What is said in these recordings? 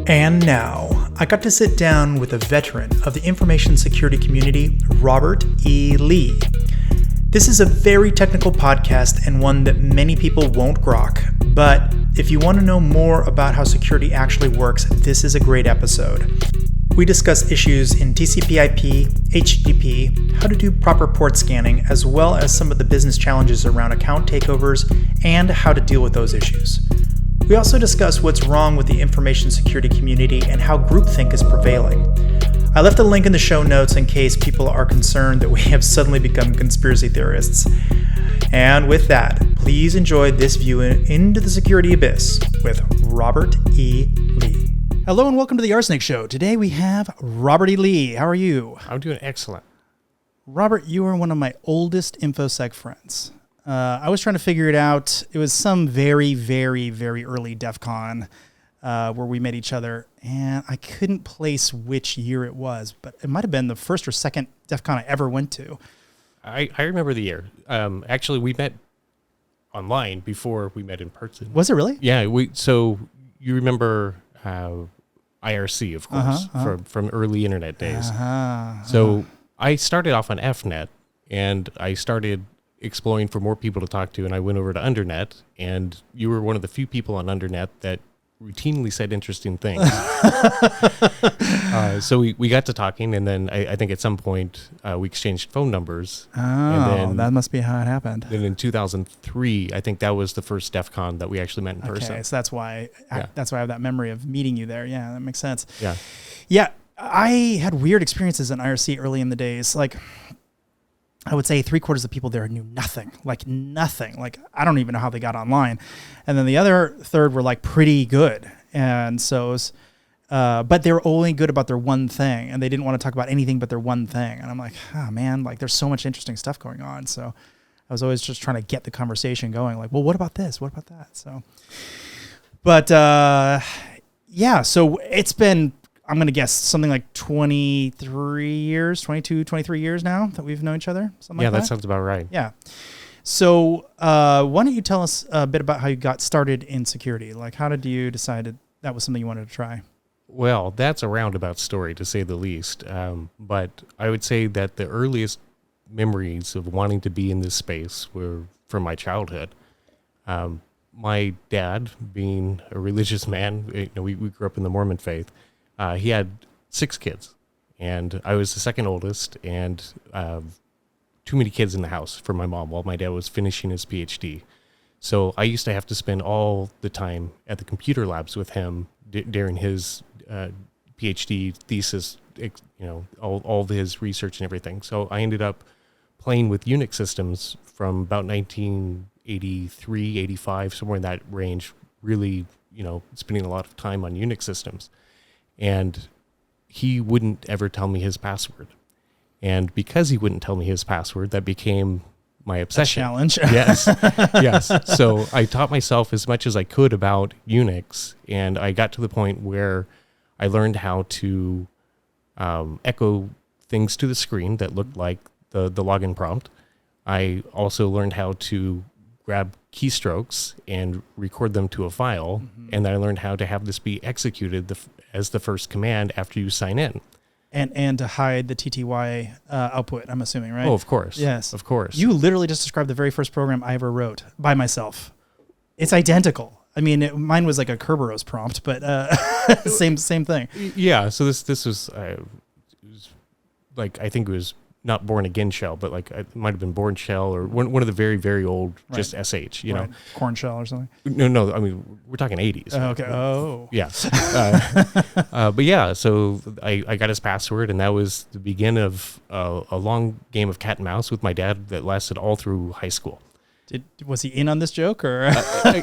And now, I got to sit down with a veteran of the information security community, Robert E. Lee. This is a very technical podcast and one that many people won't grok, but if you want to know more about how security actually works, this is a great episode. We discuss issues in TCP/IP, HTTP, how to do proper port scanning, as well as some of the business challenges around account takeovers and how to deal with those issues. We also discuss what's wrong with the information security community and how groupthink is prevailing. I left a link in the show notes in case people are concerned that we have suddenly become conspiracy theorists. And with that, please enjoy this view into the security abyss with Robert E. Lee. Hello and welcome to the Arsenic Show. Today we have Robert E. Lee. How are you? I'm doing excellent. Robert, you are one of my oldest infosec friends. I was trying to figure it out. It was some very, very, very early DEF CON where we met each other, and I couldn't place which year it was, but it might have been the first or second DEF CON I ever went to. I remember the year. Actually, we met online before we met in person. Was it really? Yeah. So you remember IRC, of course, from early internet days. So I started off on FNet, and I started exploring for more people to talk to, and I went over to Undernet, and you were one of the few people on Undernet that routinely said interesting things. So we got to talking, and then I think at some point we exchanged phone numbers. Oh, and then, that must be how it happened. Then in 2003, I think that was the first DEF CON that we actually met in person. Okay, so that's why I have that memory of meeting you there. Yeah, that makes sense. Yeah, I had weird experiences in IRC early in the days. Like, I would say 3/4 of the people there knew nothing. Like, I don't even know how they got online. And then the other third were like pretty good. And so it was, but they were only good about their one thing, and they didn't want to talk about anything but their one thing. And I'm like, oh man, like there's so much interesting stuff going on. So I was always just trying to get the conversation going. Like, well, what about this? What about that? So, but so it's been, I'm going to guess something like 22, 23 years now that we've known each other. Something like that. That sounds about right. Yeah. So why don't you tell us a bit about how you got started in security? Like, how did you decide that was something you wanted to try? Well, that's a roundabout story, to say the least. But I would say that the earliest memories of wanting to be in this space were from my childhood. My dad, being a religious man, we grew up in the Mormon faith. He had 6 kids, and I was the second oldest, and too many kids in the house for my mom while my dad was finishing his PhD. So I used to have to spend all the time at the computer labs with him during his PhD thesis, all of his research and everything. So I ended up playing with Unix systems from about 1983, 85, somewhere in that range, really, spending a lot of time on Unix systems. And he wouldn't ever tell me his password. And because he wouldn't tell me his password, that became my obsession. A challenge. Yes. So I taught myself as much as I could about Unix, and I got to the point where I learned how to echo things to the screen that looked like the login prompt. I also learned how to grab keystrokes and record them to a file, and then I learned how to have this be executed as the first command after you sign in. And to hide the TTY output, I'm assuming, right? Oh, of course. Yes. Of course. You literally just described the very first program I ever wrote by myself. It's identical. I mean, mine was like a Kerberos prompt, but same thing. Yeah, so this was, it was like, I think it was not Born Again Shell, but like it might have been Born Shell or one of the very, very old, just SH, you know. Corn Shell or something? No, I mean, we're talking 80s. Okay. Oh. Yeah. But yeah, so I got his password, and that was the beginning of a long game of cat and mouse with my dad that lasted all through high school. Was he in on this joke, or?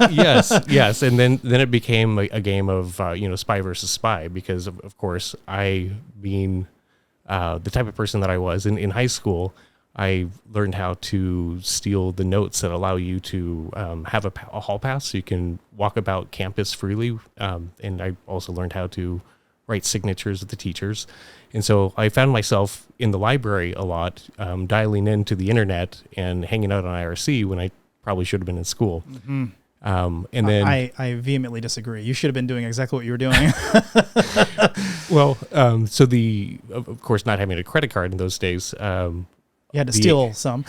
Yes. And then it became a game of, spy versus spy, because of course I, being the type of person that I was in high school, I learned how to steal the notes that allow you to have a hall pass so you can walk about campus freely. And I also learned how to write signatures with the teachers. And so I found myself in the library a lot, dialing into the internet and hanging out on IRC when I probably should have been in school. And then I vehemently disagree. You should have been doing exactly what you were doing. well, so of course, not having a credit card in those days, you had to steal some.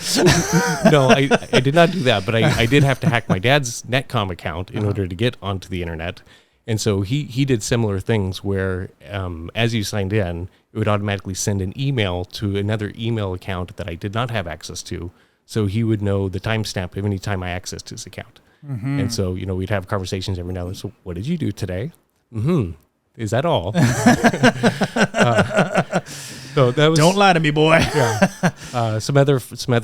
No, I did not do that, but I did have to hack my dad's Netcom account in order to get onto the internet. And so he did similar things where as you signed in, it would automatically send an email to another email account that I did not have access to. So he would know the timestamp of any time I accessed his account. Mm-hmm. And so, we'd have conversations every now and then. So what did you do today? Mm-hmm. Is that all? So that was, don't lie to me, boy. Yeah. Some other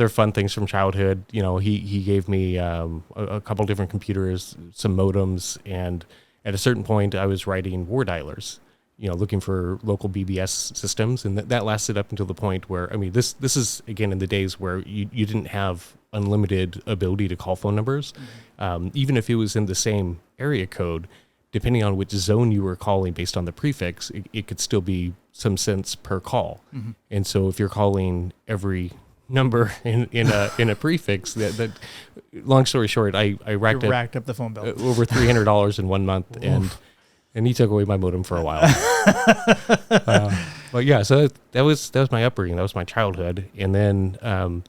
fun things from childhood. He gave me a couple different computers, some modems, and at a certain point, I was writing war dialers. Looking for local BBS systems, and that lasted up until the point where this is again in the days where you didn't have unlimited ability to call phone numbers, even if it was in the same area code. Depending on which zone you were calling based on the prefix, it could still be some cents per call. Mm-hmm. And so if you're calling every number in a prefix, that long story short, I racked up the phone bill over $300 in 1 month, and he took away my modem for a while. But yeah, so that was my upbringing. That was my childhood, and then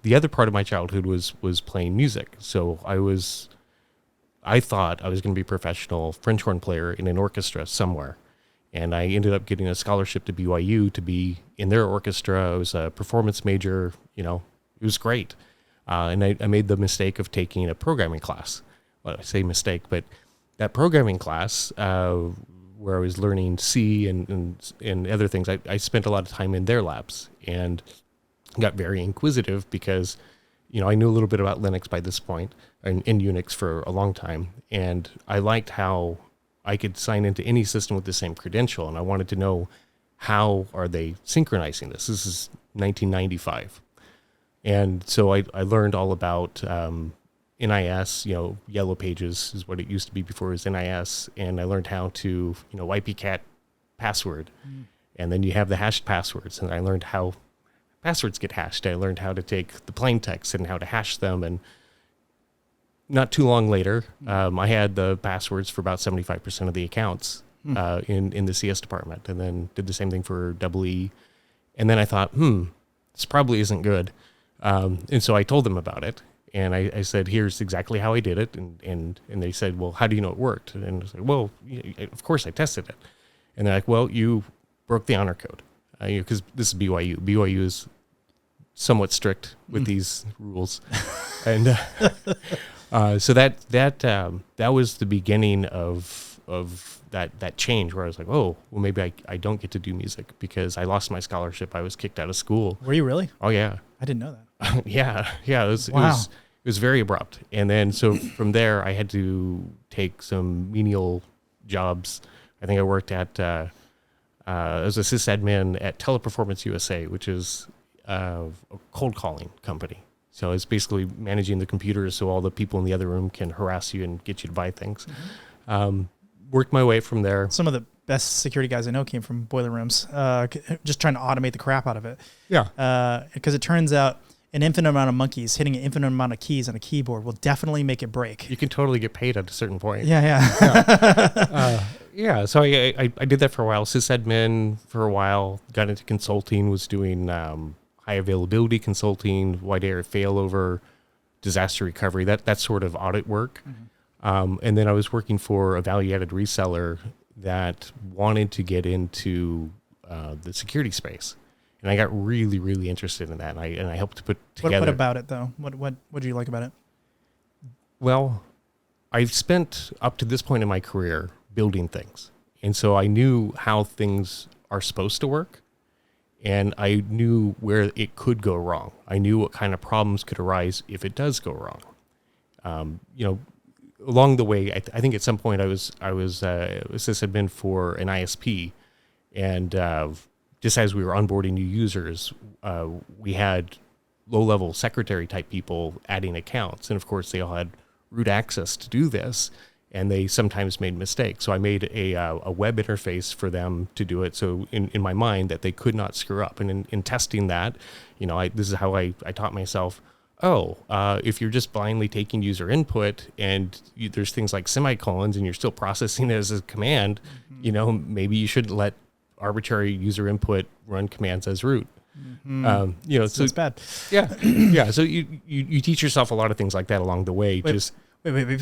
the other part of my childhood was playing music. So I thought I was going to be a professional French horn player in an orchestra somewhere. And I ended up getting a scholarship to BYU to be in their orchestra. I was a performance major, it was great. And I made the mistake of taking a programming class. Well, I say mistake, but that programming class, where I was learning C and other things, I spent a lot of time in their labs and got very inquisitive because I knew a little bit about Linux by this point, and Unix for a long time, and I liked how I could sign into any system with the same credential, and I wanted to know how are they synchronizing this. This is 1995, and so I learned all about NIS. Yellow Pages is what it used to be before it was NIS, and I learned how to IPcat password, and then you have the hashed passwords, and I learned how passwords get hashed. I learned how to take the plain text and how to hash them. And not too long later, I had the passwords for about 75% of the accounts in the CS department, and then did the same thing for EE. And then I thought, this probably isn't good. And so I told them about it. And I said, here's exactly how I did it. And they said, well, how do you know it worked? And I said, well, of course I tested it. And they're like, well, you broke the honor code. Because this is BYU. BYU is somewhat strict with these rules. And so that was the beginning of that change, where I was like, oh, well, maybe I don't get to do music because I lost my scholarship. I was kicked out of school. Were you really? Oh, yeah. I didn't know that. Yeah. Wow. It was very abrupt. And then so from there, I had to take some menial jobs. I think I worked at as a sysadmin at Teleperformance USA, which is a cold calling company. So it's basically managing the computers so all the people in the other room can harass you and get you to buy things. Mm-hmm. Worked my way from there. Some of the best security guys I know came from boiler rooms, just trying to automate the crap out of it. Yeah. Because it turns out an infinite amount of monkeys hitting an infinite amount of keys on a keyboard will definitely make it break. You can totally get paid at a certain point. Yeah. Yeah. So I did that for a while. Sysadmin for a while. Got into consulting. Was doing high availability consulting, wide area failover, disaster recovery. That sort of audit work. Mm-hmm. And then I was working for a value-added reseller that wanted to get into the security space. And I got really, really interested in that. And I helped to put together. What about it, though? What do you like about it? Well, I've spent up to this point in my career building things. And so I knew how things are supposed to work. And I knew where it could go wrong. I knew what kind of problems could arise if it does go wrong. Along the way, I think at some point I was sysadmin for an ISP, and just as we were onboarding new users, we had low-level secretary type people adding accounts, and of course they all had root access to do this, and they sometimes made mistakes. So I made a web interface for them to do it. So in my mind that they could not screw up, and in testing that, this is how I taught myself. if you're just blindly taking user input and there's things like semicolons and you're still processing it as a command, maybe you shouldn't let arbitrary user input run commands as root. So it's bad. Yeah. So you teach yourself a lot of things like that along the way. Wait.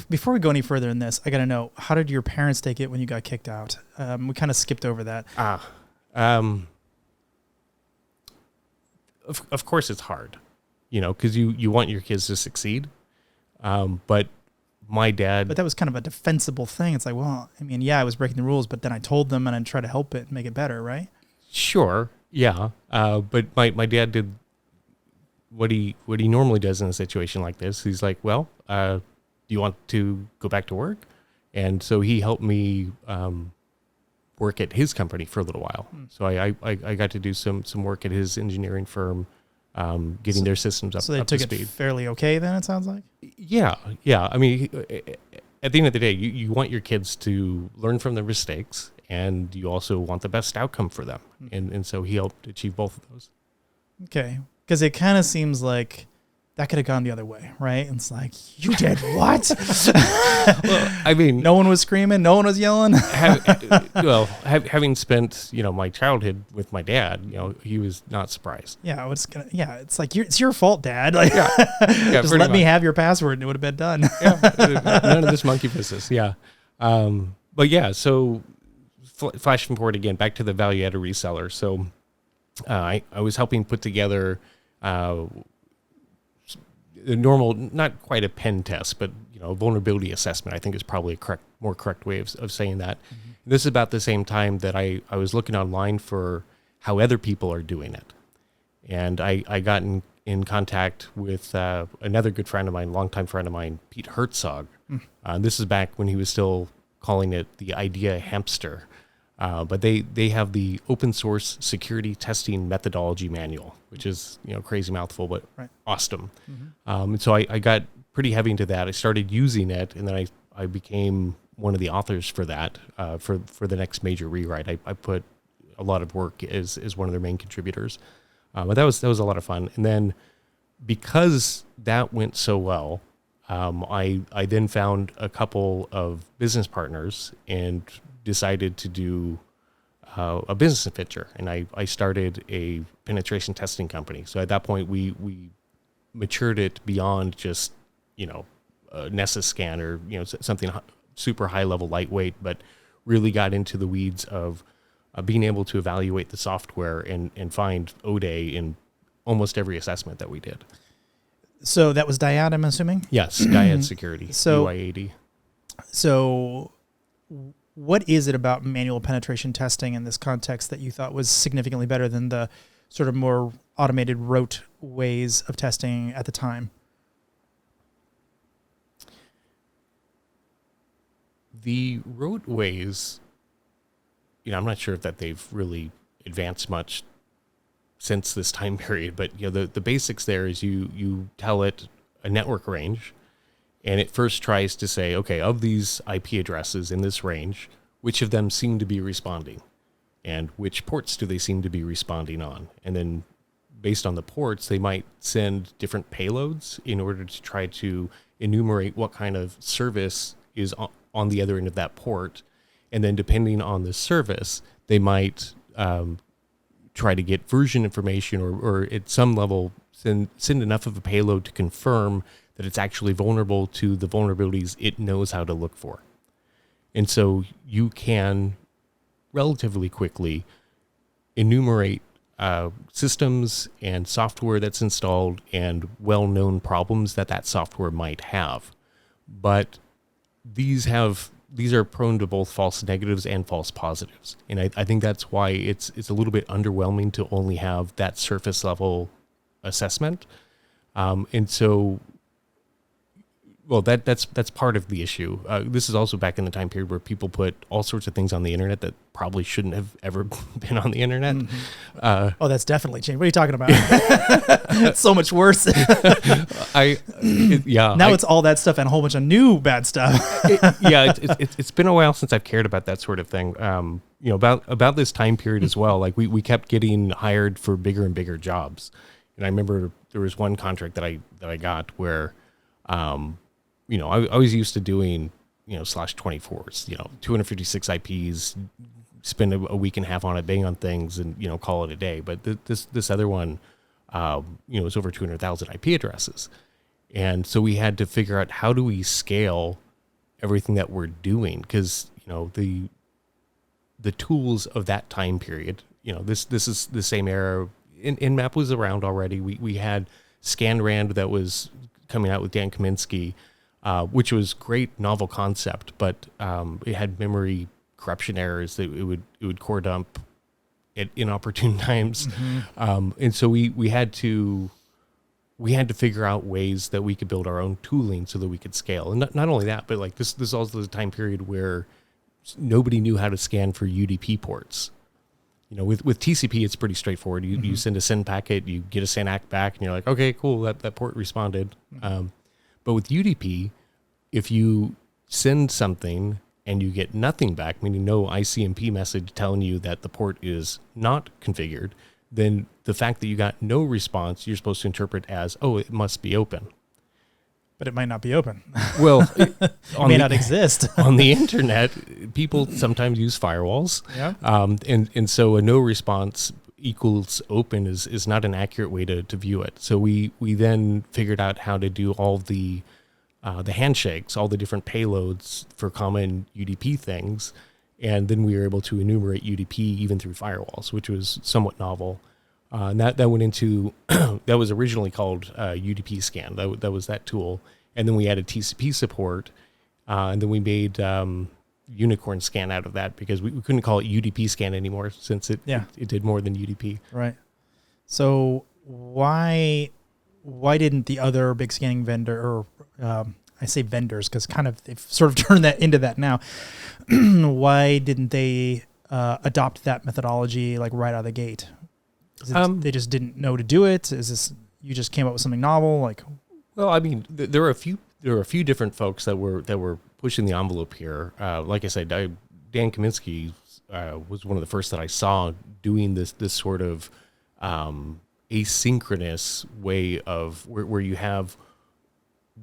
Before we go any further in this, I got to know, how did your parents take it when you got kicked out? We kind of skipped over that. Of course it's hard, because you want your kids to succeed. But my dad... But that was kind of a defensible thing. It's like, well, I mean, yeah, I was breaking the rules, but then I told them and I tried to help it and make it better, right? Sure, yeah. But my dad did what he normally does in a situation like this. He's like, well, do you want to go back to work? And so he helped me work at his company for a little while. So I got to do some work at his engineering firm, getting their systems up to speed. So they took it fairly okay then, it sounds like? Yeah. I mean, at the end of the day, you want your kids to learn from their mistakes, and you also want the best outcome for them. And so he helped achieve both of those. Okay. Because it kind of seems like that could have gone the other way, right? It's like, you did what? Well, I mean... No one was screaming. No one was yelling. Having spent, my childhood with my dad, he was not surprised. Yeah, it's like, it's your fault, Dad. Like, yeah, just let me have your password and it would have been done. None of this monkey business, yeah. But yeah, so flashing forward again, back to the value-added reseller. So I was helping put together... the normal, not quite a pen test, but vulnerability assessment, I think is probably a more correct way of saying that. This is about the same time that I was looking online for how other people are doing it. And I got in contact with another good friend of mine, longtime friend of mine, Pete Herzog. This is back when he was still calling it the idea hamster. But they have the open source security testing methodology manual, which is, crazy mouthful, but awesome. And so I got pretty heavy into that. I started using it, and then I became one of the authors for that, for the next major rewrite. I put a lot of work as one of their main contributors. But that was a lot of fun. And then because that went so well, I then found a couple of business partners and decided to do a business adventure, and I started a penetration testing company. So at that point, we matured it beyond just a Nessus scan or something super high level, lightweight, but really got into the weeds of being able to evaluate the software and find ODE in almost every assessment that we did. So that was Dyad, I'm assuming? Yes, Dyad Security, so, UIAD. So what is it about manual penetration testing in this context that you thought was significantly better than the sort of more automated rote ways of testing at the time? The rote ways, I'm not sure that they've really advanced much since this time period, but the basics there is you tell it a network range, and it first tries to say, okay, of these IP addresses in this range, which of them seem to be responding? And which ports do they seem to be responding on? And then based on the ports, they might send different payloads in order to try to enumerate what kind of service is on the other end of that port. And then depending on the service, they might try to get version information or at some level send enough of a payload to confirm that it's actually vulnerable to the vulnerabilities it knows how to look for. And so you can relatively quickly enumerate systems and software that's installed and well-known problems that software might have. But these are prone to both false negatives and false positives. And I think that's why it's a little bit underwhelming to only have that surface level assessment. And so, well, that's part of the issue. This is also back in the time period where people put all sorts of things on the internet that probably shouldn't have ever been on the internet. Oh, that's definitely changed. What are you talking about? It's so much worse. It's all that stuff and a whole bunch of new bad stuff. It's been a while since I've cared about that sort of thing. About this time period as well. Like we kept getting hired for bigger and bigger jobs. And I remember there was one contract that I got where, I was used to doing, /24s, 256 IPs, spend a week and a half on it, bang on things, and call it a day. But this other one, it's over 200,000 IP addresses, and so we had to figure out how do we scale everything that we're doing, because the tools of that time period, this is the same era. Nmap was around already. We had ScanRand that was coming out with Dan Kaminsky, which was great, novel concept, but it had memory corruption errors that it would core dump at inopportune times. And so we had to figure out ways that we could build our own tooling so that we could scale. And not only that, but like this is also the time period where nobody knew how to scan for UDP ports. With TCP, it's pretty straightforward. You send a SYN packet, you get a SYN-ACK back, and you're like, okay, cool, that port responded. But with UDP, if you send something and you get nothing back, meaning no ICMP message telling you that the port is not configured, then the fact that you got no response, you're supposed to interpret as, oh, it must be open. But it might not be open. Well, it may not exist. On the internet, people sometimes use firewalls. Yeah. And so a no response equals open is not an accurate way to view it. So we then figured out how to do all the handshakes, all the different payloads for common UDP things. And then we were able to enumerate UDP even through firewalls, which was somewhat novel. And that went into, that was originally called UDP scan. That was that tool. And then we added TCP support. And then we made unicorn scan out of that, because we couldn't call it UDP scan anymore, since it did more than UDP. Right. So why didn't the other big scanning vendor, or I say vendors because kind of they've sort of turned that into that now, why didn't they adopt that methodology like right out of the gate? They just didn't know to do it? Is this, you just came up with something novel? Like, well, I mean, there were a few different folks that were pushing the envelope here. Like I said, Dan Kaminsky was one of the first that I saw doing this sort of asynchronous way of where you have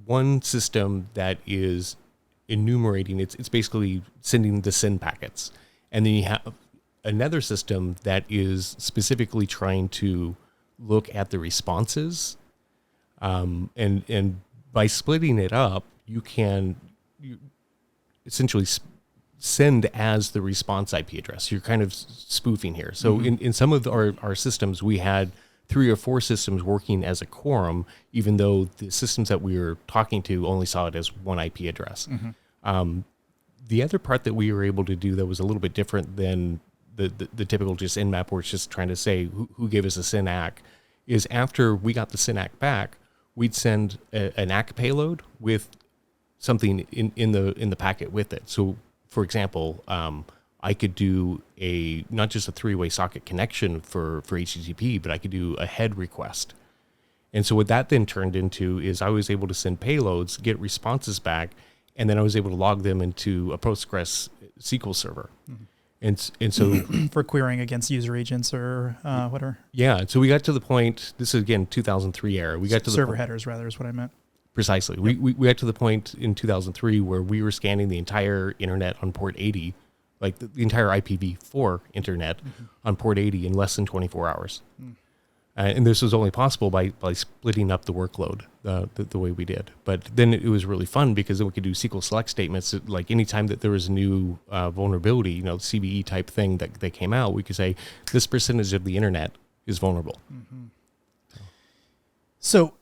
one system that is enumerating. It's basically sending the SYN packets, and then you have another system that is specifically trying to look at the responses, and by splitting it up, you essentially send as the response IP address. You're kind of spoofing here. So in some of our systems, we had 3 or 4 systems working as a quorum, even though the systems that we were talking to only saw it as one IP address. The other part that we were able to do that was a little bit different than the typical just Nmap, where it's just trying to say who gave us a SYN-ACK, is after we got the SYN-ACK back, we'd send an ACK payload with something in the packet with it. So, for example, I could do not just a 3-way socket connection for HTTP, but I could do a head request. And so what that then turned into is I was able to send payloads, get responses back, and then I was able to log them into a Postgres SQL server. And so for querying against user agents or whatever. Yeah. So we got to the point, this is again 2003 era. We got to the server headers rather is what I meant. Precisely. Yep. We got to the point in 2003 where we were scanning the entire internet on port 80, like the entire IPv4 internet on port 80 in less than 24 hours. And this was only possible by splitting up the workload the way we did. But then it was really fun because then we could do SQL select statements. Like anytime that there was a new vulnerability, CVE type thing that came out, we could say this percentage of the internet is vulnerable. So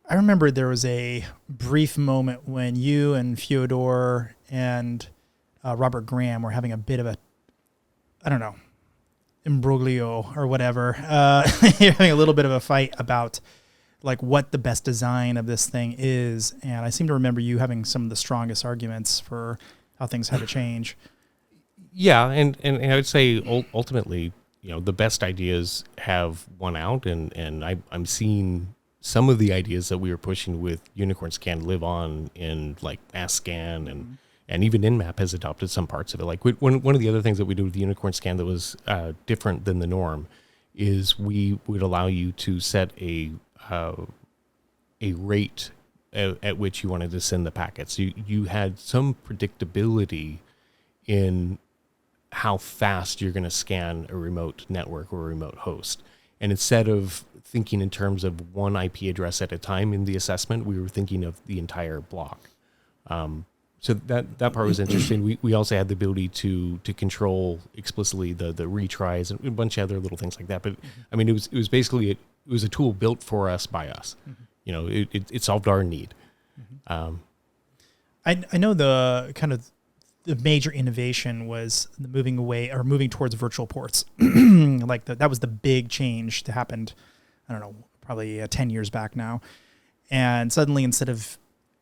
I remember there was a brief moment when you and Fyodor and Robert Graham were having a bit of a, I don't know, imbroglio or whatever. You're having a little bit of a fight about like what the best design of this thing is. And I seem to remember you having some of the strongest arguments for how things had to change. Yeah. And I would say ultimately, the best ideas have won out, and I'm seeing some of the ideas that we were pushing with Unicorn Scan live on in like mass scan and even Nmap has adopted some parts of it. Like one of the other things that we do with the Unicorn Scan that was different than the norm is we would allow you to set a a rate at which you wanted to send the packets. You had some predictability in how fast you're going to scan a remote network or a remote host. And instead of thinking in terms of one IP address at a time in the assessment, we were thinking of the entire block. So that part was interesting. We also had the ability to control explicitly the retries and a bunch of other little things like that. But I mean, it was basically it was a tool built for us by us. It solved our need. I know the kind of the major innovation was the moving towards virtual ports. That was the big change that happened, I don't know, probably 10 years back now. And suddenly, instead of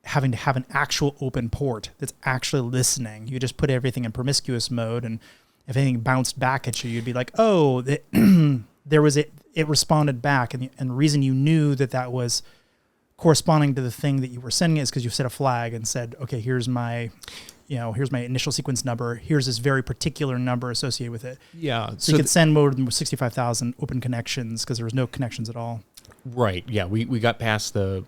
having to have an actual open port that's actually listening, you just put everything in promiscuous mode, and if anything bounced back at you, you'd be like, oh, it responded back. And the reason you knew that was corresponding to the thing that you were sending is because you set a flag and said, okay, here's my initial sequence number. Here's this very particular number associated with it. Yeah. So you could send more than 65,000 open connections because there was no connections at all. Right. Yeah. We got past the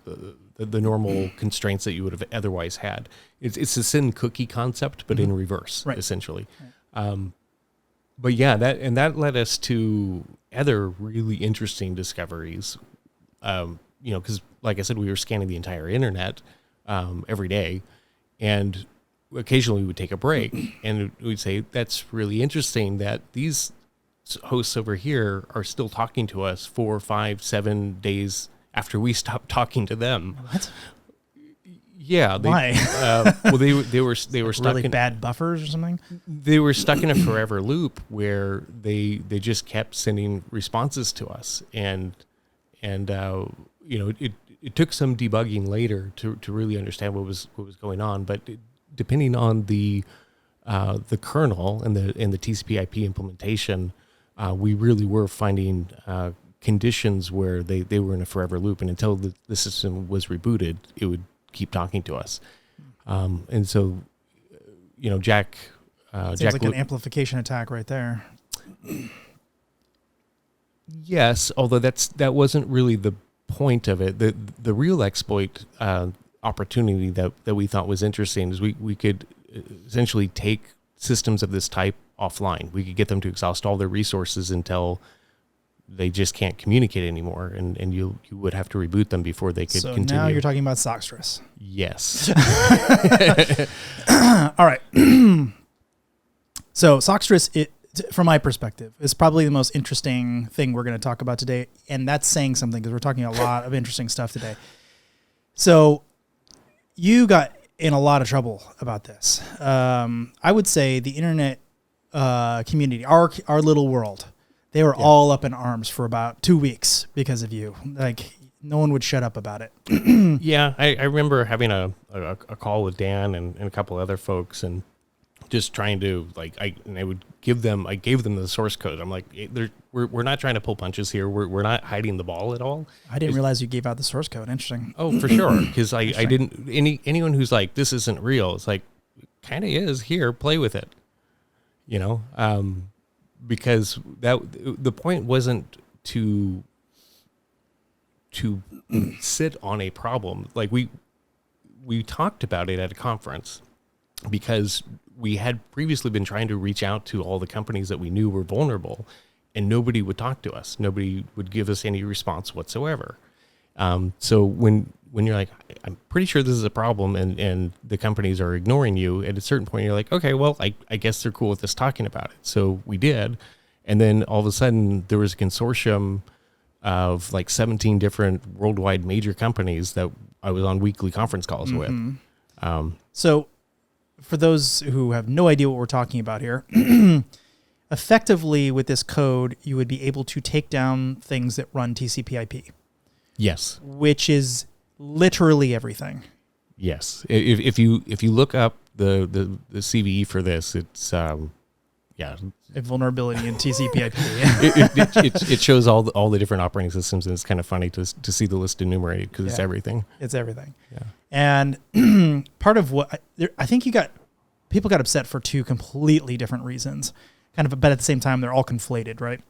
normal constraints that you would have otherwise had. It's a send cookie concept, but in reverse, essentially. Right. But yeah, that led us to other really interesting discoveries. Because like I said, we were scanning the entire internet every day, and occasionally we would take a break and we'd say, that's really interesting that these hosts over here are still talking to us 4, 5, 7 days after we stopped talking to them. What? Yeah. Why? They were stuck really in bad buffers or something. They were stuck in a forever loop where they just kept sending responses to us, and it took some debugging later to really understand what was going on, but depending on the kernel and the TCP/IP implementation, we really were finding conditions where they were in a forever loop, and until the system was rebooted, it would keep talking to us. And so, Jack. Seems Jack like an amplification attack right there. Yes, although that wasn't really the point of it. The real exploit opportunity that we thought was interesting is we could essentially take systems of this type offline. We could get them to exhaust all their resources until they just can't communicate anymore, and you would have to reboot them before they could continue. So now you're talking about Sockstress. Yes. All right. So Sockstress, from my perspective, is probably the most interesting thing we're going to talk about today, and that's saying something because we're talking a lot of interesting stuff today. So you got in a lot of trouble about this. I would say the internet community, our little world, they were all up in arms for about 2 weeks because of you. Like, no one would shut up about it. Yeah, I remember having a call with Dan and a couple other folks, and just trying to I gave them the source code. I'm like, we're not trying to pull punches here. We're not hiding the ball at all. I didn't realize you gave out the source code. Interesting. Oh, for sure. Because I didn't anyone who's like, this isn't real. It's like, kind of is. Here, play with it. Because the point wasn't to sit on a problem. Like we talked about it at a conference because we had previously been trying to reach out to all the companies that we knew were vulnerable, and nobody would talk to us. Nobody would give us any response whatsoever. So when you're like, I'm pretty sure this is a problem, and the companies are ignoring you, at a certain point you're like, okay, well, I guess they're cool with us talking about it. So we did. And then all of a sudden there was a consortium of 17 different worldwide major companies that I was on weekly conference calls with. So for those who have no idea what we're talking about here, effectively with this code, you would be able to take down things that run TCP/IP. Yes. Which is literally everything. Yes. If you look up the CVE for this, it's a vulnerability in TCP/IP. it shows all the different operating systems, and it's kind of funny to see the list enumerated because it's everything. It's everything. Yeah. And part of what I think people got upset for two completely different reasons, but at the same time they're all conflated, right?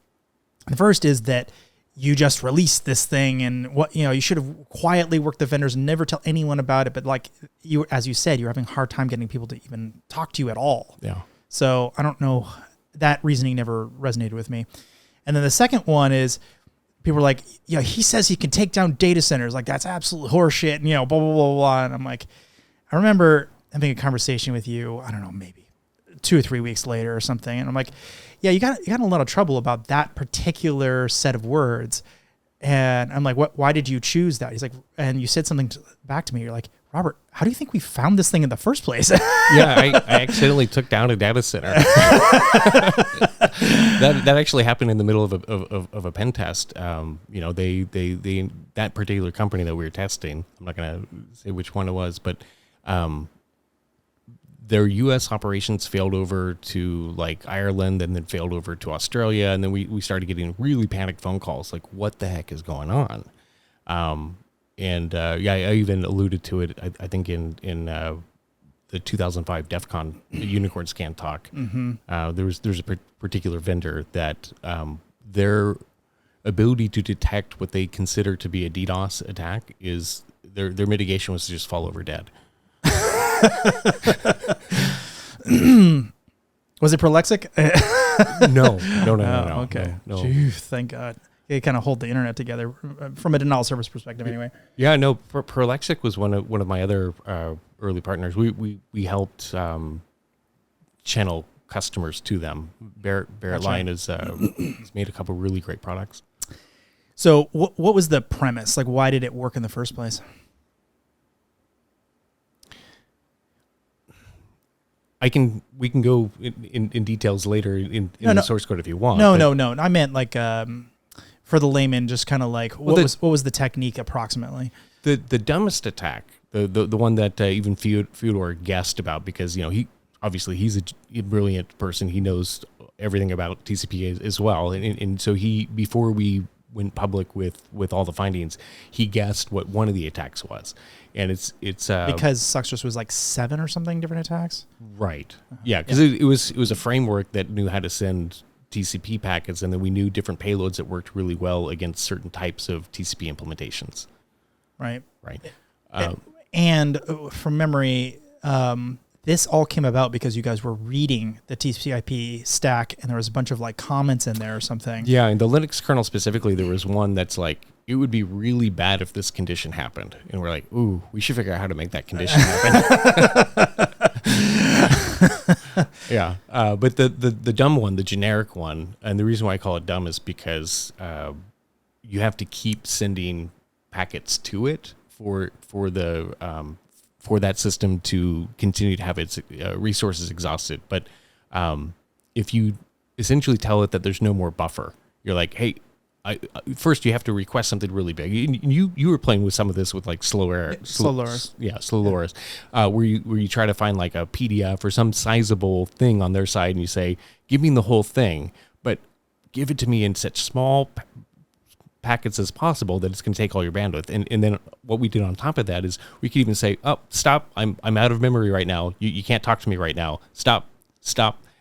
The first is that you just released this thing, and what, you should have quietly worked the vendors and never tell anyone about it. But like you, as you said, you're having a hard time getting people to even talk to you at all. Yeah. So I don't know, that reasoning never resonated with me. And then the second one is people are like, he says he can take down data centers. Like, that's absolute horseshit. And, blah, blah, blah, blah. And I'm like, I remember having a conversation with you, I don't know, maybe 2 or 3 weeks later or something. And I'm like, yeah, you got in a lot of trouble about that particular set of words. And I'm like, why did you choose that? He's like, and you said something back to me. You're like, Robert, how do you think we found this thing in the first place? Yeah, I accidentally took down a data center. that actually happened in the middle of a pen test. They that particular company that we were testing, I'm not going to say which one it was, but their U.S. operations failed over to like Ireland, and then failed over to Australia, and then we started getting really panicked phone calls, like, what the heck is going on? I even alluded to it, I think in the 2005 DEF CON Unicorn Scan talk. Mm-hmm. There's a particular vendor that their ability to detect what they consider to be a DDoS attack is their mitigation was to just fall over dead. Was it prolexic? No. Okay. No. Phew, thank God. It kind of hold the internet together from a denial service perspective, anyway. Yeah, no. Prolexic was one of my other early partners. We helped channel customers to them. Barrett Line has made a couple really great products. So, what was the premise? Like, why did it work in the first place? We can go in details later in the source code if you want. No. I meant like for the layman, just kind of like what was the technique approximately? The dumbest attack, the one that even Fyodor guessed about, because he's a brilliant person. He knows everything about TCP as well, and so before we went public with all the findings, he guessed what one of the attacks was. And it's because Sockstress was like 7 or something different attacks. Right. Yeah, because it was a framework that knew how to send TCP packets, and then we knew different payloads that worked really well against certain types of TCP implementations. Right. And from memory, this all came about because you guys were reading the TCP/IP stack, and there was a bunch of like comments in there or something. Yeah, in the Linux kernel specifically, there was one that's like, it would be really bad if this condition happened. And we're like, ooh, we should figure out how to make that condition happen. Yeah. But the dumb one, the generic one, and the reason why I call it dumb is because you have to keep sending packets to it for that system to continue to have its resources exhausted. But if you essentially tell it that there's no more buffer, you're like, hey, first you have to request something really big. You were playing with some of this with like slow LoRa's, where you try to find like a PDF or some sizable thing on their side, and you say, give me the whole thing, but give it to me in such small packets as possible that it's going to take all your bandwidth. And then what we did on top of that is we could even say, oh, stop, I'm out of memory right now. You can't talk to me right now. Stop.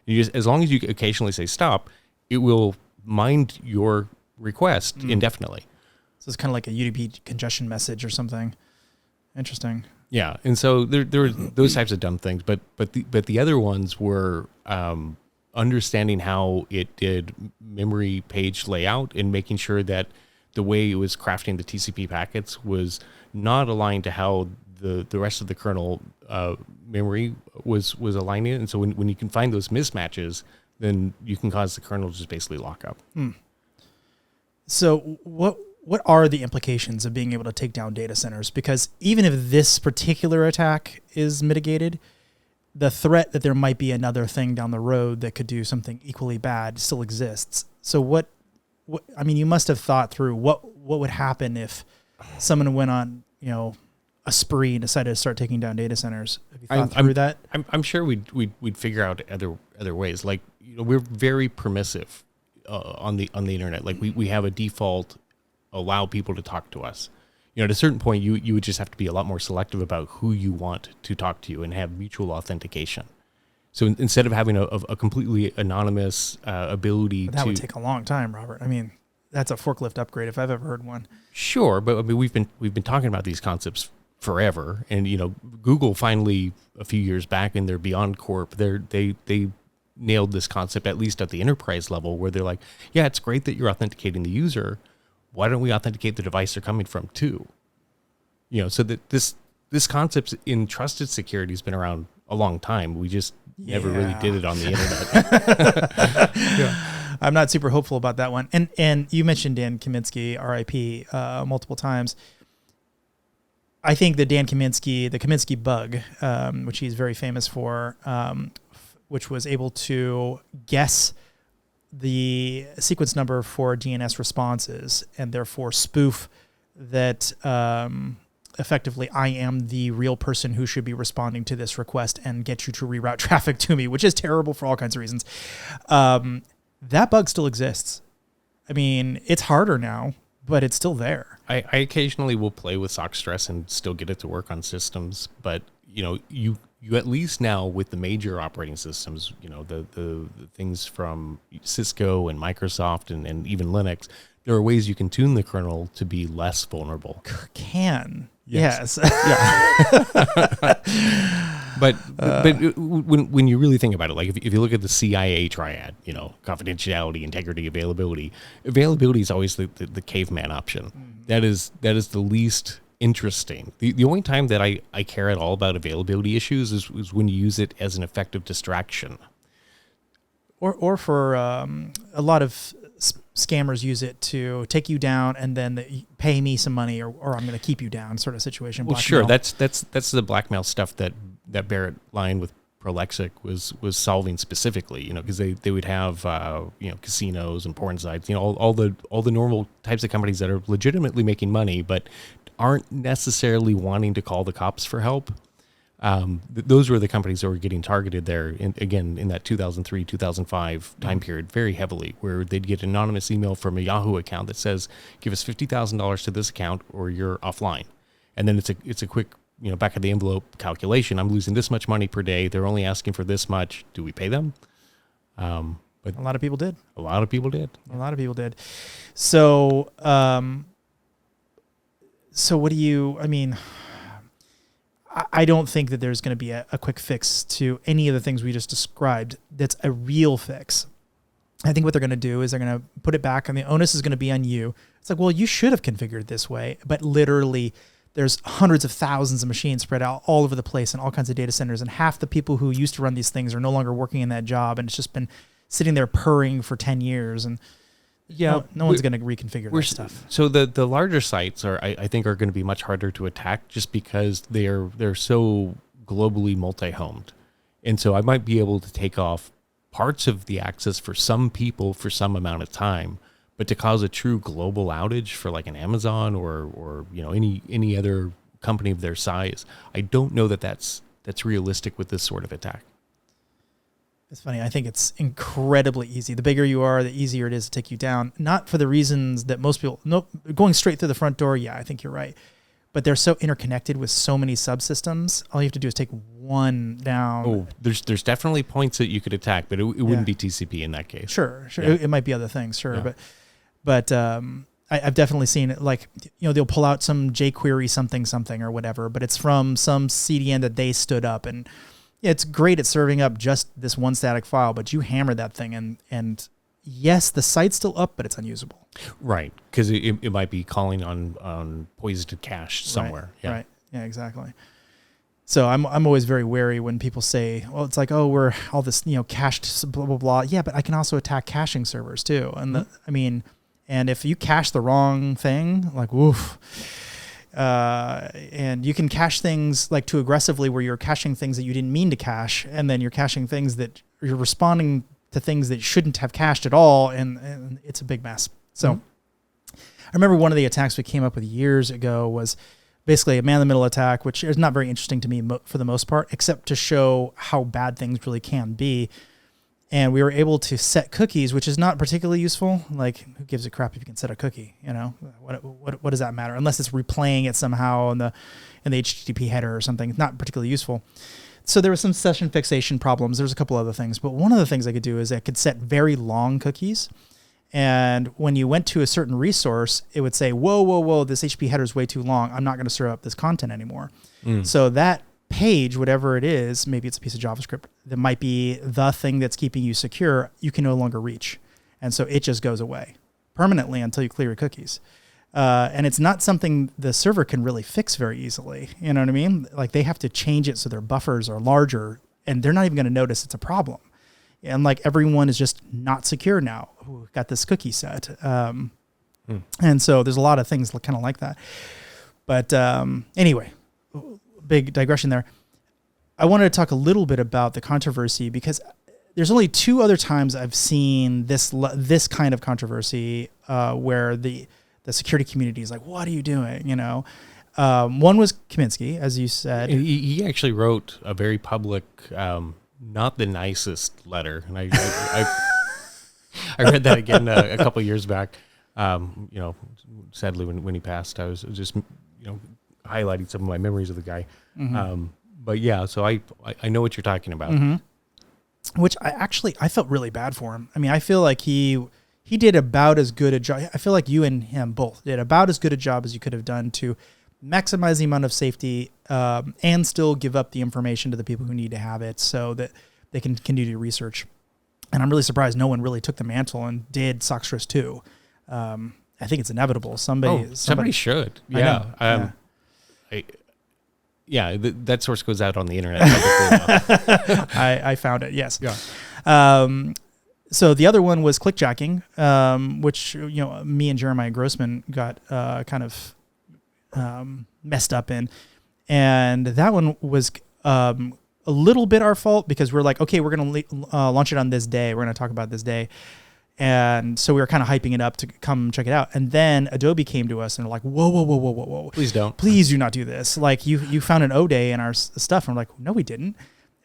You just, as long as you occasionally say stop, it will mind your request indefinitely. So it's kind of like a UDP congestion message or something. Interesting. Yeah, and so there were those types of dumb things, but the other ones were understanding how it did memory page layout and making sure that the way it was crafting the TCP packets was not aligned to how the rest of the kernel memory was aligning. And so when you can find those mismatches, then you can cause the kernel to just basically lock up. So what are the implications of being able to take down data centers? Because even if this particular attack is mitigated, the threat that there might be another thing down the road that could do something equally bad still exists. So what I mean, you must have thought through what would happen if someone went on, a spree and decided to start taking down data centers. Have you thought through that? I'm sure we'd figure out other ways. Like, we're very permissive on the internet. Like we have a default allow people to talk to us. At a certain point, you would just have to be a lot more selective about who you want to talk to you and have mutual authentication. So instead of having a completely anonymous ability that would take a long time, Robert. I mean, that's a forklift upgrade if I've ever heard one. Sure, but I mean, we've been talking about these concepts forever, and Google finally a few years back in their Beyond Corp, they nailed this concept, at least at the enterprise level, where they're like, yeah, it's great that you're authenticating the user. Why don't we authenticate the device they're coming from too? So that this concept in trusted security has been around a long time. We just never really did it on the internet. Yeah. I'm not super hopeful about that one. And you mentioned Dan Kaminsky, RIP, multiple times. I think the Kaminsky bug, which he's very famous for, which was able to guess the sequence number for DNS responses and therefore spoof that effectively I am the real person who should be responding to this request and get you to reroute traffic to me, which is terrible for all kinds of reasons. That bug still exists. I mean, it's harder now, but it's still there. I occasionally will play with Sockstress and still get it to work on systems, but you at least now with the major operating systems, the things from Cisco and Microsoft and even Linux, there are ways you can tune the kernel to be less vulnerable. Yes. Yeah. But when you really think about it, like if you look at the CIA triad, confidentiality, integrity, availability is always the caveman option. Mm-hmm. That is the least interesting. The only time that I care at all about availability issues is when you use it as an effective distraction. Or for a lot of scammers use it to take you down and then pay me some money or I'm going to keep you down sort of situation. Well, sure. That's the blackmail stuff that Barrett Line with Prolexic was solving specifically, because they would have, casinos and porn sites, all the normal types of companies that are legitimately making money, but aren't necessarily wanting to call the cops for help. Those were the companies that were getting targeted there, in that 2003, 2005 time period very heavily, where they'd get an anonymous email from a Yahoo account that says, give us $50,000 to this account or you're offline. And then it's a quick, back of the envelope calculation. I'm losing this much money per day. They're only asking for this much. Do we pay them? But a lot of people did. A lot of people did. So, what do you, I don't think that there's going to be a quick fix to any of the things we just described. That's a real fix. I think what they're going to do is they're going to put it back and the onus is going to be on you. It's like, well, you should have configured it this way, but literally there's hundreds of thousands of machines spread out all over the place and all kinds of data centers. And half the people who used to run these things are no longer working in that job. And it's just been sitting there purring for 10 years. And no one's going to reconfigure that stuff. So the larger sites I think are going to be much harder to attack just because they're so globally multi-homed. And so I might be able to take off parts of the access for some people for some amount of time, but to cause a true global outage for like an Amazon or any other company of their size, I don't know that that's realistic with this sort of attack. It's funny. I think it's incredibly easy. The bigger you are, the easier it is to take you down. Not for the reasons that most people... Nope, going straight through the front door, yeah, I think you're right. But they're so interconnected with so many subsystems. All you have to do is take one down. Oh, there's definitely points that you could attack, but it wouldn't be TCP in that case. Sure. Yeah. It might be other things, sure. But I've definitely seen it. Like, they'll pull out some jQuery something or whatever, but it's from some CDN that they stood up and... Yeah, it's great at serving up just this one static file, but you hammer that thing and yes, the site's still up, but it's unusable. Right, because it might be calling on poisoned cache somewhere. Right, right. Yeah, exactly. So I'm always very wary when people say, well, it's like, oh, we're all this, cached blah, blah, blah. Yeah, but I can also attack caching servers too. And and if you cache the wrong thing, like, woof. And you can cache things like too aggressively where you're caching things that you didn't mean to cache. And then you're caching things that you're responding to things that shouldn't have cached at all. And it's a big mess. So I remember one of the attacks we came up with years ago was basically a man-in-the-middle attack, which is not very interesting to me for the most part, except to show how bad things really can be. And we were able to set cookies, which is not particularly useful. Like, who gives a crap if you can set a cookie? What does that matter? Unless it's replaying it somehow in the HTTP header or something. It's not particularly useful. So there was some session fixation problems. There's a couple other things. But one of the things I could do is I could set very long cookies. And when you went to a certain resource, it would say, whoa, this HTTP header is way too long. I'm not going to serve up this content anymore. So that page, whatever it is, maybe it's a piece of JavaScript that might be the thing that's keeping you secure, you can no longer reach. And so it just goes away permanently until you clear your cookies. And it's not something the server can really fix very easily. You know what I mean? Like they have to change it so their buffers are larger and they're not even going to notice it's a problem. And like everyone is just not secure now. Ooh, got this cookie set. And so there's a lot of things kind of like that. But anyway, big digression there. I wanted to talk a little bit about the controversy because there's only two other times I've seen this kind of controversy where the security community is like, what are you doing? You know, one was Kaminsky, as you said. He actually wrote a very public, not the nicest letter. And I read that again a couple of years back. You know, sadly when he passed, I was just, you know, highlighting some of my memories of the guy. But yeah, so I know what you're talking about. Which I felt really bad for him. I mean, I feel like he did about as good a job. I feel like you and him both did about as good a job as you could have done to maximize the amount of safety and still give up the information to the people who need to have it so that they can continue to research. And I'm really surprised no one really took the mantle and did Sockstress 2. I think it's inevitable. Somebody should. Yeah. That source goes out on the internet. I found it. Yes. Yeah. So the other one was clickjacking, which, you know, me and Jeremiah Grossman got kind of messed up in. And that one was a little bit our fault because we're like, okay, we're going to launch it on this day. We're going to talk about this day. And so we were kind of hyping it up to come check it out. And then Adobe came to us and were like, whoa. Please don't. Please do not do this. Like you found an O day in our stuff. And we're like, no, we didn't.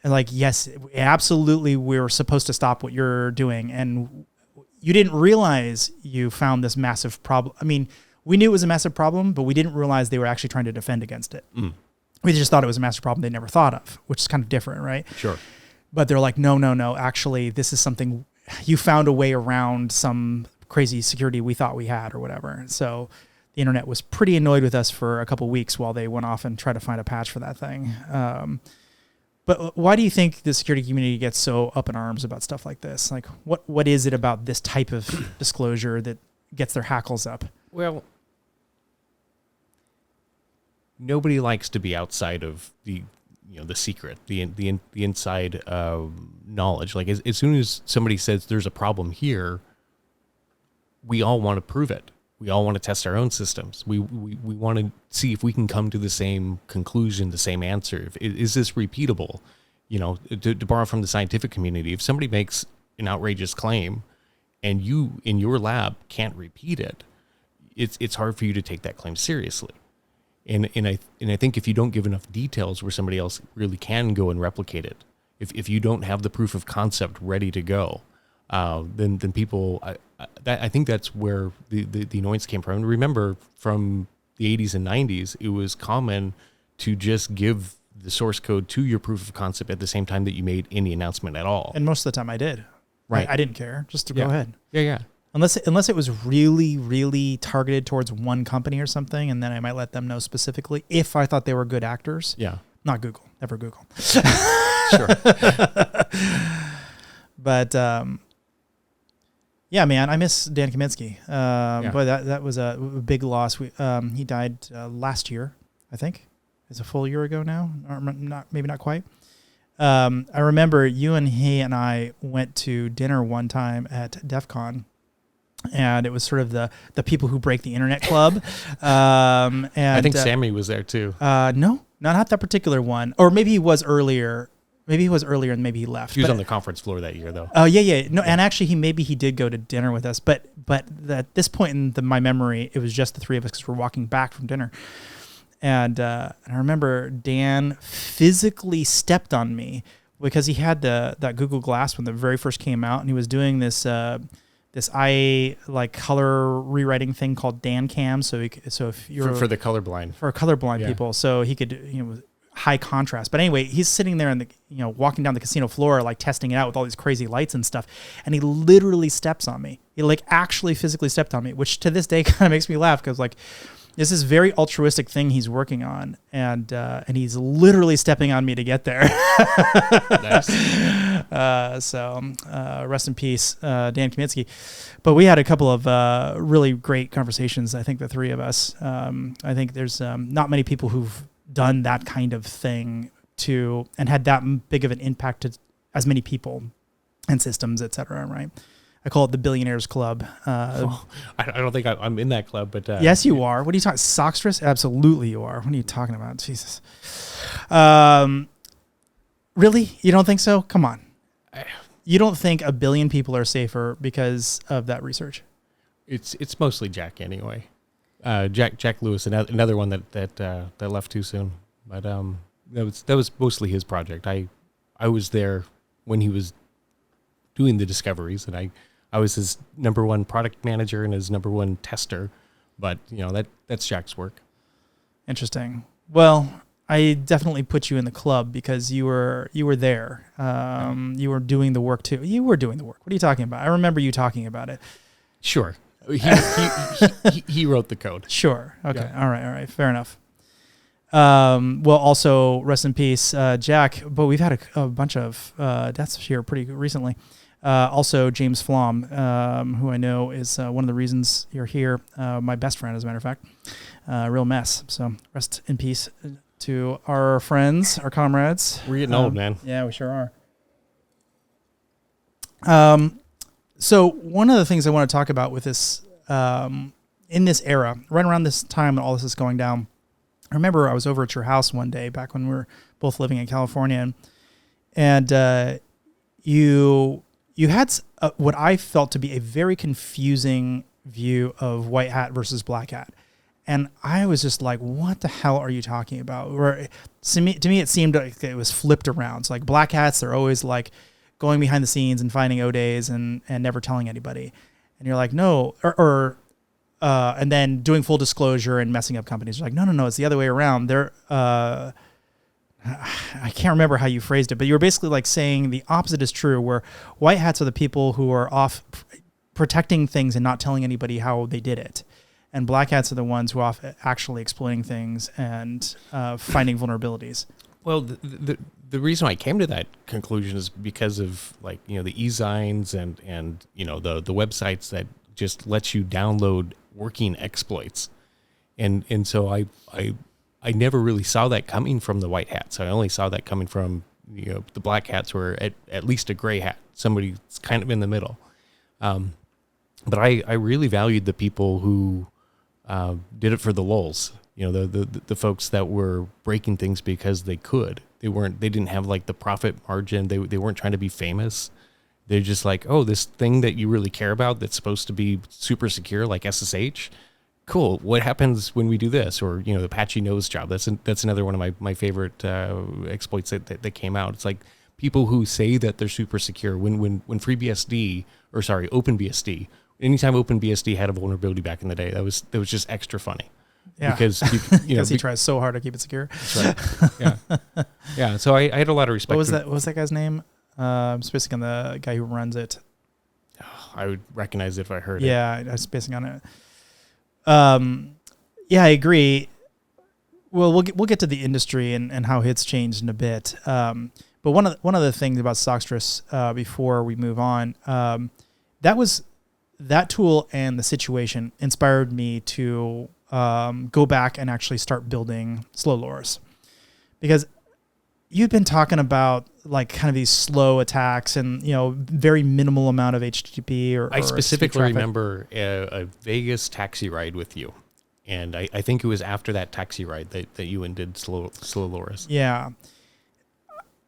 And like, yes, absolutely. We were supposed to stop what you're doing. And you didn't realize you found this massive problem. I mean, we knew it was a massive problem, but we didn't realize they were actually trying to defend against it. We just thought it was a massive problem they never thought of, which is kind of different, right? Sure. But they're like, no. Actually, this is something you found a way around some crazy security we thought we had or whatever. So the internet was pretty annoyed with us for a couple of weeks while they went off and tried to find a patch for that thing. But why do you think the security community gets so up in arms about stuff like this? Like, what is it about this type of disclosure that gets their hackles up? Well, nobody likes to be outside of the secret, the inside knowledge. Like as soon as somebody says there's a problem here, we all want to prove it. We all want to test our own systems. We want to see if we can come to the same conclusion, the same answer. Is this repeatable? You know, to borrow from the scientific community, if somebody makes an outrageous claim and you in your lab can't repeat it, it's hard for you to take that claim seriously. And I think if you don't give enough details where somebody else really can go and replicate it, if you don't have the proof of concept ready to go, then people, I think that's where the annoyance came from. And remember, from the 80s and 90s, it was common to just give the source code to your proof of concept at the same time that you made any announcement at all. And most of the time I did. Right. I didn't care, just to go ahead. Yeah. Unless it was really, really targeted towards one company or something, and then I might let them know specifically if I thought they were good actors. Yeah. Not Google. Never Google. Sure. But yeah, man, I miss Dan Kaminsky. Boy, that was a big loss. He died last year, I think. It's a full year ago now, or maybe not quite. I remember you and he and I went to dinner one time at DEF CON. And it was sort of the people who break the internet club. And I think Sammy was there too. No, not that particular one. Or maybe he was earlier. Maybe he was earlier and maybe he left. He was on the conference floor that year though. Oh, yeah. No, and actually he did go to dinner with us. But at this point in my memory, it was just the three of us because we're walking back from dinner. And I remember Dan physically stepped on me because he had that Google Glass when the very first came out, and he was doing this color rewriting thing called Dan Cam. So if you're for the colorblind, people, so he could high contrast. But anyway, he's sitting there and walking down the casino floor, like testing it out with all these crazy lights and stuff. And he literally steps on me. He like actually physically stepped on me, which to this day kind of makes me laugh because like this is very altruistic thing he's working on, and he's literally stepping on me to get there. Nice. So rest in peace, Dan Kaminsky. But we had a couple of really great conversations. I think the three of us. I think there's not many people who've done that kind of thing and had that big of an impact to as many people and systems, et cetera, right? I call it the Billionaires Club. I don't think I'm in that club, but... yes, you are. What are you talking? Sockstress? Absolutely you are. What are you talking about? Jesus. Really? You don't think so? Come on. You don't think a billion people are safer because of that research? It's mostly Jack anyway. Jack Lewis, another one that left too soon. But that was mostly his project. I was there when he was doing the discoveries, and I was his number one product manager and his number one tester. But that's Jack's work. Interesting. Well, I definitely put you in the club because you were there. You were doing the work too. You were doing the work. What are you talking about? I remember you talking about it. Sure. He wrote the code. Sure. Okay. Yeah. All right. Fair enough. Well, also rest in peace, Jack. But we've had a bunch of deaths here pretty recently. Also, James Flom, who I know is one of the reasons you're here. My best friend, as a matter of fact. Real mess. So rest in peace to our friends, our comrades. We're getting old, man. Yeah, we sure are. So one of the things I want to talk about with this, in this era, right around this time that all this is going down, I remember I was over at your house one day back when we were both living in California, and you had what I felt to be a very confusing view of white hat versus black hat. And I was just like, what the hell are you talking about? To me, it seemed like it was flipped around. So like black hats, they're always like going behind the scenes and finding O-days and never telling anybody. And you're like, no, and then doing full disclosure and messing up companies. You're like, no, it's the other way around. They're, I can't remember how you phrased it, but you were basically like saying the opposite is true, where white hats are the people who are off protecting things and not telling anybody how they did it. And black hats are the ones who are off actually exploiting things and finding vulnerabilities. Well, the reason I came to that conclusion is because of like, the e-signs and the websites that just lets you download working exploits. And so I never really saw that coming from the white hats. I only saw that coming from, the black hats, were at least a gray hat. Somebody's kind of in the middle. But I really valued the people who did it for the lulz. The folks that were breaking things because they could. They didn't have like the profit margin. They weren't trying to be famous. They're just like, oh, this thing that you really care about that's supposed to be super secure, like SSH. Cool. What happens when we do this? Or, the patchy nose job. That's another one of my favorite exploits that came out. It's like people who say that they're super secure when FreeBSD, or sorry, OpenBSD. Anytime OpenBSD had a vulnerability back in the day, that was just extra funny. Yeah. Because he tries so hard to keep it secure. That's right. Yeah. Yeah. So I had a lot of respect. What was that guy's name? I'm spacing on the guy who runs it. Oh, I would recognize it if I heard it. Yeah, I was spacing on it. Yeah, I agree. Well, we'll get to the industry and how it's changed in a bit. But one of the things about Sockstress, before we move on, that tool and the situation inspired me to go back and actually start building slow lures, because you've been talking about like kind of these slow attacks and very minimal amount of HTTP. I specifically remember a Vegas taxi ride with you, and I think it was after that taxi ride that you and did slow lures. Yeah.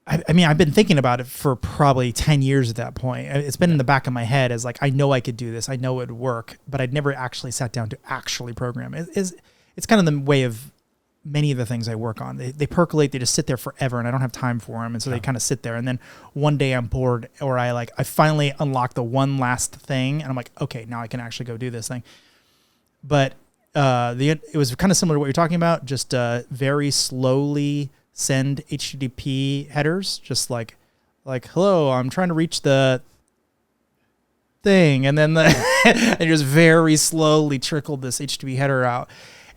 I mean, I've been thinking about it for probably 10 years at that point. It's been in the back of my head as like, I know I could do this. I know it would work, but I'd never actually sat down to actually program it. It's kind of the way of many of the things I work on. They percolate, they just sit there forever, and I don't have time for them. And so they kind of sit there. And then one day I'm bored, or I finally unlock the one last thing, and I'm like, okay, now I can actually go do this thing. But it was kind of similar to what you're talking about, just very slowly send HTTP headers, just like hello, I'm trying to reach the thing, and then and just very slowly trickled this HTTP header out,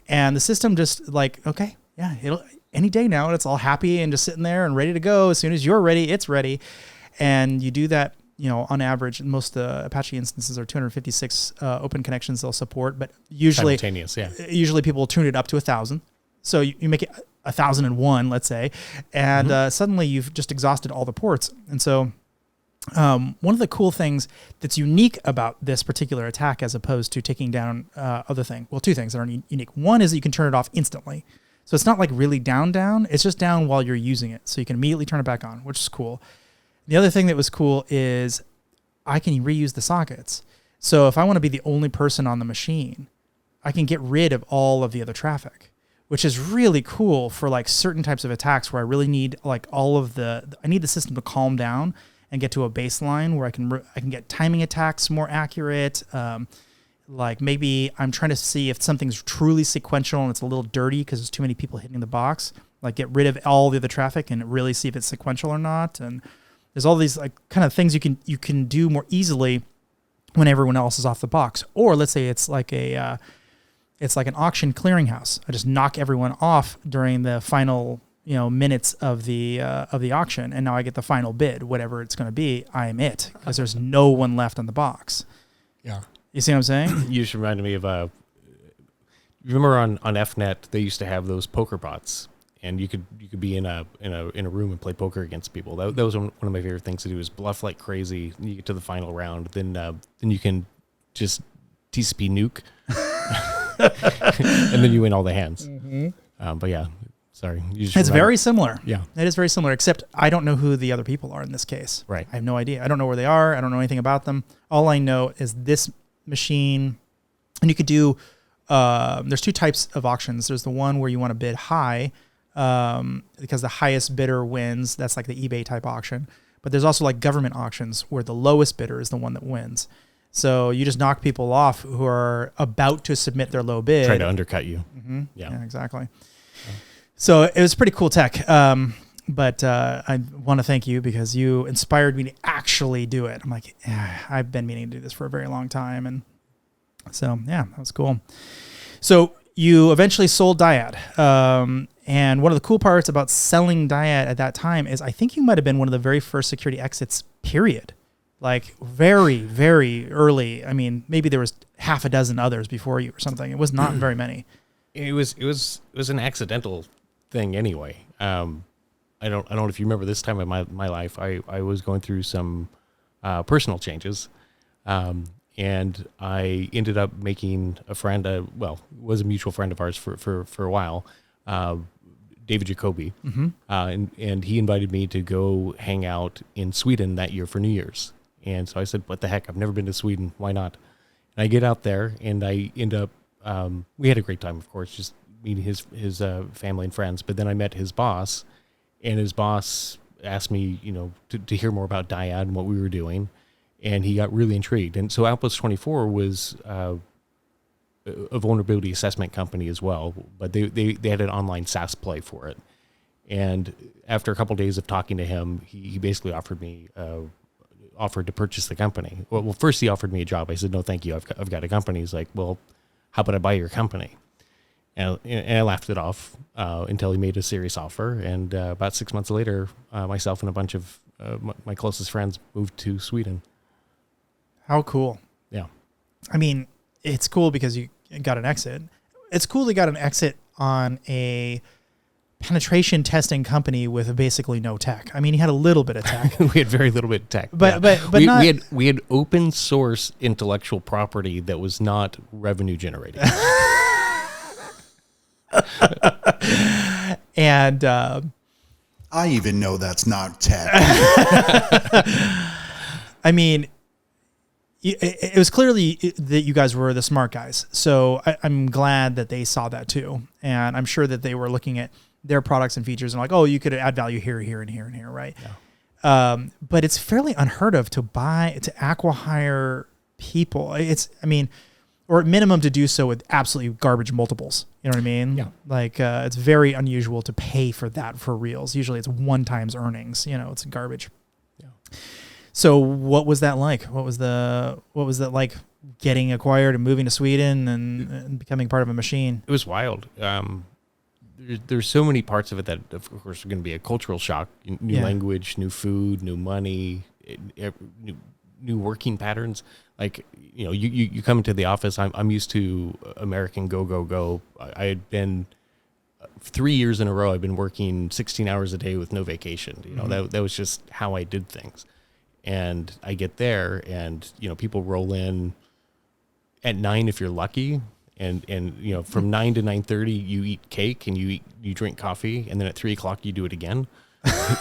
and the system just like, okay, yeah, it'll any day now, and it's all happy and just sitting there and ready to go. As soon as you're ready, it's ready. And you do that, on average, most Apache instances are 256 open connections they'll support, but usually simultaneous, yeah. Usually people will tune it up to 1,000. So you make it 1,001, let's say, and suddenly you've just exhausted all the ports. And so one of the cool things that's unique about this particular attack, as opposed to taking down other things, well, two things that are unique. One is that you can turn it off instantly. So it's not like really down. It's just down while you're using it. So you can immediately turn it back on, which is cool. The other thing that was cool is I can reuse the sockets. So if I want to be the only person on the machine, I can get rid of all of the other traffic, which is really cool for like certain types of attacks where I really need like I need the system to calm down and get to a baseline where I can get timing attacks more accurate. Like maybe I'm trying to see if something's truly sequential and it's a little dirty because there's too many people hitting the box, like get rid of all the other traffic and really see if it's sequential or not. And there's all these like kind of things you can do more easily when everyone else is off the box. Or let's say it's like an auction clearinghouse. I just knock everyone off during the final minutes of the auction, and now I get the final bid, whatever it's going to be. I am it, because there's no one left on the box. Yeah. You see what I'm saying? You just reminded me of remember on FNet they used to have those poker bots, and you could be in a room and play poker against people. That was one of my favorite things to do, is bluff like crazy. You get to the final round, then you can just TCP nuke, and then you win all the hands. Mm-hmm. But yeah, sorry. It's very similar. Yeah, it is very similar, except I don't know who the other people are in this case. Right. I have no idea. I don't know where they are. I don't know anything about them. All I know is this machine, and you could do there's two types of auctions. There's the one where you want to bid high because the highest bidder wins. That's like the eBay type auction. But there's also like government auctions where the lowest bidder is the one that wins. So you just knock people off who are about to submit their low bid. Try to undercut you. Mm-hmm. Yeah, exactly. So it was pretty cool tech. But I want to thank you because you inspired me to actually do it. I'm like, I've been meaning to do this for a very long time. And so, yeah, that was cool. So you eventually sold Dyad. And one of the cool parts about selling Dyad at that time is I think you might have been one of the very first security exits, period. Like very, very early. I mean, maybe there was half a dozen others before you or something. It was not very many. It was an accidental thing anyway. I don't know if you remember this time in my life. I was going through some personal changes, and I ended up making a friend. Was a mutual friend of ours for a while, David Jacoby, mm-hmm. And he invited me to go hang out in Sweden that year for New Year's. And so I said, "What the heck? I've never been to Sweden. Why not?" And I get out there, and I end up. We had a great time, of course, just meeting his family and friends. But then I met his boss. And his boss asked me, to hear more about Dyad and what we were doing, and he got really intrigued. And so Outpost 24 was a vulnerability assessment company as well, but they had an online SaaS play for it. And after a couple of days of talking to him, he basically offered to purchase the company. Well, first he offered me a job. I said, no, thank you. I've got a company. He's like, well, how about I buy your company? And I laughed it off until he made a serious offer. And about 6 months later, myself and a bunch of my closest friends moved to Sweden. How cool. Yeah. I mean, it's cool because you got an exit. It's cool you got an exit on a penetration testing company with basically no tech. I mean, he had a little bit of tech. We had very little bit of tech. But we had open source intellectual property that was not revenue generating. And I even know that's not tech. I mean, it was clearly that you guys were the smart guys. So I'm glad that they saw that too. And I'm sure that they were looking at their products and features and like, oh, you could add value here, here, and here, and here, right? Yeah. But it's fairly unheard of to acqui-hire people. or at minimum to do so with absolutely garbage multiples. You know what I mean? Yeah. Like it's very unusual to pay for that for reals. Usually it's one times earnings. You know, it's garbage. Yeah. So what was that like? What was that like getting acquired and moving to Sweden and becoming part of a machine? It was wild. There's so many parts of it that, of course, are going to be a cultural shock. New language, new food, new money, new working patterns. Like, you know, you come into the office. I'm used to American go. I had been 3 years in a row. I've been working 16 hours a day with no vacation. You know, that was just how I did things. And I get there, and you know, people roll in at 9 if you're lucky. And you know, from 9 to 9:30 you eat cake and you drink coffee, and then at 3 o'clock you do it again.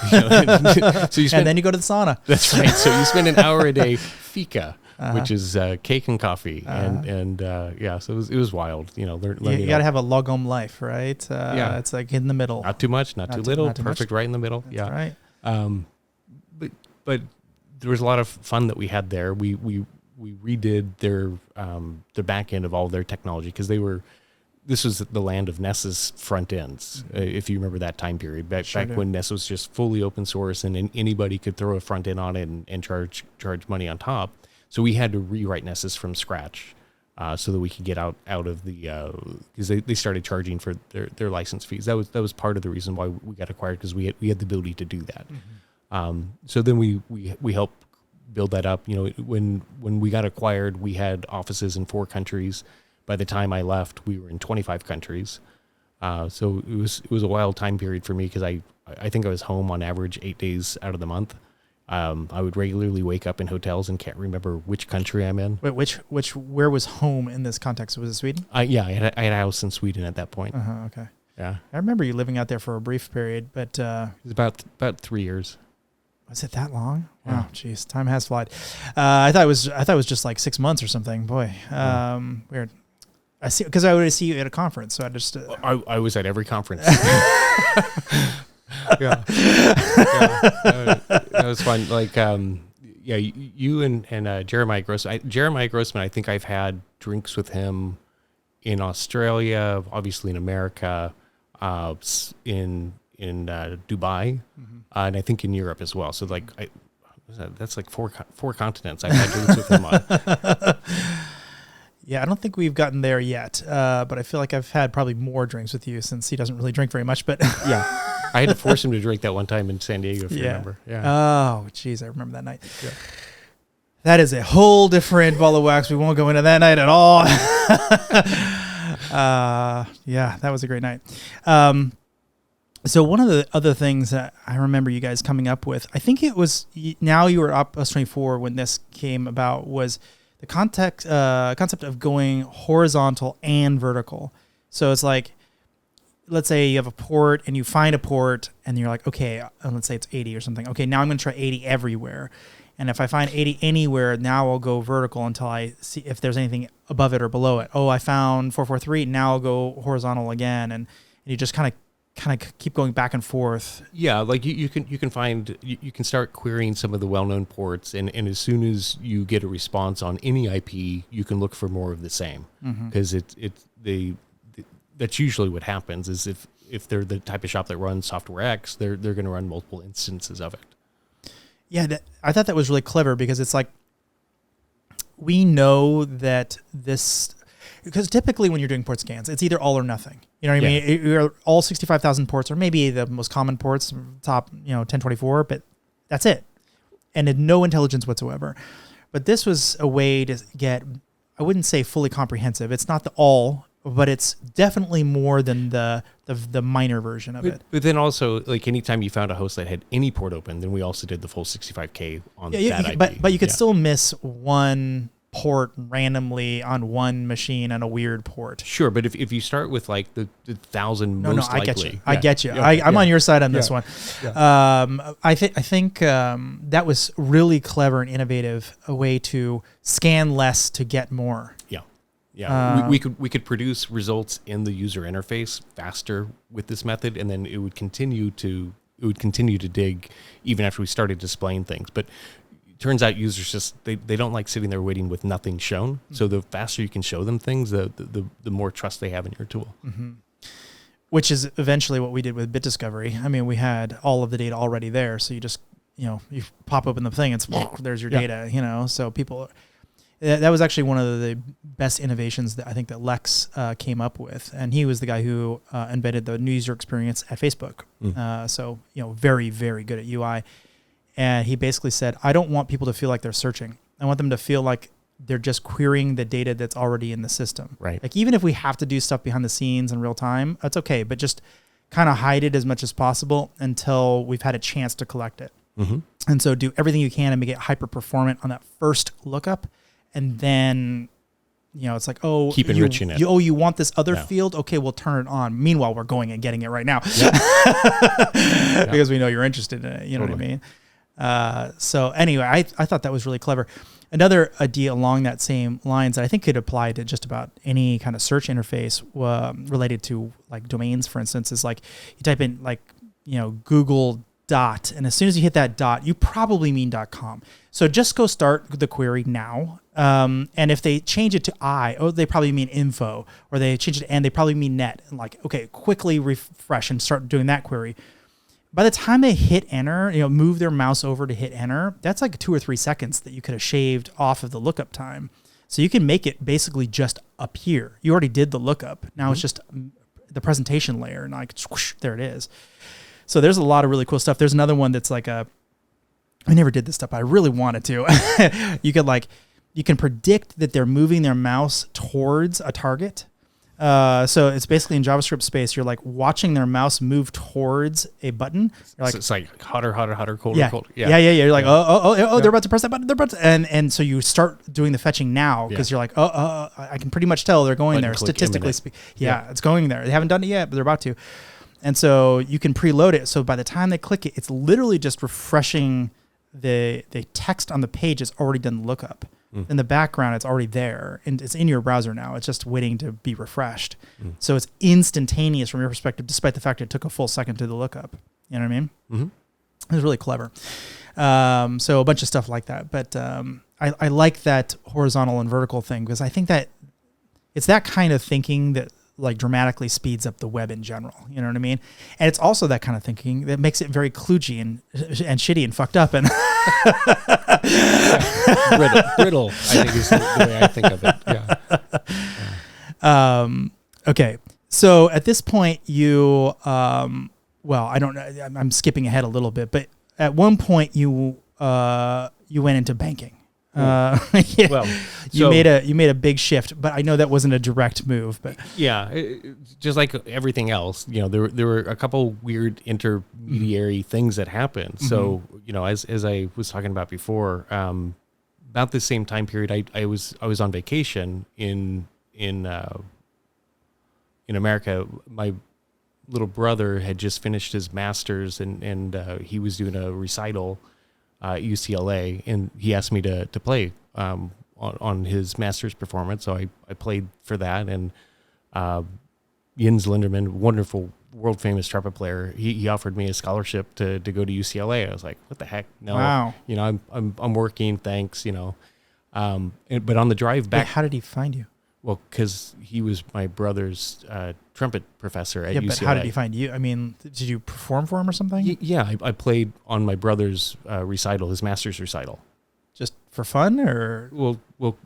So you spend, and then you go to the sauna. That's right. So you spend an hour a day fika, which is cake and coffee, and so it was wild. You know, you got to have a logom life, right? It's like in the middle. Not too much, not too little, perfect, right in the middle. That's right. But there was a lot of fun that we had there. We redid their back end of all of their technology, because this was the land of NES's front ends. If you remember that time period, back when NES was just fully open source and anybody could throw a front end on it and charge money on top. So we had to rewrite NES's from scratch so that we could get out of the, because they started charging for their license fees. That was part of the reason why we got acquired, because we had the ability to do that. So then we helped build that up. You know, when we got acquired, we had offices in 4 countries. By the time I left, we were in 25 countries. So it was a wild time period for me, because I think I was home on average 8 days out of the month. I would regularly wake up in hotels and can't remember which country I'm in. Wait, where was home in this context? Was it Sweden? I had a house in Sweden at that point. Okay. Yeah. I remember you living out there for a brief period, but it was about 3 years. Was it that long? Yeah. Wow, jeez, time has flied. I thought it was just like 6 months or something. Boy, weird. I see, because I would see you at a conference, so I just. I was at every conference. That was fun. Like, you and Jeremiah Grossman. Jeremiah Grossman, I think I've had drinks with him in Australia, obviously in America, in Dubai, and I think in Europe as well. So like, that's like four continents I've had drinks with him on. Yeah, I don't think we've gotten there yet, but I feel like I've had probably more drinks with you, since he doesn't really drink very much. But yeah, I had to force him to drink that one time in San Diego, if you remember. Yeah. Oh, geez, I remember that night. Yeah. That is a whole different ball of wax. We won't go into that night at all. Yeah, that was a great night. So one of the other things that I remember you guys coming up with, I think it was, now you were up S24 when this came about, was the concept of going horizontal and vertical. So it's like, let's say you have a port and you find a port and you're like, okay, let's say it's 80 or something. Okay, now I'm going to try 80 everywhere. And if I find 80 anywhere, now I'll go vertical until I see if there's anything above it or below it. Oh, I found 443. Now I'll go horizontal again. And you just kind of keep going back and forth. Yeah, like you can start querying some of the well-known ports, and as soon as you get a response on any IP, you can look for more of the same, because that's usually what happens. Is if they're the type of shop that runs software X, they're going to run multiple instances of it. Yeah, I thought that was really clever, because it's like, we know that this, because typically when you're doing port scans, it's either all or nothing. You know what I mean? You're all 65,000 ports, or maybe the most common ports, top 1024, but that's it. And no intelligence whatsoever. But this was a way to get, I wouldn't say fully comprehensive. It's not the all, but it's definitely more than the minor version of it. But then also, like, anytime you found a host that had any port open, then we also did the full 65K on that IP. But you could still miss one port randomly on one machine on a weird port. Sure, but if you start with like the 1,000 most likely. I get you. I'm on your side on this one. Yeah. I think that was really clever and innovative, a way to scan less to get more. Yeah, we could produce results in the user interface faster with this method, and then it would continue to dig even after we started displaying things. But turns out users just they don't like sitting there waiting with nothing shown. So the faster you can show them things, the more trust they have in your tool. Which is eventually what we did with Bit Discovery. I mean, we had all of the data already there, so you just you pop open the thing, and there's your data. So people. That was actually one of the best innovations that I think that Lex came up with, and he was the guy who invented the new user experience at Facebook. So very, very good at UI, and he basically said, I don't want people to feel like they're searching. I want them to feel like they're just querying the data that's already in the system. Right. Like even if we have to do stuff behind the scenes in real time, that's okay, but just kind of hide it as much as possible until we've had a chance to collect it. And so do everything you can to make it hyper performant on that first lookup. And then, it's like, keep enriching it. You want this other field? Okay, we'll turn it on. Meanwhile, we're going and getting it right now because we know you're interested in it. You know what I mean? So anyway, I thought that was really clever. Another idea along that same lines that I think could apply to just about any kind of search interface related to like domains, for instance, is like you type in like, Google dot, and as soon as you hit that dot, you probably mean .com. So just go start the query now. And if they change it to they probably mean info, or they change it to and they probably mean net. And like, okay, quickly refresh and start doing that query. By the time they hit enter, move their mouse over to hit enter, that's like 2 or 3 seconds that you could have shaved off of the lookup time. So you can make it basically just appear. You already did the lookup. Now it's just the presentation layer, and like, whoosh, there it is. So there's a lot of really cool stuff. There's another one that's like I never did this stuff, but I really wanted to. You can predict that they're moving their mouse towards a target. So it's basically in JavaScript space, you're like watching their mouse move towards a button. You're like, so it's like hotter, colder, colder. Yeah. You're like, they're about to press that button. They're about to, and so you start doing the fetching now because you're like, I can pretty much tell they're going there statistically speaking. Yeah, it's going there. They haven't done it yet, but they're about to. And so you can preload it. So by the time they click it, it's literally just refreshing the text on the page is already done the lookup. In the background, it's already there, and it's in your browser now. It's just waiting to be refreshed. So it's instantaneous from your perspective, despite the fact it took a full second to the lookup. You know what I mean? It was really clever. So a bunch of stuff like that. But I like that horizontal and vertical thing because I think that it's that kind of thinking that like dramatically speeds up the web in general. You know what I mean? And it's also that kind of thinking that makes it very kludgy and shitty and fucked up and brittle, I think is the way I think of it. Yeah. Okay. So at this point you, I don't know, I'm skipping ahead a little bit, but at one point you went into banking. You made a big shift, but I know that wasn't a direct move. But just like everything else, there were a couple weird intermediary things that happened. So as I was talking about before, about the same time period, I was on vacation in America. My little brother had just finished his master's, and he was doing a recital at UCLA, and he asked me to play on his master's performance. So I played for that, and Jens Linderman, wonderful world famous trumpet player, he offered me a scholarship to go to UCLA. I was like, what the heck? No, wow. I'm working. Thanks. But on the drive back, wait, how did he find you? Well, because he was my brother's trumpet professor at UCLA. But how did he find you? I mean, did you perform for him or something? I played on my brother's recital, his master's recital. Just for fun, or? Well,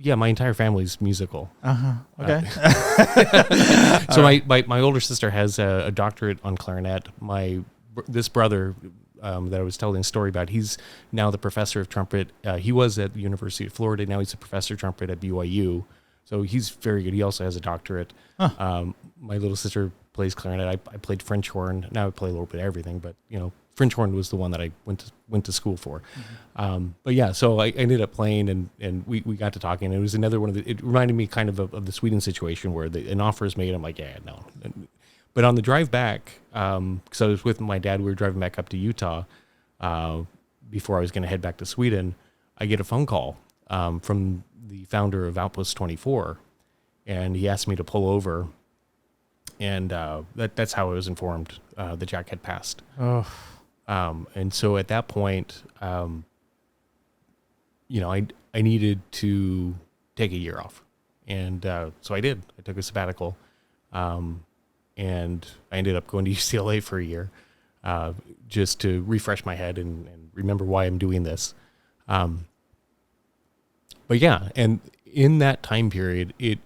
my entire family's musical. Okay. So my older sister has a doctorate on clarinet. This brother that I was telling a story about, he's now the professor of trumpet. He was at the University of Florida. Now he's a professor of trumpet at BYU. So he's very good. He also has a doctorate. My little sister plays clarinet. I played French horn. Now I play a little bit of everything, but French horn was the one that I went to school for. So I ended up playing, and we got to talking. It was another one it reminded me kind of the Sweden situation where an offer is made. I'm like, yeah, no. But on the drive back, because I was with my dad, we were driving back up to Utah before I was going to head back to Sweden. I get a phone call from the founder of Outpost 24, and he asked me to pull over, and that's how I was informed that Jack had passed. And so at that point, I needed to take a year off. And so I did. I took a sabbatical. And I ended up going to UCLA for a year just to refresh my head and remember why I'm doing this. But yeah, and in that time period, it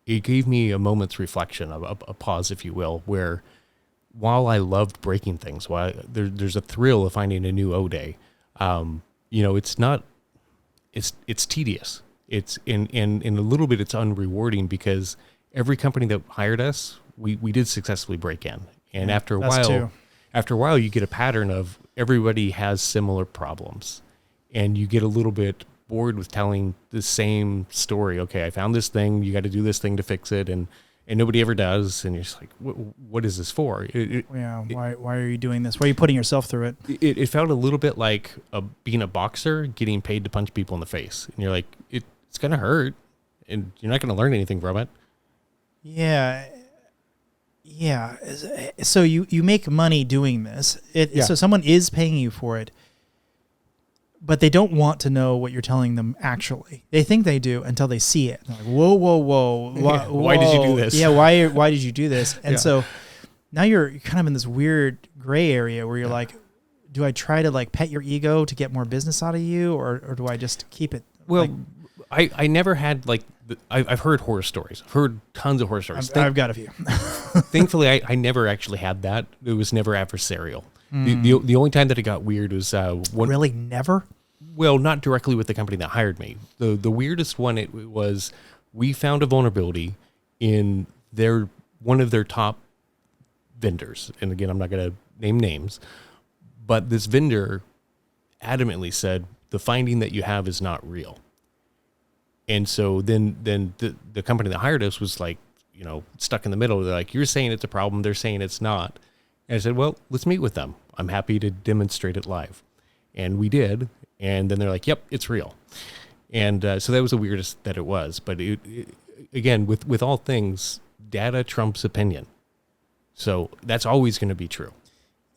gave me a moment's reflection, a pause, if you will, where while I loved breaking things, there's a thrill of finding a new O-Day, it's tedious. It's in a little bit, it's unrewarding because every company that hired us, we did successfully break in. And after a while, you get a pattern of everybody has similar problems, and you get a little bit bored with telling the same story. Okay, I found this thing. You got to do this thing to fix it, and nobody ever does. And you're just like, what is this for? Why are you doing this? Why are you putting yourself through it? It felt a little bit like being a boxer getting paid to punch people in the face, and you're like, it's gonna hurt, and you're not gonna learn anything from it. Yeah. So you make money doing this. So someone is paying you for it, but they don't want to know what you're telling them actually. They think they do until they see it. They're like, whoa. Why did you do this? Yeah, why did you do this? And so now you're kind of in this weird gray area where you're like, do I try to like pet your ego to get more business out of you, or do I just keep it? Well, I never had like, I've heard horror stories. I've heard tons of horror stories. I've got a few. Thankfully, I never actually had that. It was never adversarial. The only time that it got weird was really never. Well, not directly with the company that hired me. The weirdest one it was, we found a vulnerability in one of their top vendors, and again, I'm not going to name names, but this vendor adamantly said the finding that you have is not real. And so then the company that hired us was like, stuck in the middle. They're like, you're saying it's a problem. They're saying it's not. And I said, well, let's meet with them. I'm happy to demonstrate it live. And we did. And then they're like, yep, it's real. And so that was the weirdest that it was. But again, with all things, data trumps opinion. So that's always going to be true.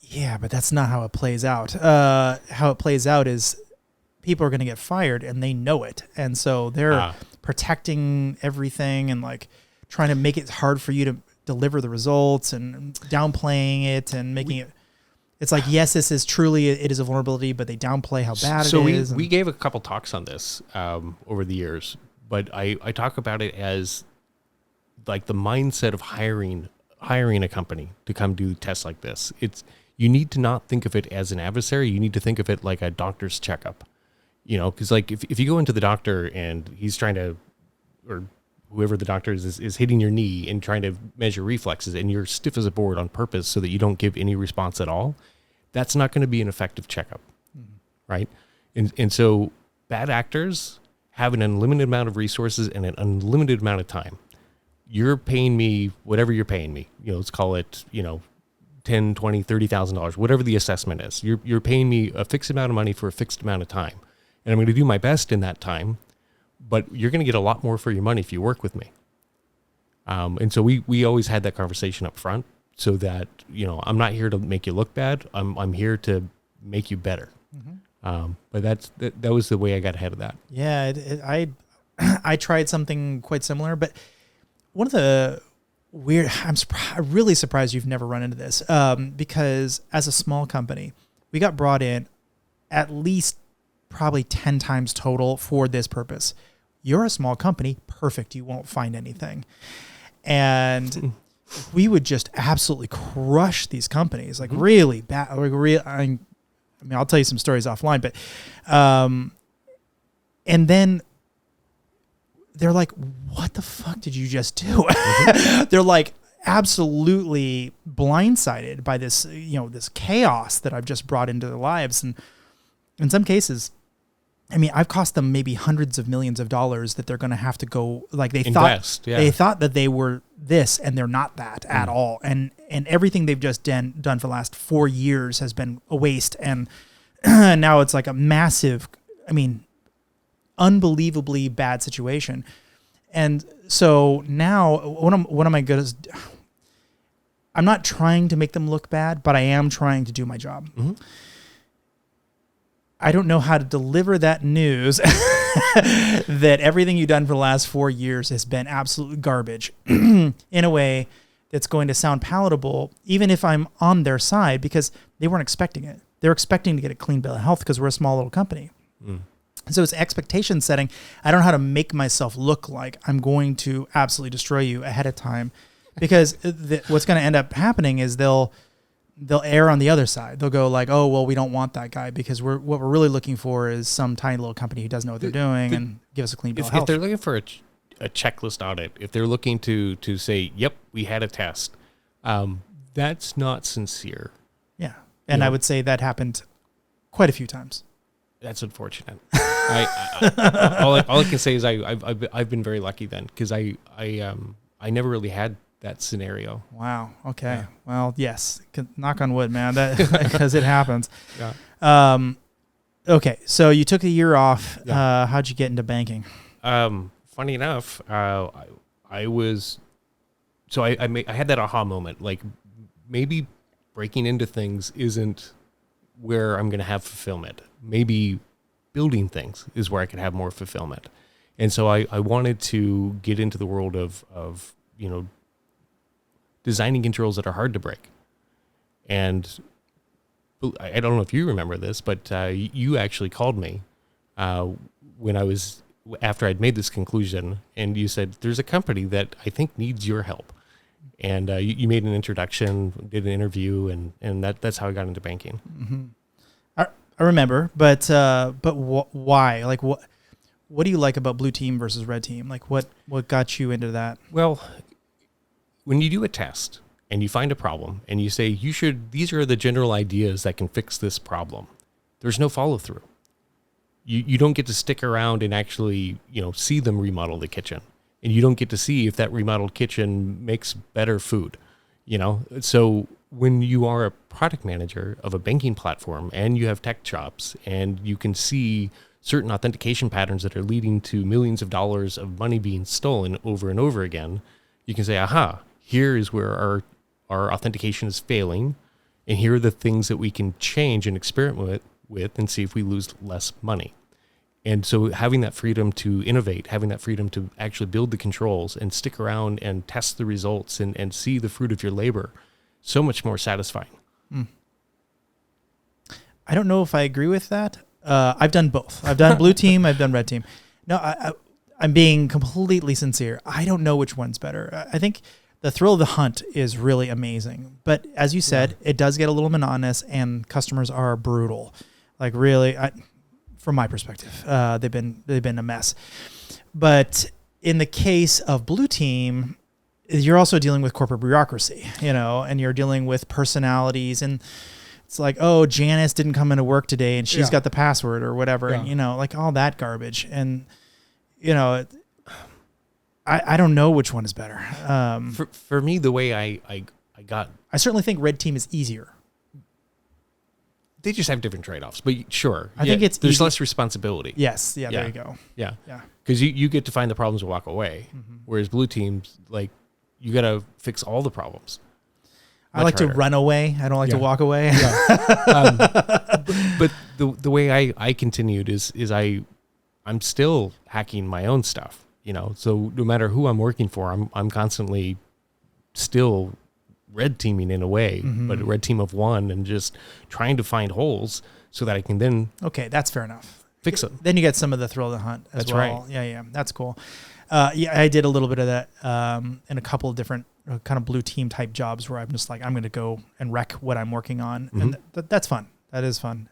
Yeah, but that's not how it plays out. How it plays out is people are going to get fired and they know it. And so they're protecting everything and like trying to make it hard for you to deliver the results and downplaying it and making it. It's like, yes, this is truly, it is a vulnerability, but they downplay how bad it is. So we gave a couple talks on this over the years, but I talk about it as like the mindset of hiring a company to come do tests like this. You need to not think of it as an adversary. You need to think of it like a doctor's checkup. Because like if you go into the doctor and he's trying to, or whoever the doctor is hitting your knee and trying to measure reflexes, and you're stiff as a board on purpose so that you don't give any response at all, that's not going to be an effective checkup, right? And so bad actors have an unlimited amount of resources and an unlimited amount of time. You're paying me whatever you're paying me. Let's call it, $10, $20, $30,000, whatever the assessment is. You're paying me a fixed amount of money for a fixed amount of time. And I'm going to do my best in that time, but you're going to get a lot more for your money if you work with me. And so we always had that conversation up front so that, I'm not here to make you look bad. I'm here to make you better. But that was the way I got ahead of that. Yeah, I tried something quite similar, but one of the weird, I'm really surprised you've never run into this, because as a small company, we got brought in at least probably 10 times total for this purpose. You're a small company, perfect. You won't find anything. And we would just absolutely crush these companies, like really bad. I mean, I'll tell you some stories offline, but, and then they're like, what the fuck did you just do? They're like absolutely blindsided by this, this chaos that I've just brought into their lives. And in some cases, I mean, I've cost them maybe hundreds of millions of dollars that they're going to have to go, like they thought that they were this and they're not that at all. And everything they've just done for the last 4 years has been a waste. And now it's like a massive, unbelievably bad situation. And so now what am I good as? I'm not trying to make them look bad, but I am trying to do my job. I don't know how to deliver that news that everything you've done for the last 4 years has been absolute garbage in a way that's going to sound palatable, even if I'm on their side, because they weren't expecting it. They're expecting to get a clean bill of health because we're a small little company. So it's expectation setting. I don't know how to make myself look like I'm going to absolutely destroy you ahead of time, because what's going to end up happening is they'll err on the other side. They'll go like, oh, well, we don't want that guy because what we're really looking for is some tiny little company who doesn't know what they're doing and give us a clean bill of health. If they're looking for a checklist audit, if they're looking to say, yep, we had a test, that's not sincere. Yeah. And I would say that happened quite a few times. That's unfortunate. All I can say is I've been very lucky then, because I never really had that scenario. Wow. Okay. Yeah. Well, yes. Knock on wood, man. That because it happens. Yeah. Okay. So you took a year off. Yeah. How'd you get into banking? Funny enough, I had that aha moment. Like, maybe breaking into things isn't where I'm going to have fulfillment. Maybe building things is where I could have more fulfillment. And so I wanted to get into the world of designing controls that are hard to break. And I don't know if you remember this, but you actually called me after I'd made this conclusion, and you said, there's a company that I think needs your help. And you made an introduction, did an interview, and that's how I got into banking. Mm-hmm. I remember, but why? Like, what do you like about blue team versus red team? Like, what got you into that? Well, when you do a test and you find a problem and you say, these are the general ideas that can fix this problem, there's no follow through. You don't get to stick around and actually, see them remodel the kitchen. And you don't get to see if that remodeled kitchen makes better food, So when you are a product manager of a banking platform and you have tech chops and you can see certain authentication patterns that are leading to millions of dollars of money being stolen over and over again, you can say, aha, here is where our authentication is failing. And here are the things that we can change and experiment with and see if we lose less money. And so having that freedom to innovate, having that freedom to actually build the controls and stick around and test the results and see the fruit of your labor, so much more satisfying. I don't know if I agree with that. I've done both. I've done blue team. I've done red team. No, I'm being completely sincere. I don't know which one's better. I think the thrill of the hunt is really amazing. But as you said, it does get a little monotonous and customers are brutal. Like really, from my perspective, they've been a mess. But in the case of blue team, you're also dealing with corporate bureaucracy, and you're dealing with personalities, and it's like, oh, Janice didn't come into work today and she's got the password or whatever. Yeah. And, like all that garbage. And, I don't know which one is better. For me, the way I certainly think red team is easier. They just have different trade-offs, but sure. I think there's less responsibility. Yes. Yeah. There you go. Yeah. Because you get to find the problems and walk away. Mm-hmm. Whereas blue teams, like, you got to fix all the problems. I like to run away. I don't like to walk away. Yeah. But the way I continued is I'm still hacking my own stuff, So no matter who I'm working for, I'm constantly still red teaming in a way, but a red team of one, and just trying to find holes so that I can then that's fair enough. Fix them. Then you get some of the thrill of the hunt as well. Right. Yeah, that's cool. I did a little bit of that in a couple of different kind of blue team type jobs where I'm just like, I'm going to go and wreck what I'm working on. Mm-hmm. And that's fun. That is fun.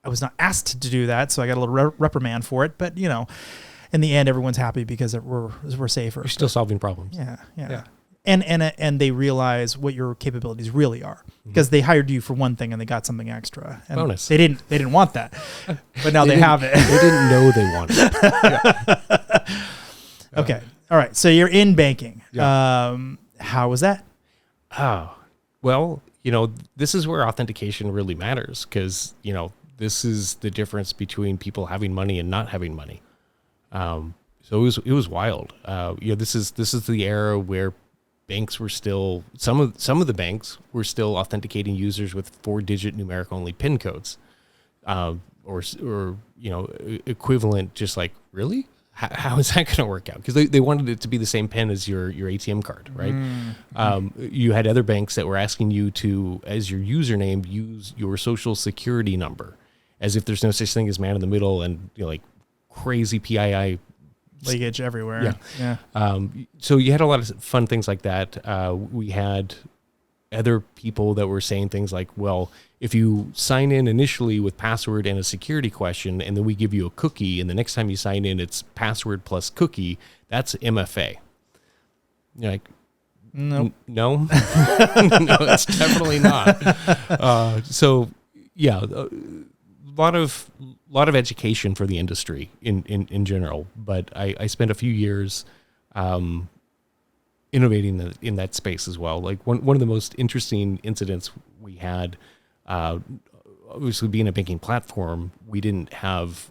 I was not asked to do that, so I got a little reprimand for it. But, in the end, everyone's happy because we're safer. You're still solving problems. Yeah. And they realize what your capabilities really are, because they hired you for one thing and they got something extra. And bonus. They didn't want that, but now they have it. They didn't know they wanted it. Okay. All right. So you're in banking. Yeah. How was that? Oh, well, this is where authentication really matters, because, this is the difference between people having money and not having money. So it was wild. This is the era where banks were still, some of the banks were still authenticating users with 4-digit numeric only PIN codes. or equivalent. Just like, really? How is that going to work out? Because they wanted it to be the same PIN as your ATM card, right? You had other banks that were asking you to, as your username, use your social security number, as if there's no such thing as man in the middle, and like crazy PII leakage everywhere. Yeah. So you had a lot of fun things like that. We had other people that were saying things like, well, if you sign in initially with password and a security question, and then we give you a cookie, and the next time you sign in, it's password plus cookie, that's MFA. You're like, Nope. No, no, it's definitely not. So yeah, a lot of education for the industry in general, but I spent a few years innovating in that space as well. Like one of the most interesting incidents we had, obviously being a banking platform, we didn't have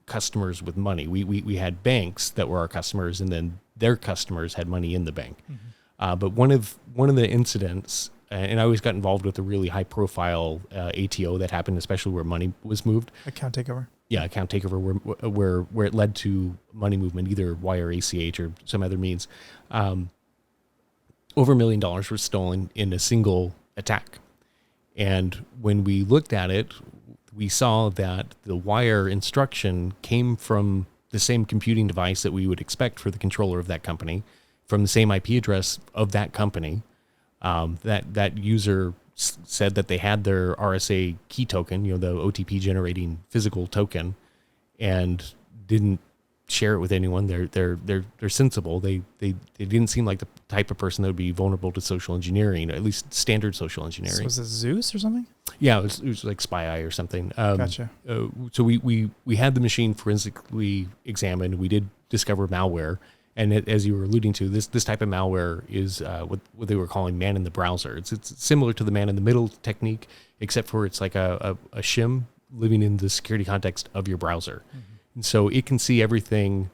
customers with money. We had banks that were our customers, and then their customers had money in the bank. But one of the incidents, and I always got involved with a really high profile ATO that happened, especially where money was moved. Account takeover. Yeah, account takeover where it led to money movement, either wire, ACH, or some other means. Over $1 million were stolen in a single attack. And when we looked at it, we saw that the wire instruction came from the same computing device that we would expect for the controller of that company, from the same IP address of that company. That user said that they had their RSA key token, the OTP generating physical token, and didn't share it with anyone. They're sensible. They didn't seem like the type of person that would be vulnerable to social engineering, at least standard social engineering. So was it Zeus or something? Yeah, it was like SpyEye or something. Gotcha. So we had the machine forensically examined. We did discover malware. And as you were alluding to, this type of malware is what they were calling man in the browser. It's similar to the man in the middle technique, except for it's like a shim living in the security context of your browser. Mm-hmm. And so it can see everything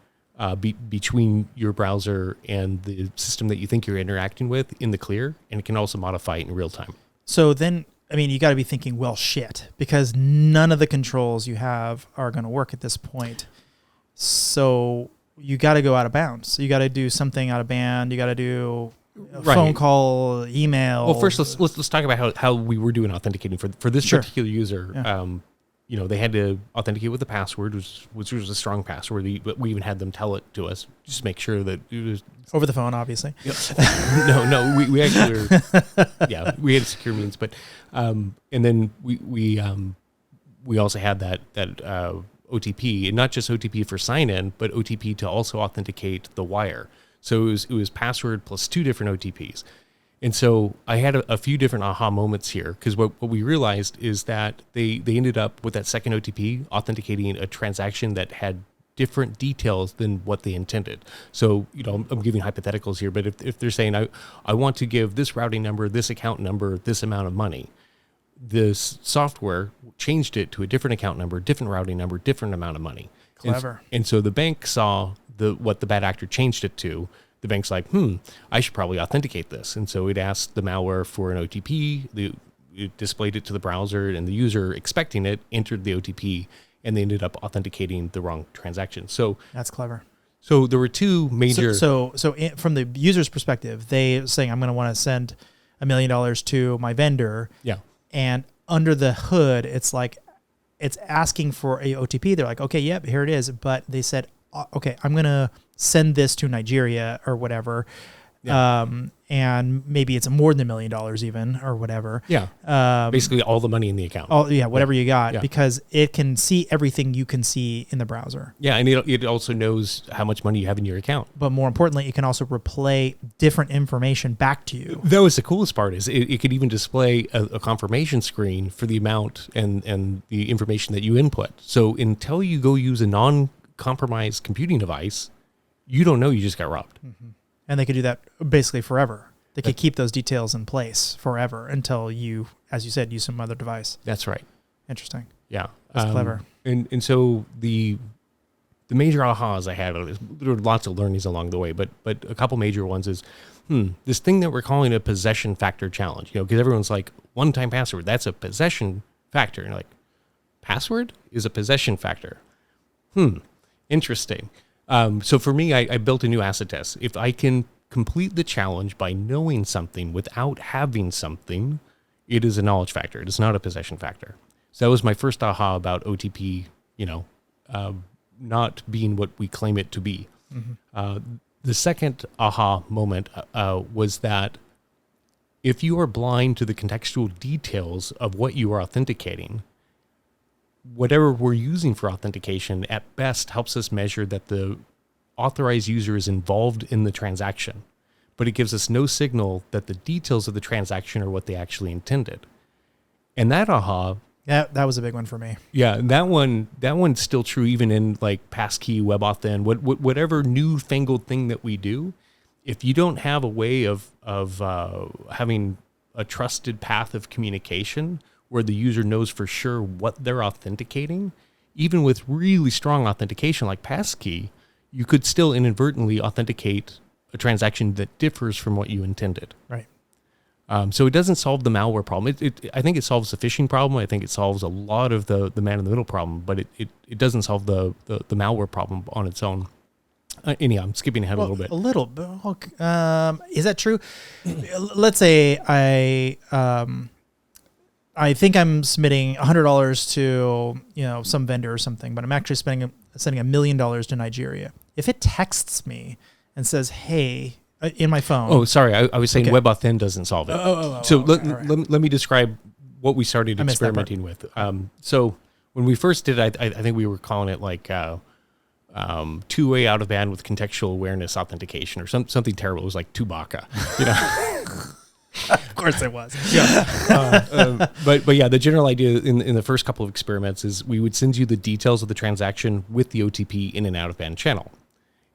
between your browser and the system that you think you're interacting with in the clear, and it can also modify it in real time. So then, you got to be thinking, well, shit, because none of the controls you have are going to work at this point. So you got to go out of bounds. So you got to do something out of band. You got to do a phone call, email. Well, first let's talk about how we were doing authenticating for this particular user. Yeah. They had to authenticate with a password, which was a strong password. But we even had them tell it to us, just to make sure that it was over the phone, obviously. No, we actually were, we had secure means, but and then we also had that OTP, and not just OTP for sign-in, but OTP to also authenticate the wire. So it was password plus 2 different OTPs. And so I had a few different aha moments here, because what we realized is that they ended up with that second OTP authenticating a transaction that had different details than what they intended. So, I'm giving hypotheticals here, but if they're saying, I want to give this routing number, this account number, this amount of money, this software changed it to a different account number, different routing number, different amount of money. Clever. And so the bank saw what the bad actor changed it to. The bank's like, I should probably authenticate this. And so it asked the malware for an OTP. It displayed it to the browser, and the user, expecting it, entered the OTP, and they ended up authenticating the wrong transaction. So that's clever. So there were two major. So from the user's perspective, they saying, I'm going to want to send $1 million to my vendor. Yeah. And under the hood, it's like, it's asking for a OTP. They're like, okay, yep, here it is. But they said, okay, I'm going to send this to Nigeria or whatever. Yeah. And maybe it's more than $1 million even, or whatever. Yeah. Basically all the money in the account. Oh yeah. Whatever you got, because it can see everything you can see in the browser. Yeah. And it also knows how much money you have in your account. But more importantly, it can also replay different information back to you. That was the coolest part, is it could even display a confirmation screen for the amount and the information that you input. So until you go use a non-compromised computing device, you don't know you just got robbed. Mm-hmm. And they could do that basically forever. They could keep those details in place forever until you, as you said, use some other device. That's right. Interesting. Yeah. That's clever. And so the major ahas I had, there were lots of learnings along the way, but a couple major ones is, this thing that we're calling a possession factor challenge, because everyone's like, one-time password, that's a possession factor. And you're like, password is a possession factor. Interesting. So for me, I built a new acid test. If I can complete the challenge by knowing something without having something, it is a knowledge factor. It is not a possession factor. So that was my first aha about OTP, not being what we claim it to be. The second aha moment was that if you are blind to the contextual details of what you are authenticating, whatever we're using for authentication at best helps us measure that the authorized user is involved in the transaction, but it gives us no signal that the details of the transaction are what they actually intended. And that aha... Yeah, that was a big one for me. Yeah, that one's still true even in like passkey, WebAuthn, whatever newfangled thing that we do. If you don't have a way of having a trusted path of communication where the user knows for sure what they're authenticating, even with really strong authentication like passkey, you could still inadvertently authenticate a transaction that differs from what you intended. Right. So it doesn't solve the malware problem. I think it solves the phishing problem. I think it solves a lot of the man in the middle problem, but it doesn't solve the malware problem on its own. Anyhow, I'm skipping ahead a little bit. A little bit. Is that true? Let's say I think I'm submitting $100 to some vendor or something, but I'm actually sending $1 million to Nigeria. If it texts me and says, "Hey," in my phone. Oh, sorry. I was saying WebAuthn doesn't solve it. Let me describe what we started experimenting with. So when we first did it, I think we were calling it like two-way out of band with contextual awareness authentication or something terrible. It was like Tubaka. Of course it was. But yeah, the general idea in the first couple of experiments is we would send you the details of the transaction with the OTP in an out-of-band channel.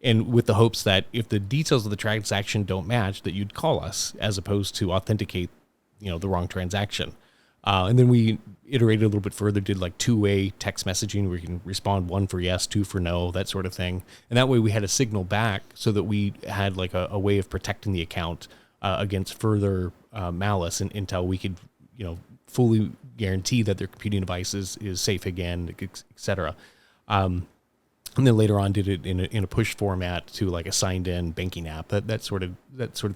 And with the hopes that if the details of the transaction don't match, that you'd call us as opposed to authenticate, the wrong transaction. And then we iterated a little bit further, did like two-way text messaging where you can respond 1 for yes, 2 for no, that sort of thing. And that way we had a signal back so that we had like a way of protecting the account against further malice until we could, fully guarantee that their computing device is safe again, et cetera. And then later on did it in a push format to like a signed in banking app, that sort of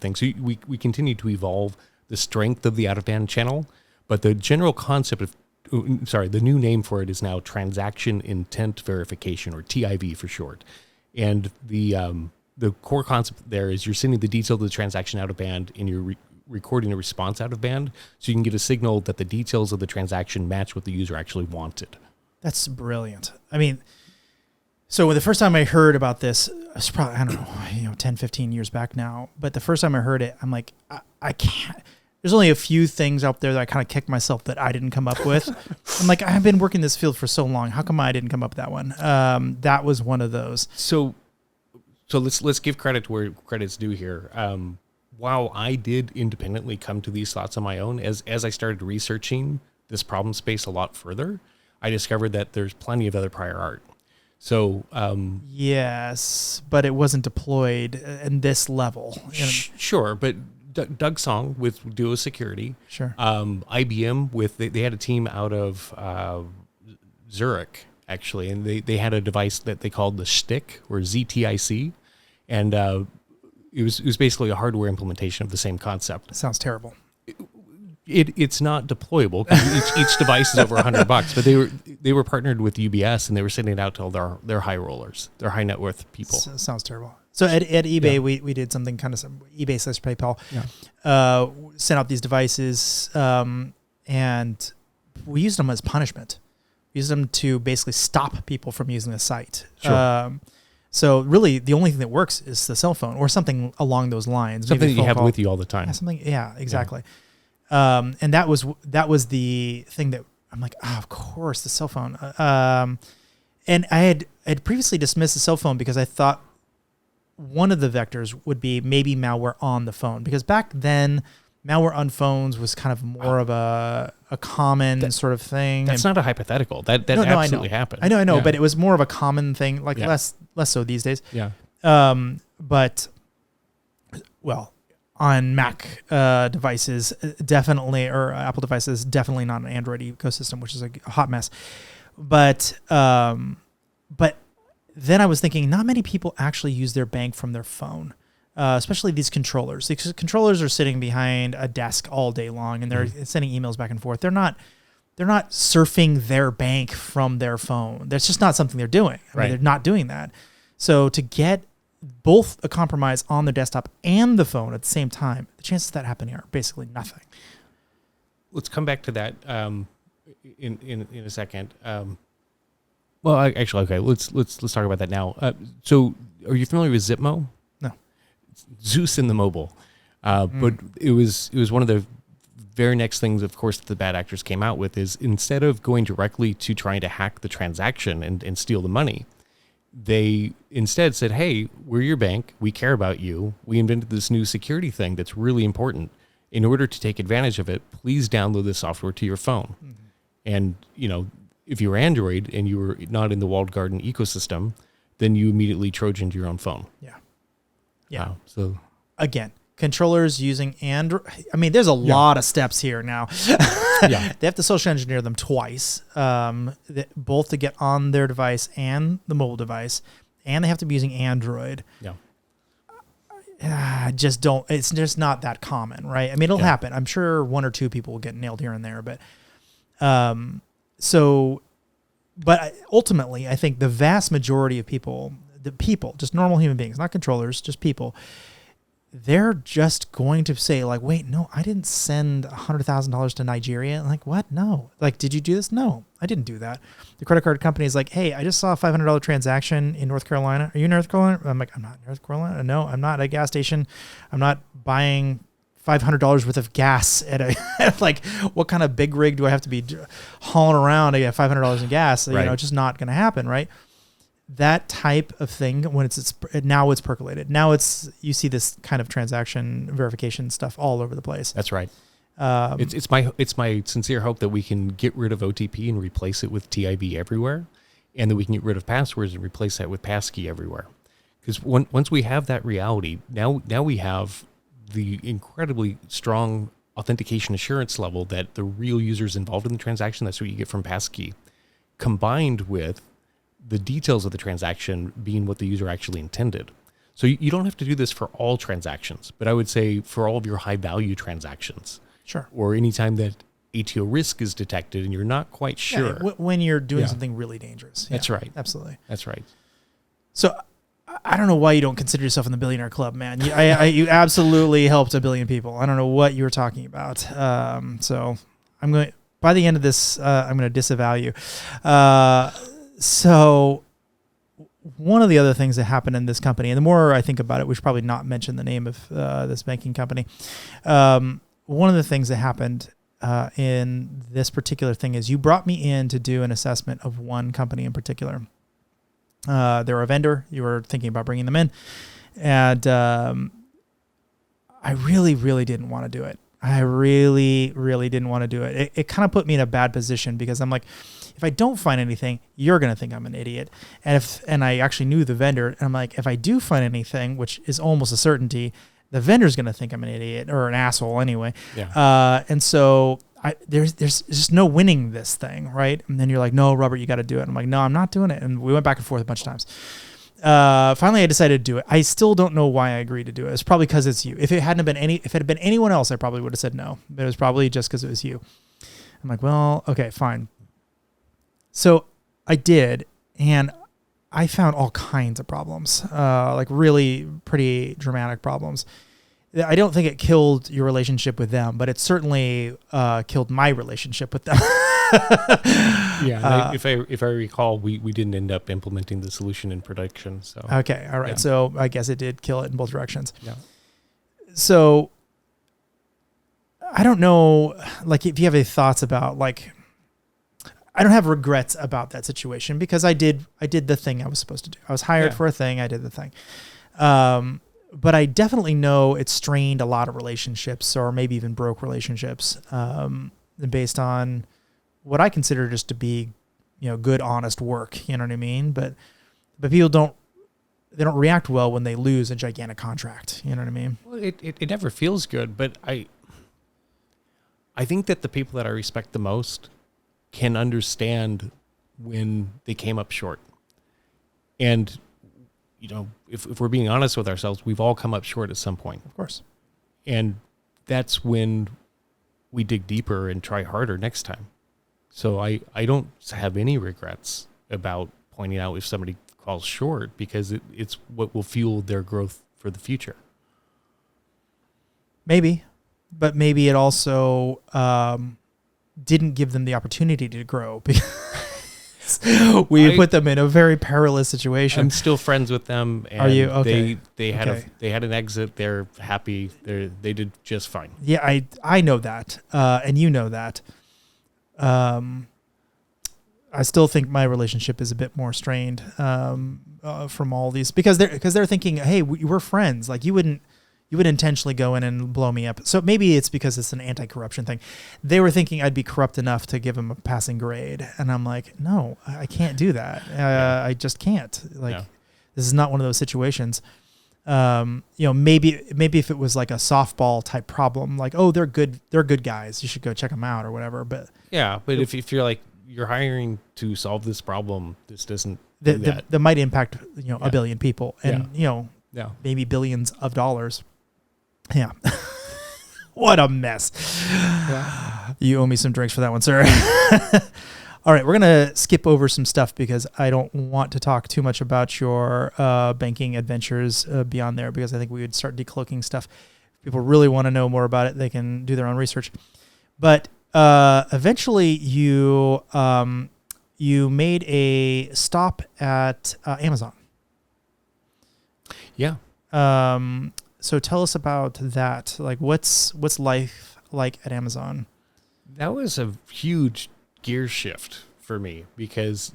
thing. So we continue to evolve the strength of the out-of-band channel, but the general concept of, the new name for it is now transaction intent verification, or TIV for short. And the core concept there is you're sending the details of the transaction out of band and you're recording a response out of band, so you can get a signal that the details of the transaction match what the user actually wanted. That's brilliant. I mean, so the first time I heard about this, it's probably, I don't know, 10, 15 years back now. But the first time I heard it, I'm like, I can't. There's only a few things out there that I kind of kick myself that I didn't come up with. I'm like, I've been working this field for so long. How come I didn't come up with that one? That was one of those. So let's give credit to where credit's due here. While I did independently come to these thoughts on my own, as I started researching this problem space a lot further, I discovered that there's plenty of other prior art. So yes, but it wasn't deployed in this level. Sure, but Doug Song with Duo Security, sure. IBM with they had a team out of Zurich actually, and they had a device that they called the Stick, or ZTIC, and it was basically a hardware implementation of the same concept. It sounds terrible. It's not deployable because each device is over $100, but they were partnered with UBS and they were sending it out to all their high rollers, their high net worth people. Sounds terrible. So at eBay, we did something kind of eBay / PayPal, sent out these devices, and we used them as punishment. We used them to basically stop people from using the site. Sure. So really, the only thing that works is the cell phone or something along those lines. Something that you have with you all the time. Yeah, exactly. Yeah. And that was the thing that I'm like, of course, the cell phone. And I had previously dismissed the cell phone because I thought one of the vectors would be maybe malware on the phone, because back then malware on phones was kind of more of a common sort of thing. That's not a hypothetical. That absolutely happened. I know, but it was more of a common thing, like less so these days. Yeah. But on Mac devices, definitely, or Apple devices, definitely not an Android ecosystem, which is a hot mess. But then I was thinking, not many people actually use their bank from their phone, especially these controllers. These controllers are sitting behind a desk all day long, and they're sending emails back and forth. They're not surfing their bank from their phone. That's just not something they're doing. I mean, they're not doing that. So to get both a compromise on their desktop and the phone at the same time, the chances of that happening are basically nothing. Let's come back to that in a second. Actually, okay. Let's talk about that now. So, are you familiar with Zipmo? No. Zeus in the mobile, but it was one of the very next things, of course, that the bad actors came out with is instead of going directly to trying to hack the transaction and steal the money, they instead said, "Hey, we're your bank. We care about you. We invented this new security thing that's really important. In order to take advantage of it, please download this software to your phone." Mm-hmm. And, if you were Android and you were not in the walled garden ecosystem, then you immediately Trojaned your own phone. Yeah. Yeah. So again, controllers using Android. I mean, there's a lot of steps here now. They have to social engineer them twice, both to get on their device and the mobile device, and they have to be using Android. Yeah. It's just not that common, right? I mean, it'll happen. I'm sure one or two people will get nailed here and there, but but ultimately, I think the vast majority of people, just normal human beings, not controllers, just people, they're just going to say like, wait, no, I didn't send $100,000 to Nigeria. I'm like, what? No. Like, did you do this? No, I didn't do that. The credit card company is like, hey, I just saw a $500 transaction in North Carolina. Are you in North Carolina? I'm like, I'm not in North Carolina. No, I'm not at a gas station. I'm not buying $500 worth of gas at a, like, what kind of big rig do I have to be hauling around to get $500 in gas? Right. It's just not going to happen. Right. That type of thing, when it's percolated. Now you see this kind of transaction verification stuff all over the place. That's right. It's my sincere hope that we can get rid of OTP and replace it with TIB everywhere, and that we can get rid of passwords and replace that with passkey everywhere. Because once we have that reality, now we have the incredibly strong authentication assurance level that the real users involved in the transaction, that's what you get from passkey, combined with the details of the transaction being what the user actually intended. So you don't have to do this for all transactions, but I would say for all of your high value transactions. Sure. Or anytime that ATO risk is detected and you're not quite sure. Yeah, when you're doing something really dangerous. That's right. Absolutely. That's right. So I don't know why you don't consider yourself in the billionaire club, man. You absolutely helped a billion people. I don't know what you were talking about. So by the end of this, I'm going to disavow you. So one of the other things that happened in this company, and the more I think about it, we should probably not mention the name of this banking company. One of the things that happened in this particular thing is you brought me in to do an assessment of one company in particular. They're a vendor. You were thinking about bringing them in. And I really, really didn't want to do it. I really, really didn't want to do it. It kind of put me in a bad position because I'm like, if I don't find anything, you're going to think I'm an idiot. And I actually knew the vendor. And I'm like, if I do find anything, which is almost a certainty, the vendor's going to think I'm an idiot or an asshole anyway. Yeah. And so there's just no winning this thing, right? And then you're like, no, Robert, you got to do it. I'm like, no, I'm not doing it. And we went back and forth a bunch of times. Finally, I decided to do it. I still don't know why I agreed to do it. It's probably because it's you. If it had been anyone else, I probably would have said no. But it was probably just because it was you. I'm like, well, okay, fine. So I did, and I found all kinds of problems, like really pretty dramatic problems. I don't think it killed your relationship with them, but it certainly killed my relationship with them. Yeah, if I recall, we didn't end up implementing the solution in production. So okay, all right. Yeah. So I guess it did kill it in both directions. Yeah. So I don't know, like, if you have any thoughts about, like, I don't have regrets about that situation because I did the thing I was supposed to do. I was hired for a thing. I did the thing. But I definitely know it strained a lot of relationships, or maybe even broke relationships, based on what I consider just to be, good, honest work. You know what I mean? But people don't react well when they lose a gigantic contract. You know what I mean? Well, it never feels good, but I think that the people that I respect the most can understand when they came up short. And, if we're being honest with ourselves, we've all come up short at some point. Of course. And that's when we dig deeper and try harder next time. So I don't have any regrets about pointing out if somebody falls short, because it's what will fuel their growth for the future. Maybe, but maybe it also didn't give them the opportunity to grow because we put them in a very perilous situation. I'm still friends with them. And Are you? Okay. They had an exit. They're happy. They did just fine. Yeah, I know that, and you know that. I still think my relationship is a bit more strained from all these because they're thinking, hey, we're friends. Like you wouldn't intentionally go in and blow me up. So maybe it's because it's an anti-corruption thing. They were thinking I'd be corrupt enough to give him a passing grade, and I'm like, no, I can't do that. I just can't. This is not one of those situations. Maybe if it was like a softball type problem, like, oh, they're good guys, you should go check them out or whatever. But if you're like, you're hiring to solve this problem, this doesn't do that. That might impact a billion people and maybe billions of dollars. Yeah. What a mess. Yeah. You owe me some drinks for that one, sir. All right, we're going to skip over some stuff because I don't want to talk too much about your banking adventures beyond there, because I think we would start decloaking stuff. If people really want to know more about it, they can do their own research. But eventually you made a stop at Amazon. Yeah. So tell us about that. Like, what's life like at Amazon? That was a huge gear shift for me because,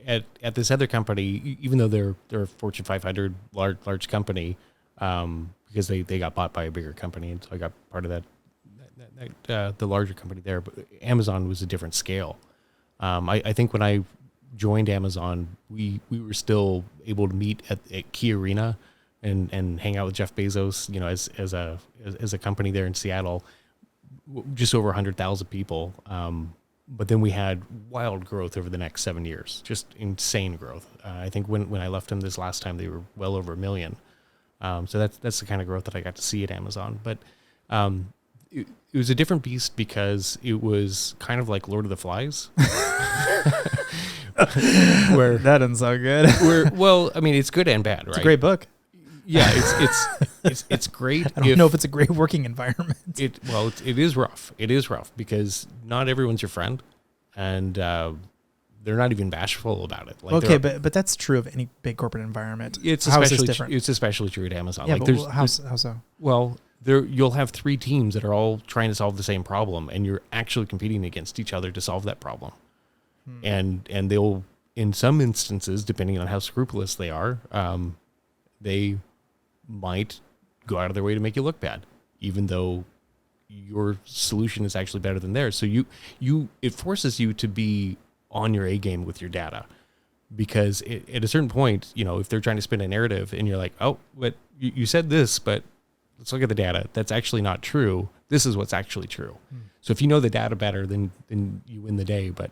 at this other company, even though they're a Fortune 500 large company, because they got bought by a bigger company, and so I got part of that the larger company there. But Amazon was a different scale. I think when I joined Amazon, we were still able to meet at Key Arena and hang out with Jeff Bezos, as a company there in Seattle, just over 100,000 people. But then we had wild growth over the next 7 years, just insane growth. I think when I left them this last time, they were well over 1 million. So that's the kind of growth that I got to see at Amazon. But it was a different beast because it was kind of like Lord of the Flies. Where that doesn't sound good. It's good and bad, right? It's a great book. Yeah, it's great. I don't know if it's a great working environment. It is rough. It is rough because not everyone's your friend, and they're not even bashful about it. Like but that's true of any big corporate environment. It's especially true at Amazon. Yeah, but how so? Well, you'll have 3 teams that are all trying to solve the same problem, and you're actually competing against each other to solve that problem. And they'll, in some instances, depending on how scrupulous they are, they might go out of their way to make you look bad, even though your solution is actually better than theirs. So it forces you to be on your A game with your data, because at a certain point, if they're trying to spin a narrative and you're like, oh, but you said this, but let's look at the data. That's actually not true. This is what's actually true. So if you know the data better, then you win the day. But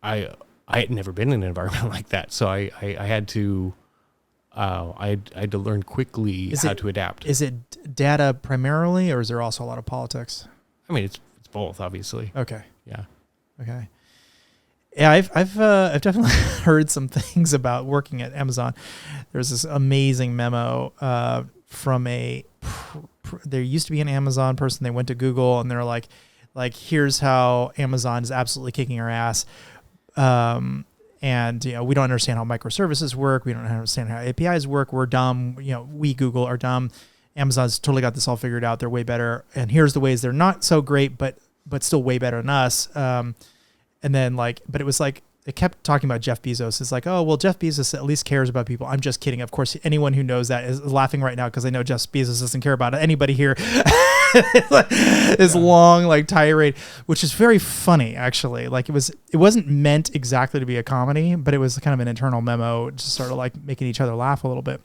I had never been in an environment like that, so I had to learn quickly how to adapt. Is it data primarily, or is there also a lot of politics? I mean, it's both, obviously. Okay. Yeah. Okay. Yeah, I've definitely heard some things about working at Amazon. There's this amazing memo from there used to be an Amazon person. They went to Google and they're like, here's how Amazon is absolutely kicking our ass. And we don't understand how microservices work. We don't understand how APIs work. We're dumb. We Google are dumb. Amazon's totally got this all figured out. They're way better. And here's the ways they're not so great, but still way better than us. And then but it was like, they kept talking about Jeff Bezos. It's like, oh, well, Jeff Bezos at least cares about people. I'm just kidding. Of course, anyone who knows that is laughing right now because I know Jeff Bezos doesn't care about anybody here. This long tirade, which is very funny, actually. It wasn't meant exactly to be a comedy, but it was kind of an internal memo, just sort of making each other laugh a little bit.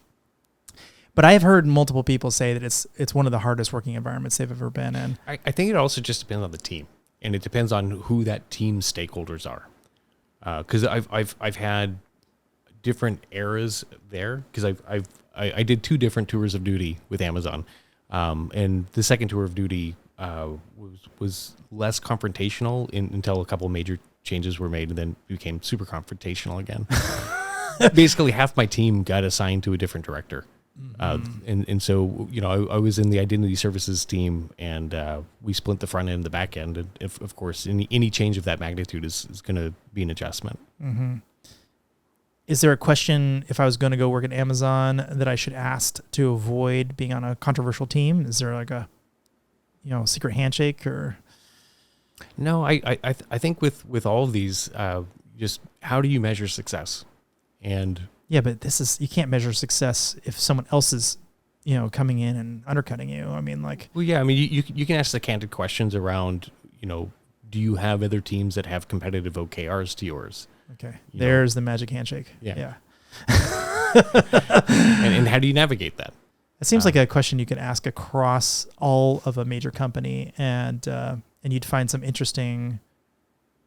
But I have heard multiple people say that it's one of the hardest working environments they've ever been in. I think it also just depends on the team, and it depends on who that team's stakeholders are. because I've had different eras there, because I did 2 different tours of duty with Amazon, and the second tour of duty was less confrontational until a couple of major changes were made, and then became super confrontational again. Basically, half my team got assigned to a different director. And so, I was in the identity services team, and we split the front end and the back end. And of course, any change of that magnitude is going to be an adjustment. Mm-hmm. Is there a question, if I was going to go work at Amazon, that I should ask to avoid being on a controversial team? Is there like a, secret handshake or? No, I think with all of these, just how do you measure success? And yeah, but you can't measure success if someone else is, coming in and undercutting you. I mean, like. Well, yeah, I mean, you can ask the candid questions around, do you have other teams that have competitive OKRs to yours? Okay, there's the magic handshake. Yeah. and how do you navigate that? It seems like a question you could ask across all of a major company, and you'd find some interesting,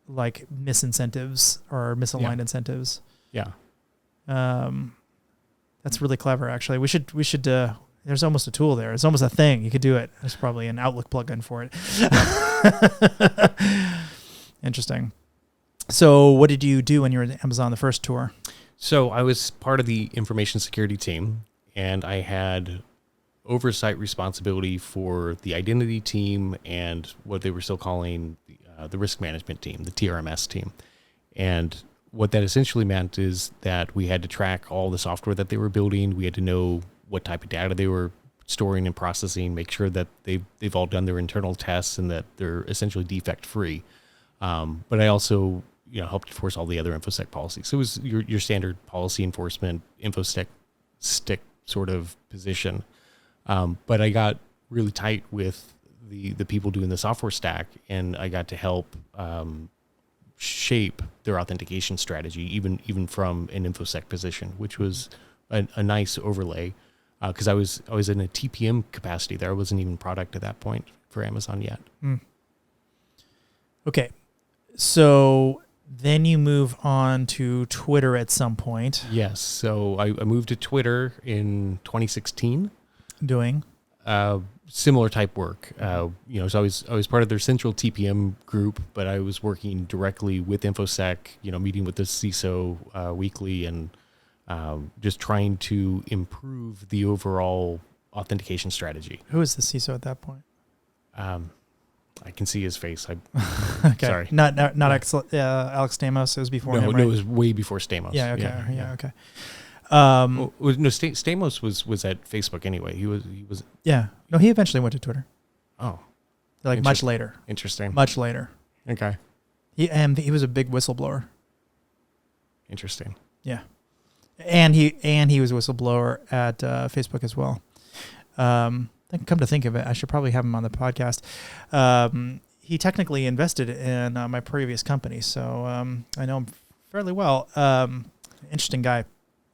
like, misincentives or misaligned incentives. Yeah. That's really clever, actually. We should there's almost a tool there. It's almost a thing. You could do it. There's probably an Outlook plugin for it. Interesting. So what did you do when you were at Amazon the first tour? So I was part of the information security team, and I had oversight responsibility for the identity team and what they were still calling the risk management team, the TRMS team. And what that essentially meant is that we had to track all the software that they were building. We had to know what type of data they were storing and processing, make sure that they've all done their internal tests and that they're essentially defect free. But I also helped enforce all the other infosec policies. So it was your standard policy enforcement, infosec stick sort of position. But I got really tight with the people doing the software stack, and I got to help shape their authentication strategy, even from an infosec position, which was a nice overlay, because I was in a TPM capacity there. I wasn't even product at that point for Amazon yet. Okay, so then you move on to Twitter at some point. Yes, so I moved to Twitter in 2016. Doing similar type work. So I was part of their central TPM group, but I was working directly with infosec. Meeting with the CISO weekly, and just trying to improve the overall authentication strategy. Who was the CISO at that point? I can see his face. Okay. Sorry. Not Alex Stamos. It was before him, right? No, it was way before Stamos. Yeah. Okay. Yeah. Okay. Stamos was at Facebook anyway. He was. Yeah. No, he eventually went to Twitter. Oh. Like much later. Interesting. Much later. Okay. He was a big whistleblower. Interesting. Yeah. And he was a whistleblower at Facebook as well. Come to think of it, I should probably have him on the podcast. He technically invested in my previous company, so I know him fairly well. Interesting guy.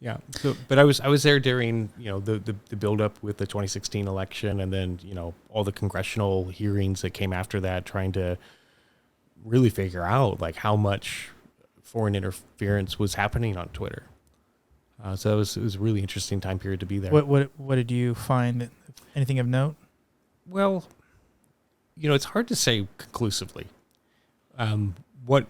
Yeah. So, but I was there during the build up with the 2016 election, and then all the congressional hearings that came after that, trying to really figure out like how much foreign interference was happening on Twitter. So it was a really interesting time period to be there. What did you find? Anything of note? Well, it's hard to say conclusively. What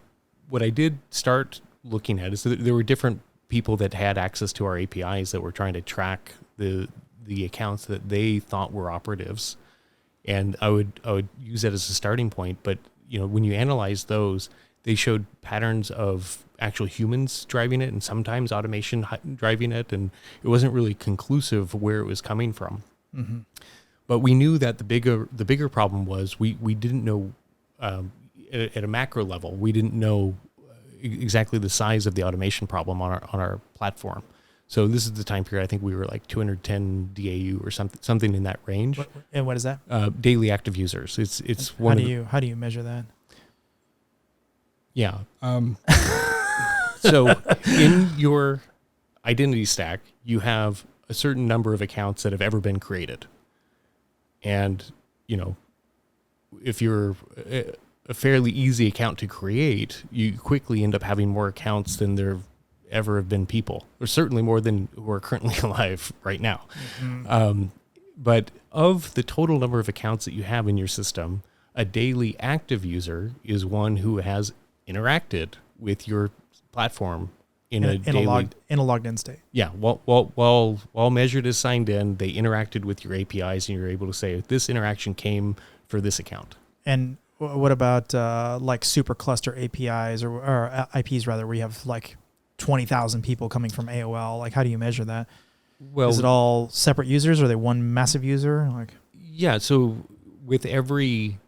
I did start looking at is that there were different people that had access to our APIs that were trying to track the accounts that they thought were operatives, and I would use that as a starting point. But when you analyze those, they showed patterns of actual humans driving it and sometimes automation driving it, and it wasn't really conclusive where it was coming from. Mm-hmm. But we knew that the bigger problem was we didn't know at a macro level, we didn't know exactly the size of the automation problem on our platform. So this is the time period I think we were like 210 DAU or something in that range. And what is that? Daily active users. It's how do you measure that? Yeah. So in your identity stack, you have a certain number of accounts that have ever been created. And, if you're a fairly easy account to create, you quickly end up having more accounts than there ever have been people, or certainly more than who are currently alive right now. But of the total number of accounts that you have in your system, a daily active user is one who has interacted with your platform in a logged in state. Yeah, while measured as signed in, they interacted with your APIs, and you're able to say this interaction came for this account. And what about like super cluster APIs or IPs rather, where you have like 20,000 people coming from AOL? Like, how do you measure that? Well, is it all separate users? Or are they one massive user? Like, yeah. So with every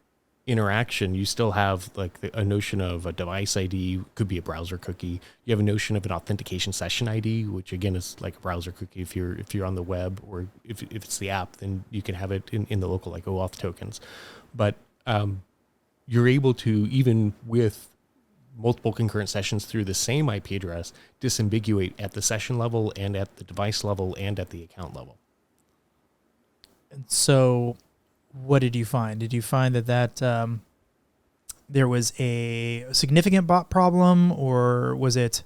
interaction, you still have like a notion of a device ID, could be a browser cookie. You have a notion of an authentication session ID, which again is like a browser cookie. If you're on the web, or if it's the app, then you can have it in the local like OAuth tokens. But you're able to, even with multiple concurrent sessions through the same IP address, disambiguate at the session level and at the device level and at the account level. And so what did you find? Did you find that there was a significant bot problem, or was it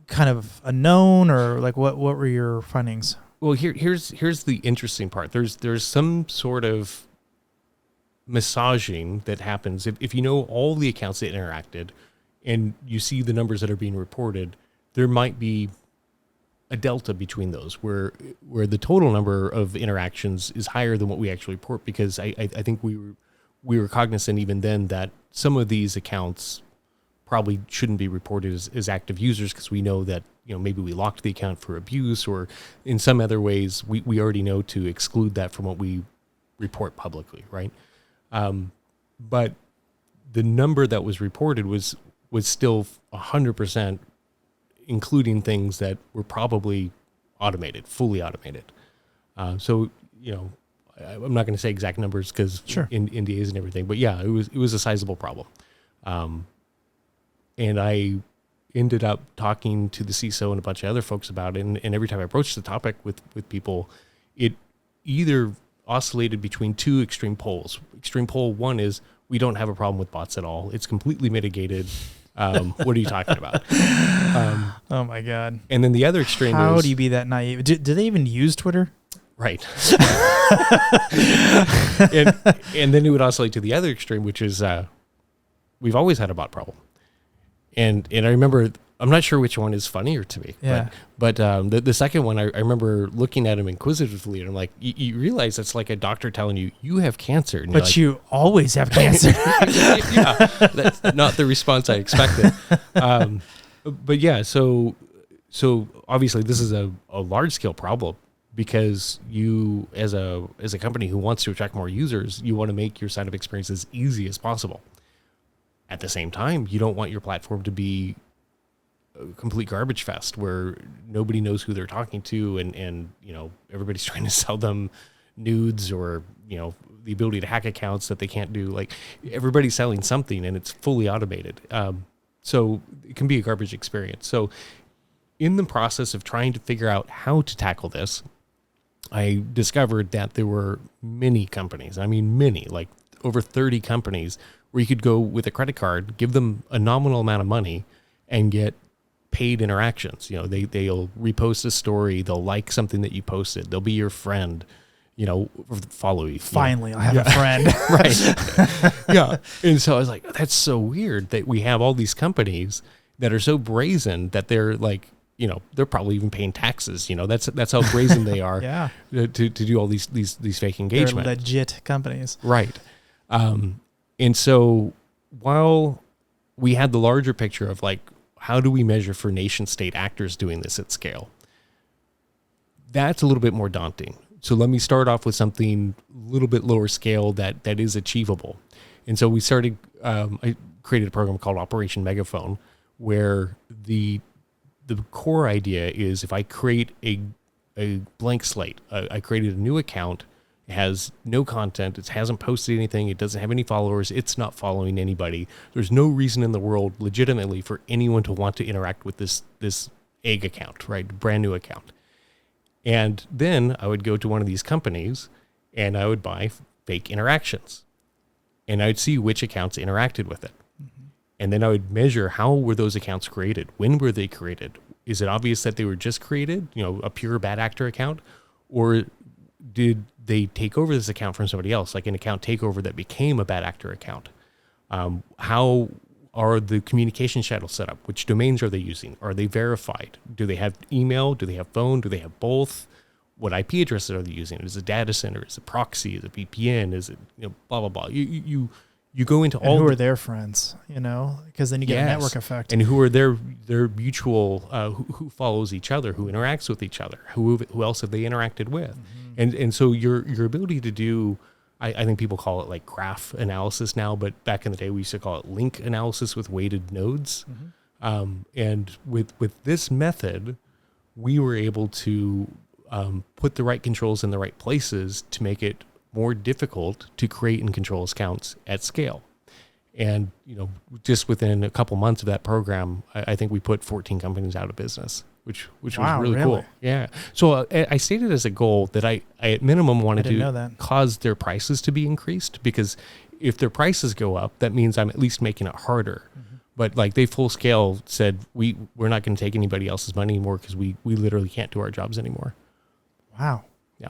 kind of a known, or like what were your findings? Well, here's the interesting part. There's some sort of massaging that happens if you know all the accounts that interacted and you see the numbers that are being reported. There might be a delta between those where the total number of interactions is higher than what we actually report, because I think we were cognizant even then that some of these accounts probably shouldn't be reported as active users, because we know that, you know, maybe we locked the account for abuse, or in some other ways we already know to exclude that from what we report publicly, right? But the number that was reported was still 100%, including things that were probably fully automated. So, you know, I'm not going to say exact numbers because in NDAs and everything, but yeah, it was a sizable problem. And I ended up talking to the CISO and a bunch of other folks about it. And every time I approached the topic with people, it either oscillated between two extreme poles. Extreme pole one is, we don't have a problem with bots at all. It's completely mitigated. What are you talking about? Oh my God. And then the other extreme is, how do you be that naive? Do they even use Twitter? Right. and then it would oscillate to the other extreme, which is, we've always had a bot problem. And I remember, I'm not sure which one is funnier to me. Yeah. But the second one, I remember looking at him inquisitively, and I'm like, you realize it's like a doctor telling you, you have cancer. And but like, you always have cancer. Yeah, that's not the response I expected. But yeah, so obviously this is a large scale problem, because you, as a company who wants to attract more users, you want to make your sign up experience as easy as possible. At the same time, you don't want your platform to be a complete garbage fest where nobody knows who they're talking to, and you know, everybody's trying to sell them nudes, or, you know, the ability to hack accounts that they can't do. Like, everybody's selling something and it's fully automated. So it can be a garbage experience. So in the process of trying to figure out how to tackle this, I discovered that there were many companies, like over 30 companies, where you could go with a credit card, give them a nominal amount of money, and get paid interactions. You know, they'll repost a story, they'll like something that you posted, they'll be your friend, you know, follow you. Finally, I'll have a friend. Right. Yeah. And so I was like, that's so weird that we have all these companies that are so brazen that they're like, you know, they're probably even paying taxes. You know, that's how brazen they are. Yeah. To do all these fake engagement. They're legit companies. Right. And so while we had the larger picture of like, how do we measure for nation state actors doing this at scale? That's a little bit more daunting. So let me start off with something a little bit lower scale that is achievable. And so we started, I created a program called Operation Megaphone, where the core idea is, if I create a blank slate, I created a new account, it has no content, it hasn't posted anything, it doesn't have any followers, it's not following anybody. There's no reason in the world legitimately for anyone to want to interact with this egg account, right? Brand new account. And then I would go to one of these companies and I would buy fake interactions. and I'd see which accounts interacted with it. And then I would measure how were those accounts created? When were they created? Is it obvious that they were just created, a pure bad actor account? Or did they take over this account from somebody else, like an account takeover that became a bad actor account? How are the communication channels set up? Which domains are they using? Are they verified? Do they have email? Do they have phone? Do they have both? What IP addresses are they using? Is it a data center? Is it proxy? Is it VPN? Is it blah blah blah? You go into all. Who are their friends? Because then you get a network effect. And who are their mutual? Who follows each other? Who interacts with each other? Who else have they interacted with? And so your ability to do, I think people call it like graph analysis now, but back in the day we used to call it link analysis with weighted nodes. And with this method, we were able to put the right controls in the right places to make it more difficult to create and control accounts at scale. And, just within a couple months of that program, I think we put 14 companies out of business, which was really cool. Yeah. So I stated as a goal that I at minimum wanted to cause their prices to be increased, because if their prices go up, that means I'm at least making it harder. But like they full scale said, we're not going to take anybody else's money anymore because we literally can't do our jobs anymore. Wow. Yeah.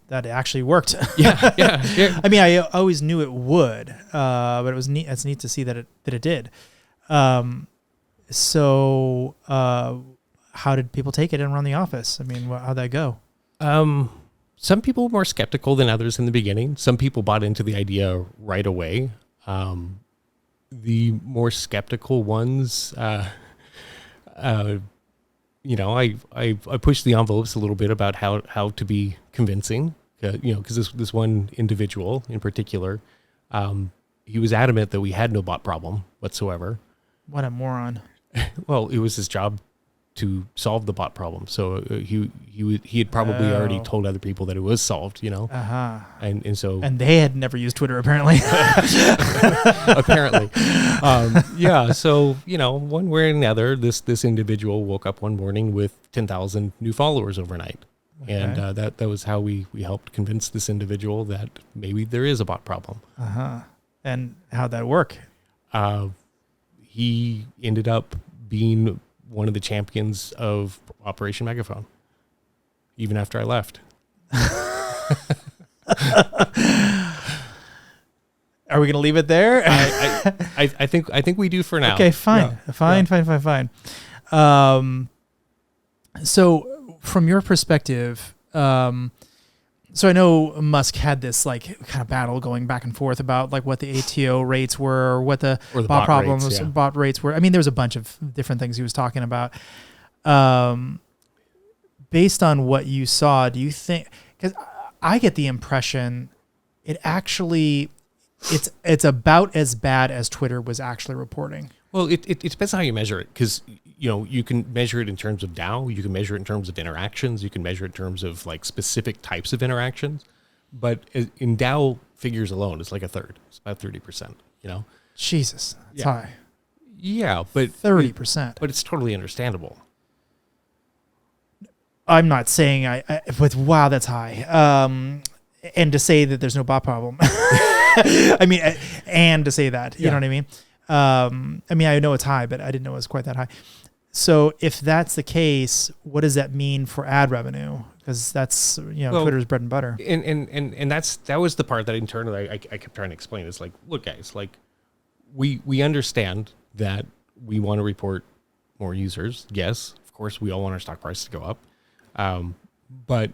That actually worked. Yeah. I mean, I always knew it would, but it was neat. It's neat to see that it did. So how did people take it and run the office? I mean, how'd that go? Some people were more skeptical than others in the beginning. Some people bought into the idea right away. The more skeptical ones, I pushed the envelopes a little bit about how to be convincing, because this one individual in particular, he was adamant that we had no bot problem whatsoever. What a moron. Well, it was his job to solve the bot problem. So he had probably already told other people that it was solved, And so they had never used Twitter apparently. Apparently. So, one way or another, this individual woke up one morning with 10,000 new followers overnight. Okay. And that was how we helped convince this individual that maybe there is a bot problem. And how'd that work? He ended up being one of the champions of Operation Megaphone, even after I left. Are we going to leave it there? I think we do for now. Okay, fine. Yeah. Fine. So from your perspective, so I know Musk had this like kind of battle going back and forth about like what the ATO rates were, or what the bot problems, rates, bot rates were. I mean, there was a bunch of different things he was talking about. Based on what you saw, do you think, because I get the impression it's about as bad as Twitter was actually reporting. Well, it depends on how you measure it, because you can measure it in terms of DAO, you can measure it in terms of interactions, you can measure it in terms of like specific types of interactions. But in DAO figures alone, it's like a third. It's about 30%. Jesus, that's high. Yeah, but 30%. But it's totally understandable. I'm not saying wow, that's high. And to say that there's no bot problem. I mean, and to say that, you know what I mean? I mean, I know it's high, but I didn't know it was quite that high. So if that's the case, what does that mean for ad revenue? Because that's, Twitter's bread and butter. And that was the part that internally I kept trying to explain. It's like, look, guys, like we understand that we want to report more users. Yes, of course, we all want our stock price to go up. But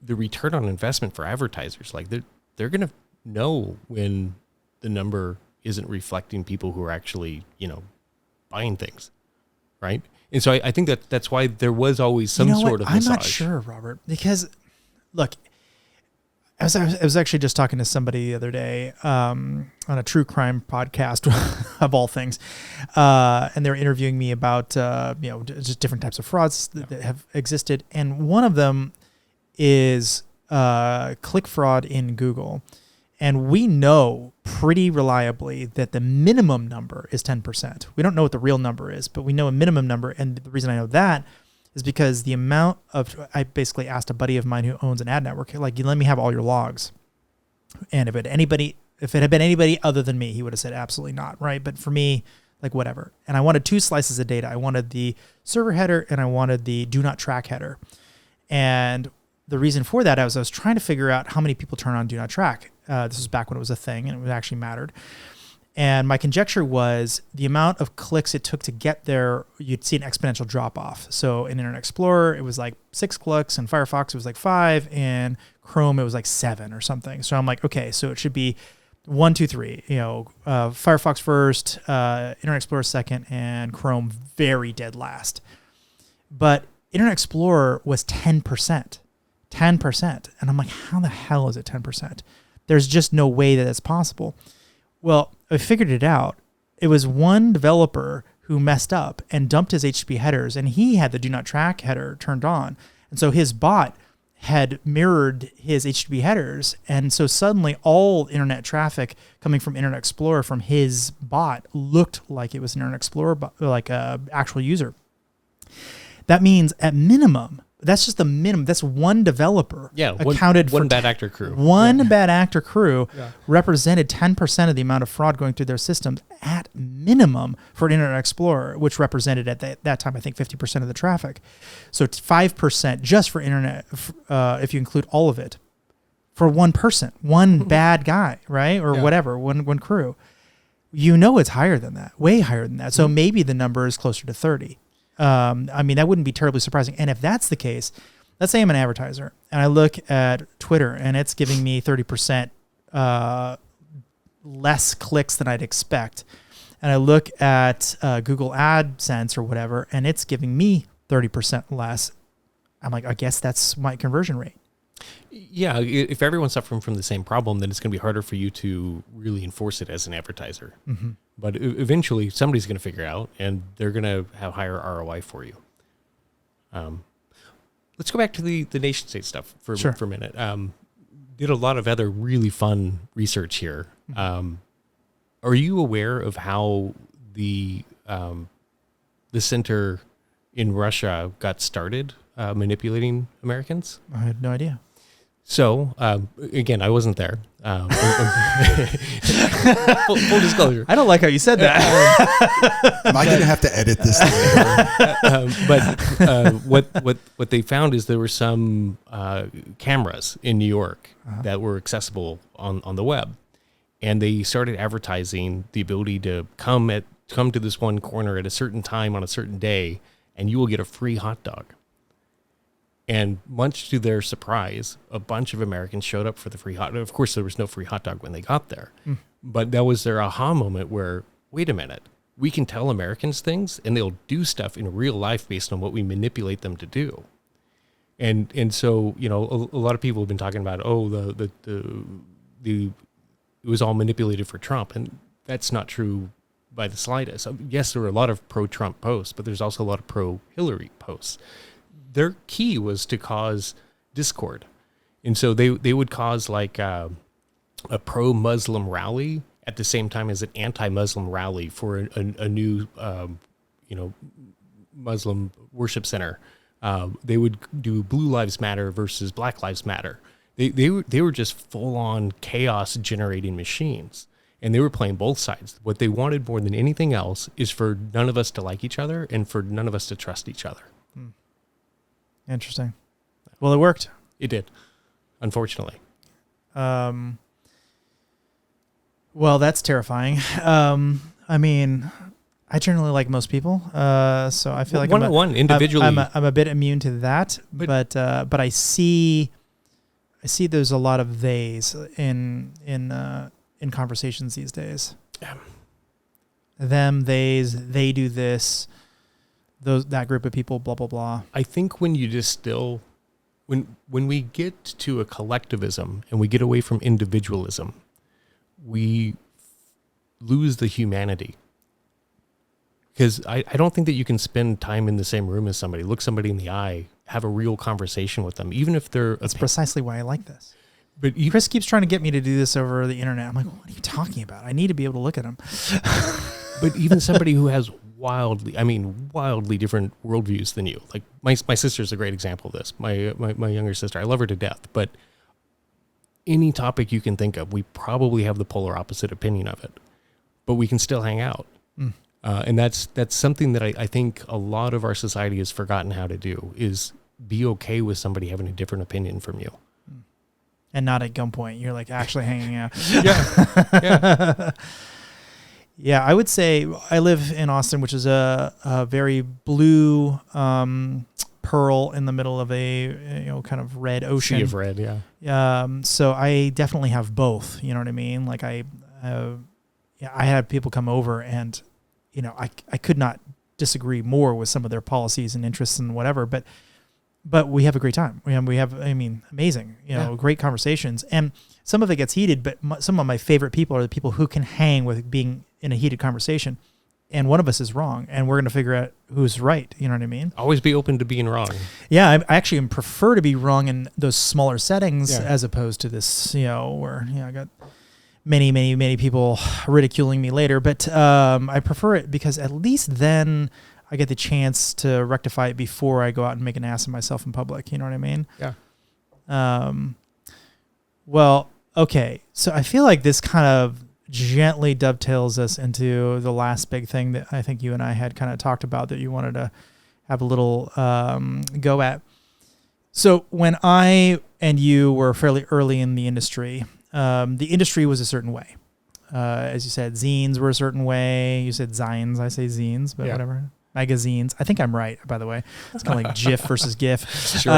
the return on investment for advertisers, like they're going to know when the number isn't reflecting people who are actually, buying things, right? And so I think that's why there was always some sort of massage. I'm not sure, Robert, because look, I was actually just talking to somebody the other day on a true crime podcast of all things, and they were interviewing me about just different types of frauds that have existed, and one of them is click fraud in Google. And we know pretty reliably that the minimum number is 10%. We don't know what the real number is, but we know a minimum number. And the reason I know that is because the amount of, I basically asked a buddy of mine who owns an ad network, like, you let me have all your logs. And if anybody If it had been anybody other than me, he would have said absolutely not, right? But for me, like whatever. And I wanted 2 slices of data. I wanted the server header and I wanted the do not track header. And the reason for that, I was trying to figure out how many people turn on do not track. This was back when it was a thing and it actually mattered. And my conjecture was the amount of clicks it took to get there, you'd see an exponential drop off. So in Internet Explorer, it was like 6 clicks, and Firefox, it was like 5, and Chrome, it was like 7 or something. So I'm like, okay, so it should be 1, 2, 3, Firefox first, Internet Explorer second, and Chrome very dead last. But Internet Explorer was 10%. 10%. And I'm like, how the hell is it 10%? There's just no way that it's possible. Well, I figured it out. It was one developer who messed up and dumped his HTTP headers, and he had the do not track header turned on. And so his bot had mirrored his HTTP headers. And so suddenly all internet traffic coming from Internet Explorer from his bot looked like it was an Internet Explorer, like an actual user. That means at minimum, that's just the minimum. That's one developer accounted for one bad actor crew. One bad actor crew represented 10% of the amount of fraud going through their systems at minimum for Internet Explorer, which represented at that time, I think 50% of the traffic. So 5% just for Internet, if you include all of it, for one person, one bad guy, right? Or whatever, one crew. It's higher than that, way higher than that. So maybe the number is closer to 30. That wouldn't be terribly surprising. And if that's the case, let's say I'm an advertiser and I look at Twitter and it's giving me 30% less clicks than I'd expect. And I look at Google AdSense or whatever, and it's giving me 30% less. I'm like, I guess that's my conversion rate. Yeah, if everyone's suffering from the same problem, then it's going to be harder for you to really enforce it as an advertiser. Mm-hmm. But eventually, somebody's going to figure out, and they're going to have higher ROI for you. Let's go back to the nation state stuff for a minute. Did a lot of other really fun research here. Mm-hmm. Are you aware of how the center in Russia got started manipulating Americans? I had no idea. So, again, I wasn't there. Full disclosure. I don't like how you said that. Am I going to have to edit this later? What they found is there were some cameras in New York that were accessible on the web. And they started advertising the ability to come to this one corner at a certain time on a certain day, and you will get a free hot dog. And much to their surprise, a bunch of Americans showed up for the free hot dog. Of course, there was no free hot dog when they got there. Mm. But that was their aha moment where, wait a minute, we can tell Americans things and they'll do stuff in real life based on what we manipulate them to do. And so, a lot of people have been talking about, it was all manipulated for Trump. And that's not true by the slightest. Yes, there were a lot of pro-Trump posts, but there's also a lot of pro-Hillary posts. Their key was to cause discord. And so they would cause like a pro-Muslim rally at the same time as an anti-Muslim rally for a new, Muslim worship center. They would do Blue Lives Matter versus Black Lives Matter. They were just full-on chaos-generating machines. And they were playing both sides. What they wanted more than anything else is for none of us to like each other and for none of us to trust each other. Hmm. Interesting. Well, it worked. It did, unfortunately. Well, that's terrifying. I generally like most people, so I feel like one individually. I'm a bit immune to that, but I see there's a lot of theys in conversations these days. Yeah. Them, theys, they do this. That group of people, blah, blah, blah. I think when you distill, when we get to a collectivism and we get away from individualism, we lose the humanity. Because I don't think that you can spend time in the same room as somebody, look somebody in the eye, have a real conversation with them, even if they're... That's precisely why I like this. But Chris keeps trying to get me to do this over the internet. I'm like, what are you talking about? I need to be able to look at him. But even somebody who has wildly different worldviews than you. Like my sister's a great example of this. My younger sister, I love her to death, but any topic you can think of, we probably have the polar opposite opinion of it, but we can still hang out. And that's something that I think a lot of our society has forgotten how to do, is be okay with somebody having a different opinion from you. And not at gunpoint. You're like actually hanging out. Yeah. Yeah, I would say I live in Austin, which is a very blue pearl in the middle of a kind of red ocean. Sea of red, yeah. So I definitely have both. You know what I mean? Like I had people come over, and I could not disagree more with some of their policies and interests and whatever, but we have a great time. We have amazing, great conversations, and some of it gets heated, but some of my favorite people are the people who can hang with being in a heated conversation, and one of us is wrong, and we're going to figure out who's right. You know what I mean? Always be open to being wrong. Yeah, I actually prefer to be wrong in those smaller settings as opposed to this, where I got many people ridiculing me later, but I prefer it because at least then I get the chance to rectify it before I go out and make an ass of myself in public. You know what I mean? Yeah. Well, okay. So I feel like this kind of gently dovetails us into the last big thing that I think you and I had kind of talked about that you wanted to have a little go at. So when I and you were fairly early in the industry was a certain way. As you said, zines were a certain way. You said zines. I say zines, but whatever. Magazines. I think I'm right, by the way. It's kind of like GIF versus GIF. Sure.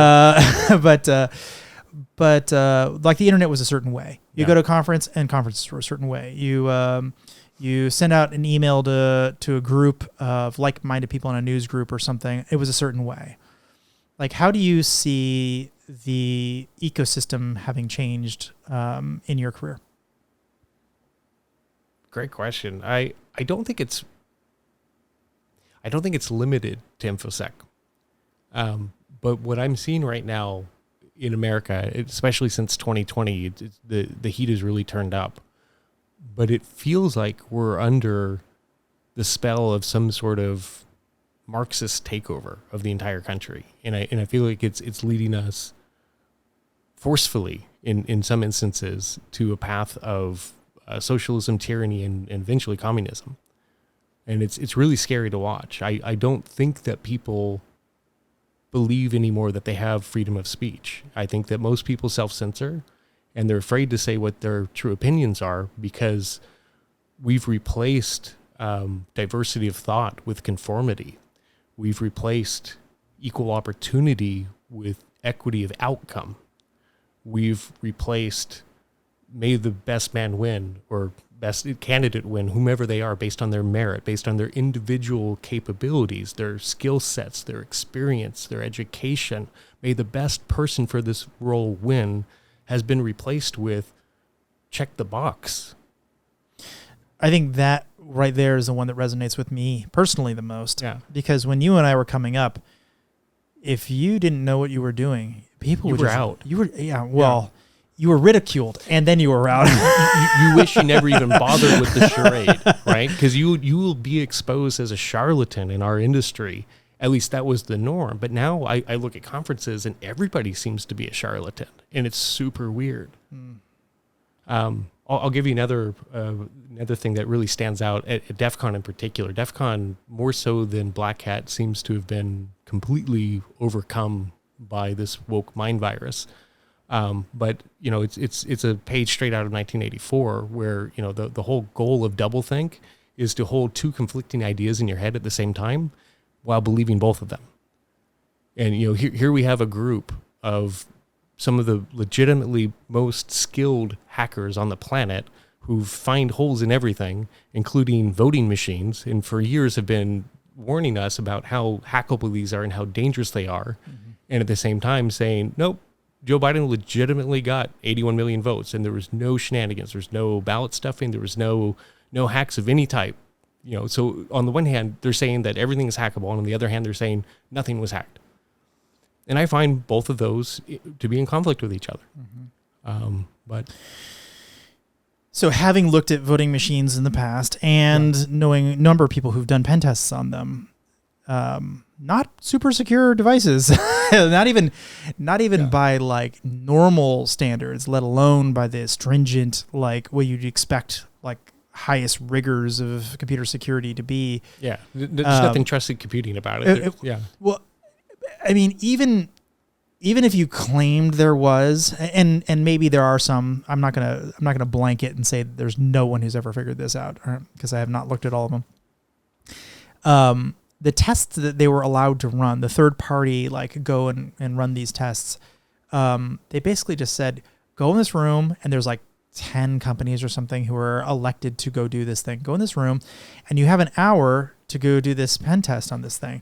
But like the internet was a certain way. You go to a conference, and conferences were a certain way. You send out an email to a group of like-minded people in a news group or something. It was a certain way. Like, how do you see the ecosystem having changed in your career? Great question. I don't think it's limited to infosec. But what I'm seeing right now in America, especially since 2020, the heat has really turned up. But it feels like we're under the spell of some sort of Marxist takeover of the entire country, and I feel like it's leading us forcefully in some instances to a path of socialism, tyranny, and eventually communism. And it's really scary to watch. I don't think that people believe anymore that they have freedom of speech. I think that most people self-censor, and they're afraid to say what their true opinions are because we've replaced diversity of thought with conformity. We've replaced equal opportunity with equity of outcome. We've replaced may the best man win or best candidate win, whomever they are, based on their merit, based on their individual capabilities, their skill sets, their experience, their education. May the best person for this role win has been replaced with check the box. I think that right there is the one that resonates with me personally the most. Yeah. Because when you and I were coming up, if you didn't know what you were doing, people you would were just, out. You were, you were ridiculed, and then you were out. you wish you never even bothered with the charade, right? Because you will be exposed as a charlatan in our industry. At least that was the norm. But now I look at conferences, and everybody seems to be a charlatan, and it's super weird. I'll give you another thing that really stands out at DEF CON in particular. DEF CON, more so than Black Hat, seems to have been completely overcome by this woke mind virus. But it's a page straight out of 1984 where the whole goal of doublethink is to hold two conflicting ideas in your head at the same time while believing both of them. And here we have a group of some of the legitimately most skilled hackers on the planet who find holes in everything, including voting machines, and for years have been warning us about how hackable these are and how dangerous they are. Mm-hmm. And at the same time saying, nope, Joe Biden legitimately got 81 million votes, and there was no shenanigans. There's no ballot stuffing. There was no hacks of any type. So on the one hand, they're saying that everything is hackable, and on the other hand, they're saying nothing was hacked. And I find both of those to be in conflict with each other. Mm-hmm. So having looked at voting machines in the past and knowing a number of people who've done pen tests on them, not super secure devices, not even by like normal standards, let alone by the stringent, like what you'd expect, like highest rigors of computer security to be. Yeah. There's nothing trusted computing about it. Yeah. Well, I mean, even if you claimed there was, and maybe there are some, I'm not gonna blanket and say there's no one who's ever figured this out, because I have not looked at all of them. The tests that they were allowed to run, the third party, like go and run these tests, they basically just said, go in this room, and there's like 10 companies or something who are elected to go do this thing. Go in this room, and you have an hour to go do this pen test on this thing.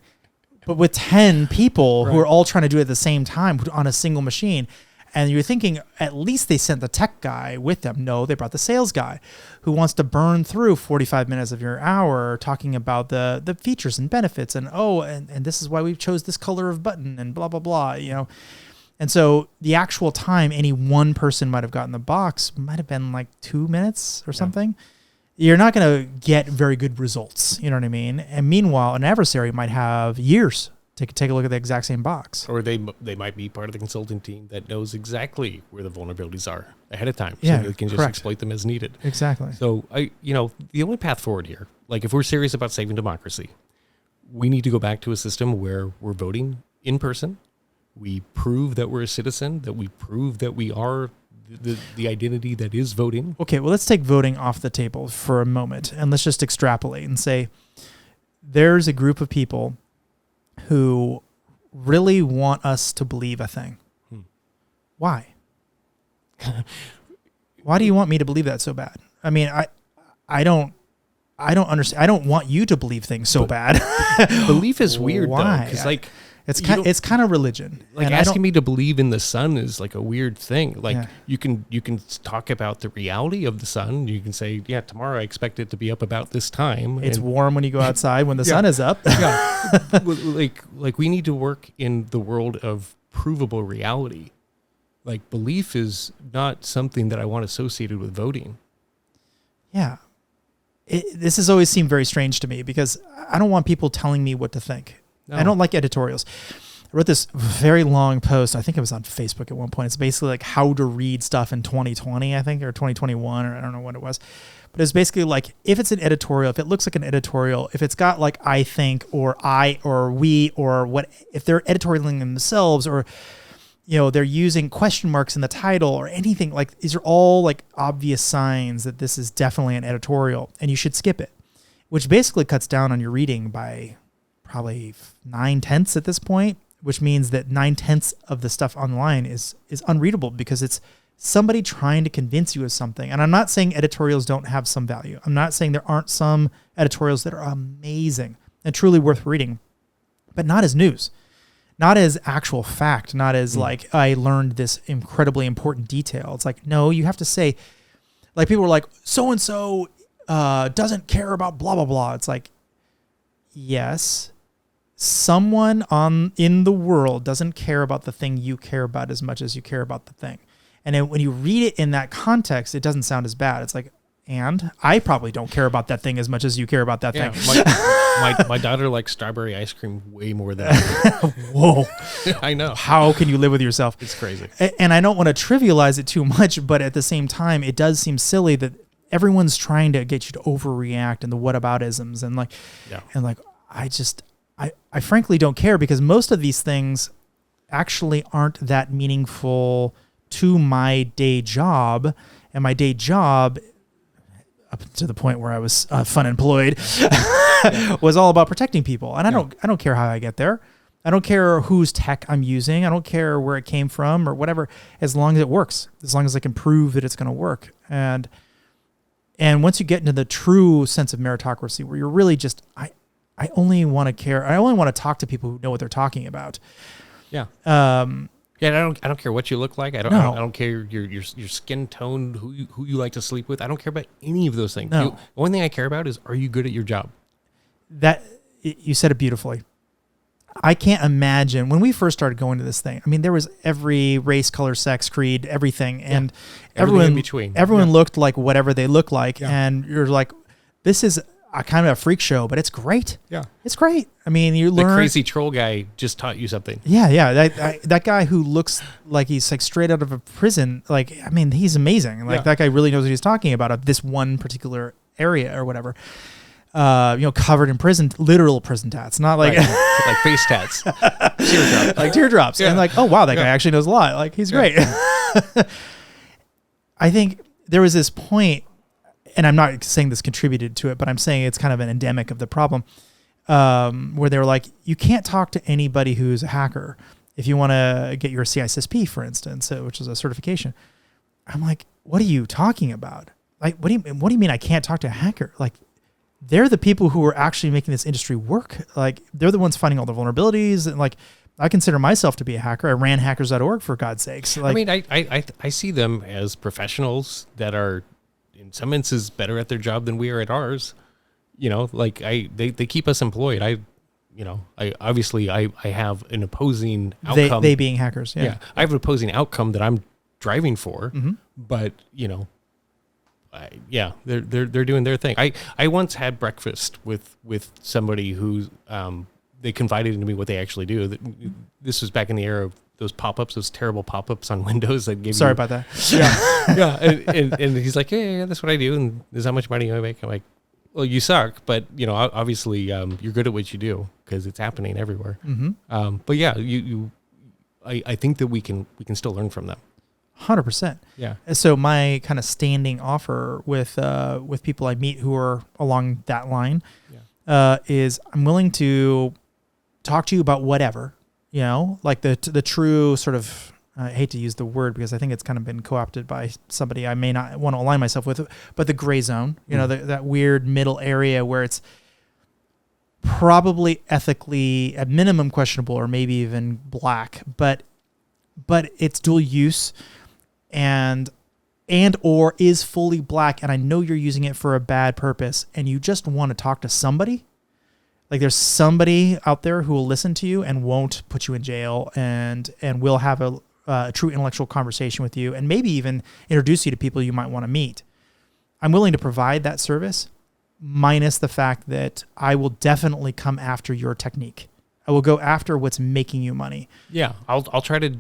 But with 10 people who are all trying to do it at the same time on a single machine. And you're thinking, at least they sent the tech guy with them. No, they brought the sales guy who wants to burn through 45 minutes of your hour talking about the features and benefits and this is why we chose this color of button and blah, blah, blah, you know. And so the actual time any one person might have gotten the box might have been like 2 minutes or something. You're not going to get very good results. You know what I mean? And meanwhile, an adversary might have years to take a look at the exact same box. Or they might be part of the consulting team that knows exactly where the vulnerabilities are ahead of time. Yeah, so they can just exploit them as needed. Exactly. So, the only path forward here, like if we're serious about saving democracy, we need to go back to a system where we're voting in person. We prove that we're a citizen, that we prove that we are the identity that is voting. Okay, well, let's take voting off the table for a moment, and let's just extrapolate and say there's a group of people who really want us to believe a thing. Why? Why do you want me to believe that so bad? I mean, I don't understand. I don't want you to believe things so bad. Belief is weird. Why? Though, because like it's kind of religion. Like and asking me to believe in the sun is like a weird thing. Like you can talk about the reality of the sun. You can say, yeah, tomorrow I expect it to be up about this time. It's warm when you go outside when the sun is up. like we need to work in the world of provable reality. Like belief is not something that I want associated with voting. Yeah. This has always seemed very strange to me because I don't want people telling me what to think. No. I don't like editorials. I wrote this very long post. I think it was on Facebook at one point. It's basically like how to read stuff in 2020, I think, or 2021, or I don't know what it was. But it's basically like if it's an editorial, if it looks like an editorial, if it's got like I think or I or we or what, if they're editorialing themselves or, you know, they're using question marks in the title or anything, like these are all like obvious signs that this is definitely an editorial and you should skip it, which basically cuts down on your reading by probably 9/10 at this point, which means that 9/10 of the stuff online is unreadable because it's somebody trying to convince you of something. And I'm not saying editorials don't have some value. I'm not saying there aren't some editorials that are amazing and truly worth reading, but not as news, not as actual fact, not as like I learned this incredibly important detail. It's like, no, you have to say, like people are like, so-and-so doesn't care about blah, blah, blah. It's like, yes, someone in the world doesn't care about the thing you care about as much as you care about the thing. And then when you read it in that context, it doesn't sound as bad. It's like, and I probably don't care about that thing as much as you care about that thing. My daughter likes strawberry ice cream way more than I do. Whoa. I know. How can you live with yourself? It's crazy. And I don't want to trivialize it too much, but at the same time, it does seem silly that everyone's trying to get you to overreact and the whataboutisms and like, and like, I frankly don't care because most of these things actually aren't that meaningful to my day job. And my day job, up to the point where I was fun employed, was all about protecting people. And I don't care how I get there. I don't care whose tech I'm using. I don't care where it came from or whatever, as long as it works, as long as I can prove that it's going to work. And once you get into the true sense of meritocracy, where you're really just, I only want to care. I only want to talk to people who know what they're talking about. Yeah. I don't care what you look like. I don't care your skin tone, who you like to sleep with. I don't care about any of those things. No. The only thing I care about is, are you good at your job? You said it beautifully. I can't imagine when we first started going to this thing. I mean, there was every race, color, sex, creed, everything, and everything in between. Everyone looked like whatever they look like, and you're like, this is. kind of a freak show, but it's great. Yeah. It's great. I mean, you learn. The crazy troll guy just taught you something. Yeah. That guy who looks like he's like straight out of a prison. Like, I mean, he's amazing. Like that guy really knows what he's talking about of this one particular area or whatever. Covered in literal prison tats, not like like face tats, teardrops, like teardrops, and like, oh wow, that guy actually knows a lot. Like he's great. I think there was this point, and I'm not saying this contributed to it, but I'm saying it's kind of an endemic of the problem, where they were like, you can't talk to anybody who's a hacker if you want to get your CISSP, for instance, which is a certification. I'm like, what are you talking about? Like, what do you mean I can't talk to a hacker? Like, they're the people who are actually making this industry work. Like, they're the ones finding all the vulnerabilities. And like, I consider myself to be a hacker. I ran hackers.org, for God's sakes. Like, I mean, I see them as professionals that are, in some instances, better at their job than we are at ours. Like they keep us employed. I obviously have an opposing outcome. They being hackers. Yeah. I have an opposing outcome that I'm driving for, but they're doing their thing. I once had breakfast with somebody who they confided into me what they actually do. This was back in the era of those pop-ups, those terrible pop-ups on Windows that gave Sorry about that. Yeah. And he's like, yeah, that's what I do. And this is how much money I make. I'm like, well, you suck, but obviously you're good at what you do because it's happening everywhere. But yeah, I think that we can still learn from them. 100%. Yeah. So my kind of standing offer with people I meet who are along that line is I'm willing to talk to you about whatever, like the true sort of, I hate to use the word because I think it's kind of been co-opted by somebody I may not want to align myself with, but the gray zone, that weird middle area where it's probably ethically at minimum questionable or maybe even black, but it's dual use and or is fully black, and I know you're using it for a bad purpose and you just want to talk to somebody. Like there's somebody out there who will listen to you and won't put you in jail and will have a true intellectual conversation with you and maybe even introduce you to people you might want to meet. I'm willing to provide that service, minus the fact that I will definitely come after your technique. I will go after what's making you money. Yeah, I'll try to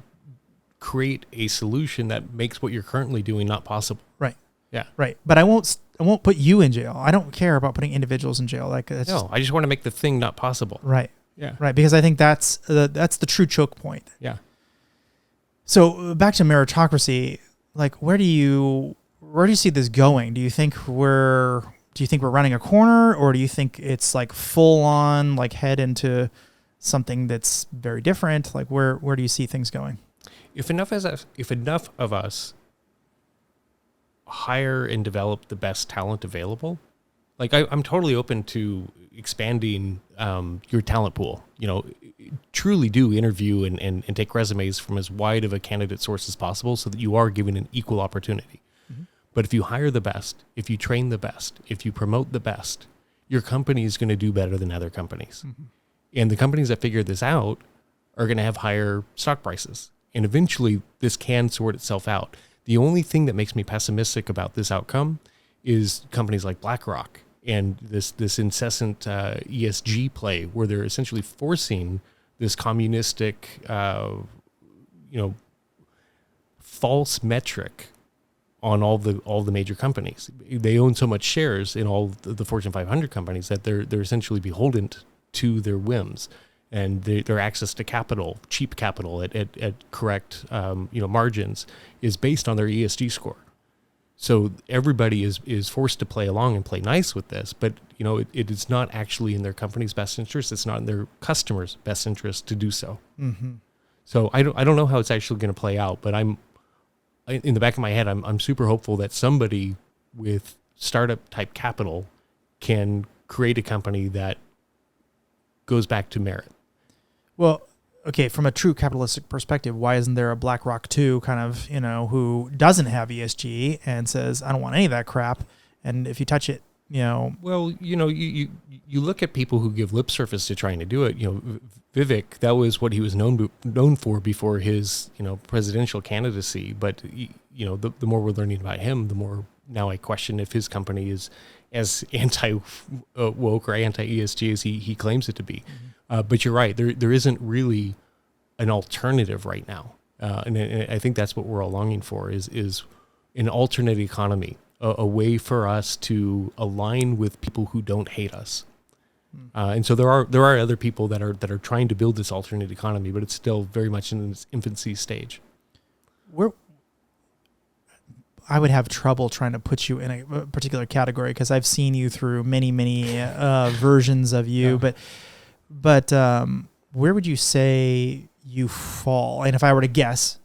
create a solution that makes what you're currently doing not possible. Right. Yeah. Right. But I won't put you in jail. I don't care about putting individuals in jail. Like I just want to make the thing not possible. Right. Yeah. Right. Because I think that's the true choke point. Yeah. So back to meritocracy, like where do you see this going? Do you think we're running a corner, or do you think it's like full on like head into something that's very different? Like where do you see things going? If enough of us hire and develop the best talent available, like I'm totally open to expanding your talent pool. Truly do interview and take resumes from as wide of a candidate source as possible so that you are given an equal opportunity. But if you hire the best, if you train the best, if you promote the best, your company is going to do better than other companies. And the companies that figure this out are going to have higher stock prices. And eventually this can sort itself out. The only thing that makes me pessimistic about this outcome is companies like BlackRock and this incessant ESG play where they're essentially forcing this communistic, false metric on all the major companies. They own so much shares in all the Fortune 500 companies that they're essentially beholden to their whims. And their access to capital, cheap capital at correct margins, is based on their ESG score. So everybody is forced to play along and play nice with this, but it is not actually in their company's best interest. It's not in their customers' best interest to do so. So I don't know how it's actually going to play out, but I'm in the back of my head, I'm super hopeful that somebody with startup type capital can create a company that goes back to merit. Well, okay, from a true capitalistic perspective, why isn't there a BlackRock 2 kind of, who doesn't have ESG and says, I don't want any of that crap, and if you touch it, Well, you look at people who give lip service to trying to do it. Vivek, that was what he was known for before his, presidential candidacy. But, the more we're learning about him, the more now I question if his company is as anti-woke or anti-ESG as he claims it to be. But you're right. There isn't really an alternative right now. And I think that's what we're all longing for is an alternate economy, a way for us to align with people who don't hate us. And so there are other people that are trying to build this alternate economy, but it's still very much in its infancy stage. I would have trouble trying to put you in a particular category because I've seen you through many versions of you. Yeah. But where would you say you fall? And if I were to guess,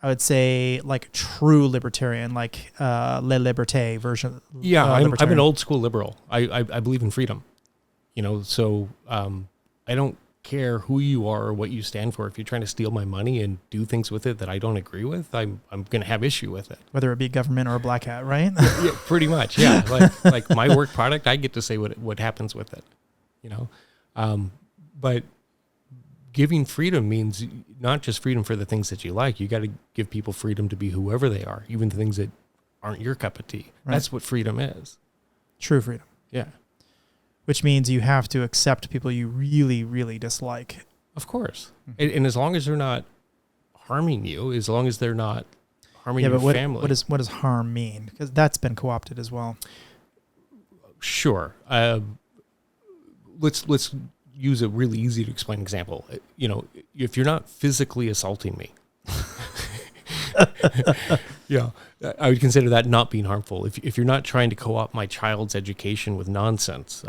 I would say like true libertarian, like Le Liberté version. Yeah, I'm an old school liberal. I believe in freedom. So I don't care who you are or what you stand for. If you're trying to steal my money and do things with it that I don't agree with, I'm going to have issue with it. Whether it be government or a black hat, right? Yeah, pretty much. Yeah, like my work product, I get to say what happens with it. But giving freedom means not just freedom for the things that you like. You got to give people freedom to be whoever they are, even the things that aren't your cup of tea. Right. That's what freedom is. True freedom. Yeah. Which means you have to accept people you really, really dislike. Of course. Mm-hmm. And as long as they're not harming you, as long as they're not harming your family. What does harm mean? Because that's been co-opted as well. Sure. Let's use a really easy to explain example. If you're not physically assaulting me, yeah, I would consider that not being harmful. If you're not trying to co-opt my child's education with nonsense,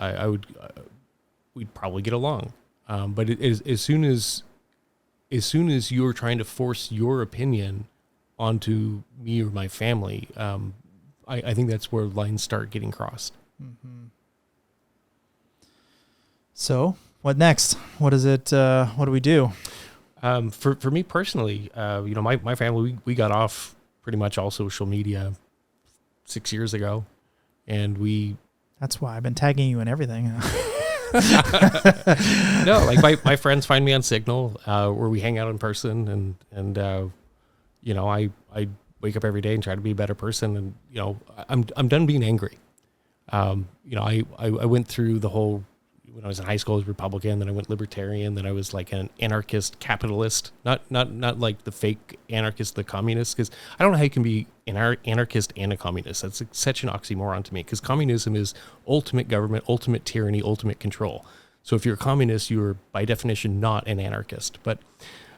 we'd probably get along. But as soon as you're trying to force your opinion onto me or my family, I think that's where lines start getting crossed. Mm-hmm. So what next? What is it? What do we do? For me personally, my family, we got off pretty much all social media 6 years ago, and that's why I've been tagging you in everything. No, like my friends find me on Signal, where we hang out in person, and I wake up every day and try to be a better person, and I'm done being angry. I went through the whole. When I was in high school, I was Republican, then I went libertarian, then I was like an anarchist capitalist, not like the fake anarchist, the communist, because I don't know how you can be an anarchist and a communist. That's such an oxymoron to me, because communism is ultimate government, ultimate tyranny, ultimate control. So if you're a communist, you're by definition not an anarchist. But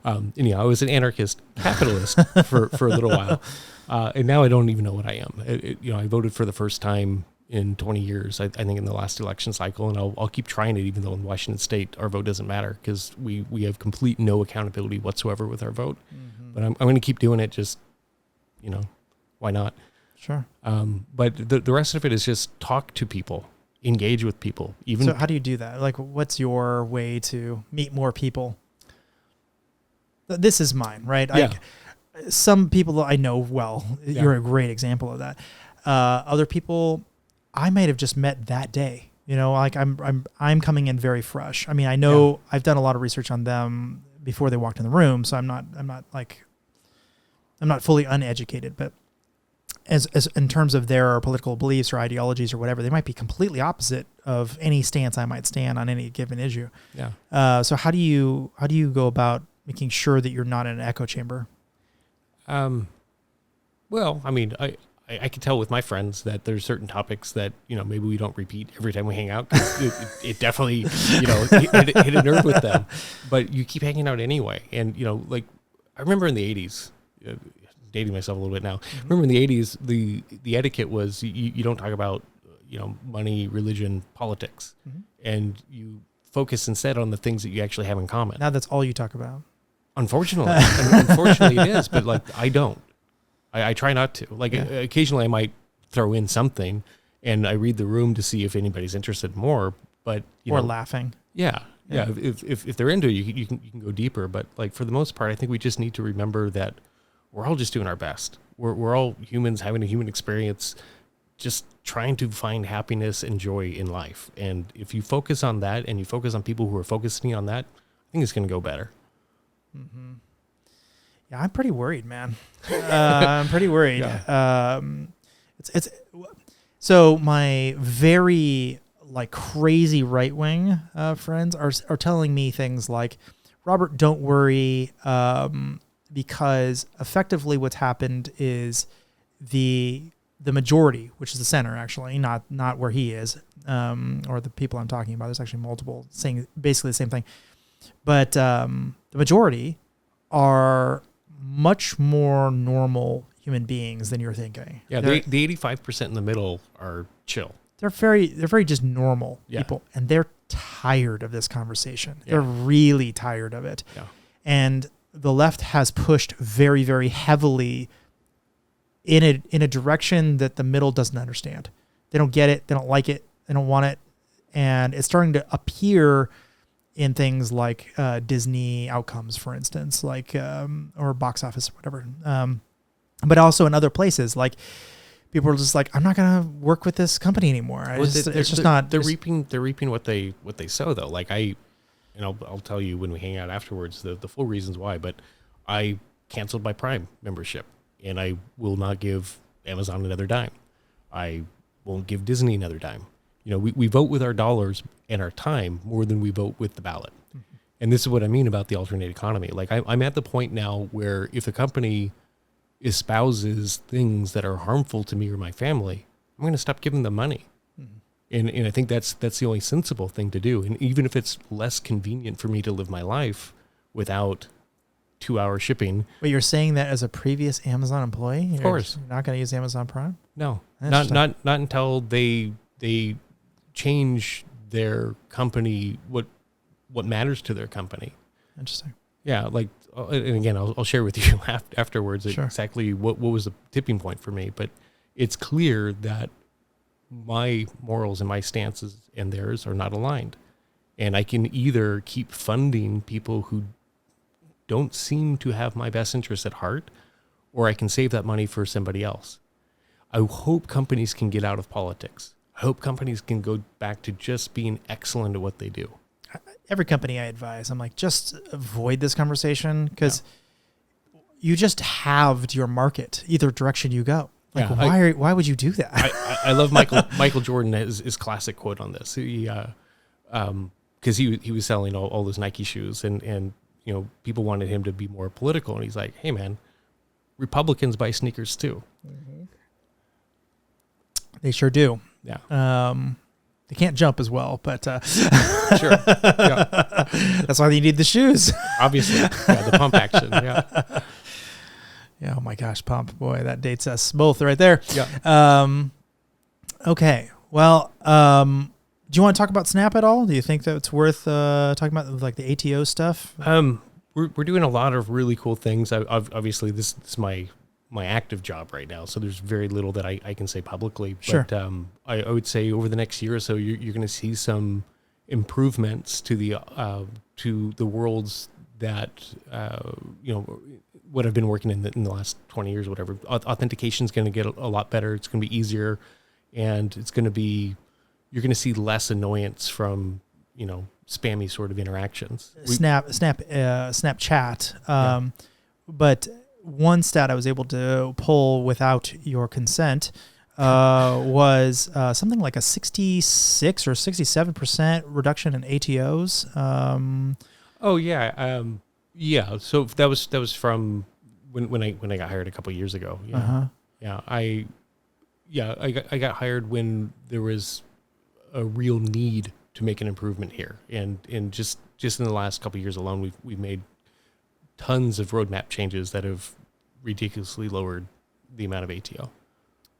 anyhow, I was an anarchist capitalist for a little while, and now I don't even know what I am. I voted for the first time in 20 years, I think in the last election cycle, and I'll keep trying it, even though in Washington State our vote doesn't matter, because we have complete no accountability whatsoever with our vote. Mm-hmm. But I'm going to keep doing it, just why not? Sure. But the rest of it is just talk to people, engage with people. So how do you do that? Like, what's your way to meet more people? This is mine, right? Yeah. Some people that I know well, you're a great example of that. Other people I might have just met that day, like I'm coming in very fresh. I mean, I know I've done a lot of research on them before they walked in the room, so I'm not fully uneducated, but as in terms of their political beliefs or ideologies or whatever, they might be completely opposite of any stance I might stand on any given issue. Yeah. So how do you go about making sure that you're not in an echo chamber? Well, I mean, I can tell with my friends that there's certain topics that, maybe we don't repeat every time we hang out. It definitely, hit a nerve with them, but you keep hanging out anyway. And, like I remember in the 80s, dating myself a little bit now, mm-hmm. Remember in the 80s, the etiquette was you don't talk about, money, religion, politics, mm-hmm. and you focus instead on the things that you actually have in common. Now that's all you talk about. Unfortunately, it is, but like, I don't. I try not to. Like, occasionally I might throw in something, and I read the room to see if anybody's interested more. But or laughing. Yeah. If they're into it, you can go deeper. But like, for the most part, I think we just need to remember that we're all just doing our best. We're all humans having a human experience, just trying to find happiness and joy in life. And if you focus on that, and you focus on people who are focusing on that, I think it's going to go better. Mm-hmm. Yeah, I'm pretty worried, man. I'm pretty worried. Yeah. It's so my very like crazy right wing friends are telling me things like, Robert, don't worry, because effectively what's happened is the majority, which is the center actually, not where he is, or the people I'm talking about. There's actually multiple saying basically the same thing, but the majority are much more normal human beings than you're thinking. Yeah, the 85% in the middle are chill. They're very just normal people, and they're tired of this conversation. They're really tired of it. Yeah. And the left has pushed very, very heavily in a direction that the middle doesn't understand. They don't get it. They don't like it. They don't want it. And it's starting to appear in things like Disney outcomes, for instance, like or box office or whatever. But also in other places, like people are just like, I'm not going to work with this company anymore. They're reaping what they sow though. Like I'll tell you when we hang out afterwards the full reasons why. But I canceled my Prime membership, and I will not give Amazon another dime. I won't give Disney another dime. We vote with our dollars and our time more than we vote with the ballot. Mm-hmm. And this is what I mean about the alternate economy. Like I'm at the point now where if a company espouses things that are harmful to me or my family, I'm going to stop giving them money. Mm-hmm. And I think that's the only sensible thing to do. And even if it's less convenient for me to live my life without 2-hour shipping. But you're saying that as a previous Amazon employee? Of course. You're not going to use Amazon Prime? No, not until they change their company, what matters to their company. Interesting. Yeah, like, and again, I'll share with you afterwards Sure. exactly what was the tipping point for me. But it's clear that my morals and my stances and theirs are not aligned. And I can either keep funding people who don't seem to have my best interests at heart, or I can save that money for somebody else. I hope companies can get out of politics. I hope companies can go back to just being excellent at what they do. Every company I advise, I'm like, just avoid this conversation because you just halved your market either direction you go. Like, why would you do that? I love Michael Jordan his classic quote on this. He because he was selling all those Nike shoes and people wanted him to be more political, and he's like, hey man, Republicans buy sneakers too. Mm-hmm. They sure do. Yeah. They can't jump as well, but sure. Yeah. That's why you need the shoes. Obviously, the pump action. Yeah. Yeah. Oh my gosh, pump! Boy, that dates us both right there. Yeah. Okay. Well, do you want to talk about Snap at all? Do you think that it's worth talking about, like the ATO stuff? We're doing a lot of really cool things. Obviously, this is my active job right now, so there's very little that I can say publicly. Sure. But I would say over the next year or so, you're going to see some improvements to the worlds that what I've been working in the last 20 years, whatever. Authentication is going to get a lot better. It's going to be easier, and it's going to be you're going to see less annoyance from spammy sort of interactions. Snapchat, but. One stat I was able to pull without your consent was something like a 66 or 67% reduction in ATOs. So that was from when I got hired a couple of years ago. Yeah. Uh-huh. I got hired when there was a real need to make an improvement here, and just in the last couple of years alone, we've made tons of roadmap changes that have ridiculously lowered the amount of ATO.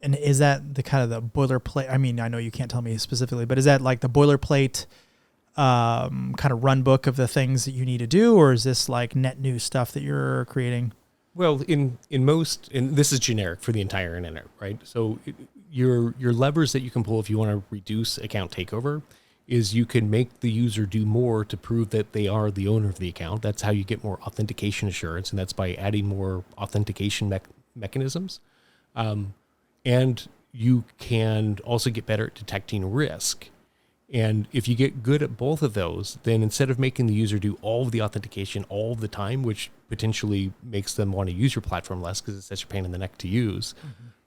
And is that the kind of the boilerplate? I mean, I know you can't tell me specifically, but is that like the boilerplate kind of run book of the things that you need to do, or is this like net new stuff that you're creating? Well, in most, and this is generic for the entire internet, right? So your levers that you can pull if you want to reduce account takeover is you can make the user do more to prove that they are the owner of the account. That's how you get more authentication assurance, and that's by adding more authentication mechanisms. And you can also get better at detecting risk. And if you get good at both of those, then instead of making the user do all of the authentication all the time, which potentially makes them want to use your platform less because it's such a pain in the neck to use,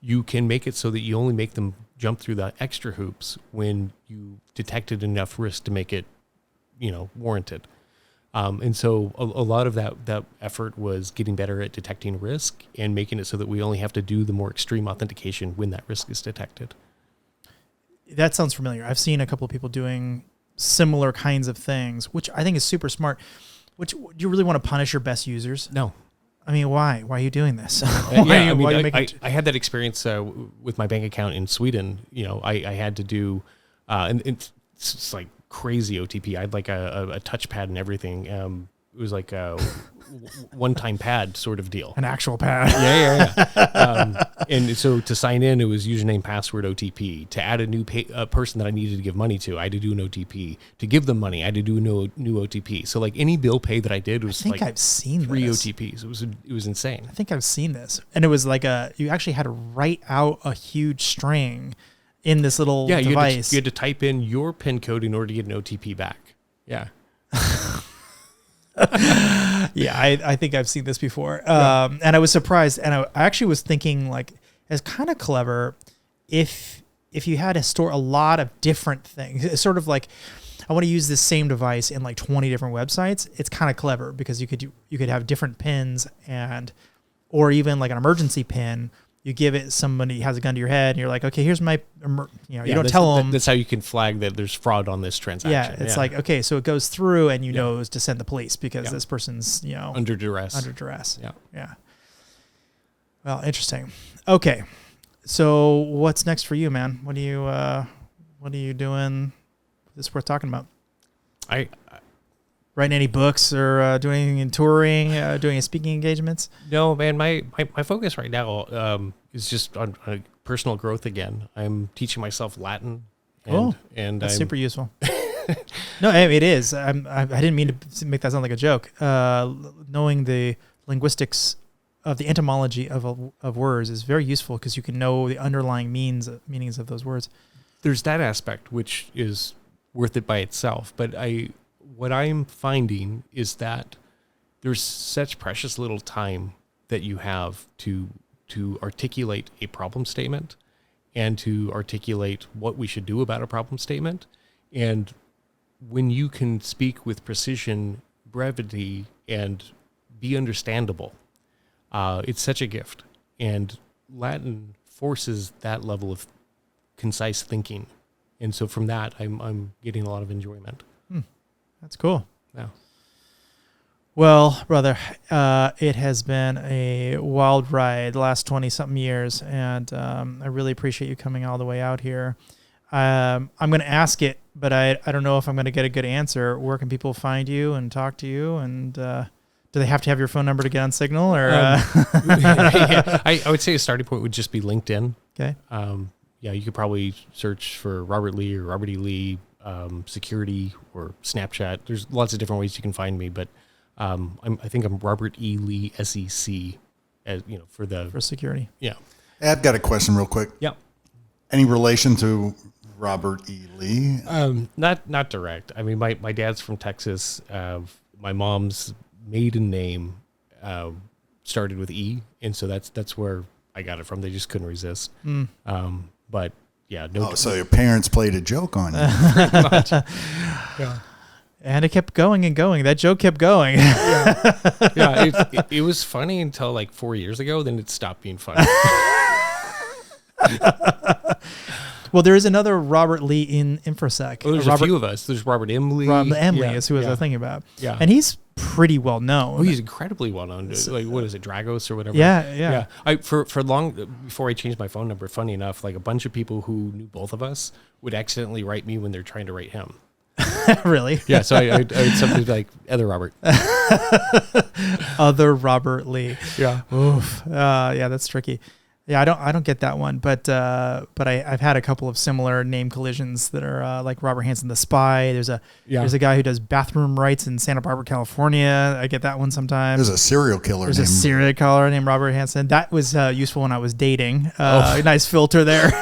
you can make it so that you only make them jump through the extra hoops when you detected enough risk to make it, warranted. And so a lot of that effort was getting better at detecting risk and making it so that we only have to do the more extreme authentication when that risk is detected. That sounds familiar. I've seen a couple of people doing similar kinds of things, which I think is super smart. Do you really want to punish your best users? No. I mean, why? Why are you doing this? I had that experience with my bank account in Sweden. I had to do, and it's like crazy OTP. I had like a touchpad and everything. It was like a one-time pad sort of deal. An actual pad. Yeah. And so to sign in, it was username, password, OTP. To add a new person that I needed to give money to, I had to do an OTP. To give them money, I had to do a new OTP. So like any bill pay that I did was I've seen 3 this. OTPs. It was insane. I think I've seen this. And it was like you actually had to write out a huge string in this little device. You had to type in your PIN code in order to get an OTP back. Yeah. Yeah, I think I've seen this before. And I was surprised. And I actually was thinking like, it's kind of clever if you had to store a lot of different things. It's sort of like, I want to use this same device in like 20 different websites. It's kind of clever because you could have different pins or even like an emergency pin. You give it, somebody has a gun to your head and you're like, okay, here's my, you don't tell them. That's how you can flag that there's fraud on this transaction. Yeah. It's like, okay, so it goes through and know to send the police because this person's, under duress. Yeah. Yeah. Well, interesting. Okay. So what's next for you, man? What are you doing that's worth talking about? Writing any books or doing anything in touring, doing any speaking engagements? No, man. My focus right now is just on personal growth again. I'm teaching myself Latin. And that's super useful. No, it is. I didn't mean to make that sound like a joke. Knowing the linguistics of the etymology of words is very useful because you can know the underlying meanings of those words. There's that aspect which is worth it by itself, but what I'm finding is that there's such precious little time that you have to articulate a problem statement and to articulate what we should do about a problem statement. And when you can speak with precision, brevity, and be understandable, it's such a gift. And Latin forces that level of concise thinking. And so from that, I'm getting a lot of enjoyment. That's cool. Yeah. Well, brother, it has been a wild ride the last 20-something years, and I really appreciate you coming all the way out here. I'm going to ask it, but I don't know if I'm going to get a good answer. Where can people find you and talk to you? And do they have to have your phone number to get on Signal? Or I would say a starting point would just be LinkedIn. Okay. You could probably search for Robert Lee or Robert E. Lee. Security or Snapchat. There's lots of different ways you can find me, but I think I'm Robert E. Lee SEC, for security. Yeah. Hey, I've got a question real quick. Yeah. Any relation to Robert E. Lee? Not direct. I mean, my dad's from Texas. My mom's maiden name started with E, and so that's where I got it from. They just couldn't resist. But yeah, no. So your parents played a joke on you. Pretty much. Yeah. And it kept going and going. That joke kept going. It was funny until like 4 years ago. Then it stopped being funny. Well, there is another Robert Lee in infosec. Oh, there's a few of us. There's Robert M. Lee. Robert M. Lee is who I was thinking about. Yeah. And he's pretty well known. Oh, he's incredibly well known. Like, what is it, Dragos or whatever? Yeah. For long, before I changed my phone number, funny enough, like a bunch of people who knew both of us would accidentally write me when they're trying to write him. Really? Yeah, so I would something like other Robert. Other Robert Lee. Yeah. Oof. Yeah, that's tricky. Yeah, I don't get that one, but I've had a couple of similar name collisions that are like Robert Hansen the Spy. There's a guy who does bathroom rights in Santa Barbara, California. I get that one sometimes. There's a serial killer. There's a serial killer named Robert Hansen. That was useful when I was dating. Nice filter there.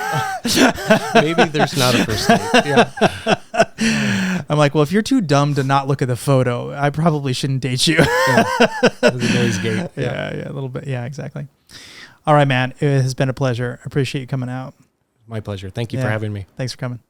Maybe there's not a first date. Yeah. I'm like, well, if you're too dumb to not look at the photo, I probably shouldn't date you. That's a noise gate. Yeah, a little bit. Yeah, exactly. All right, man. It has been a pleasure. I appreciate you coming out. My pleasure. Thank you for having me. Thanks for coming.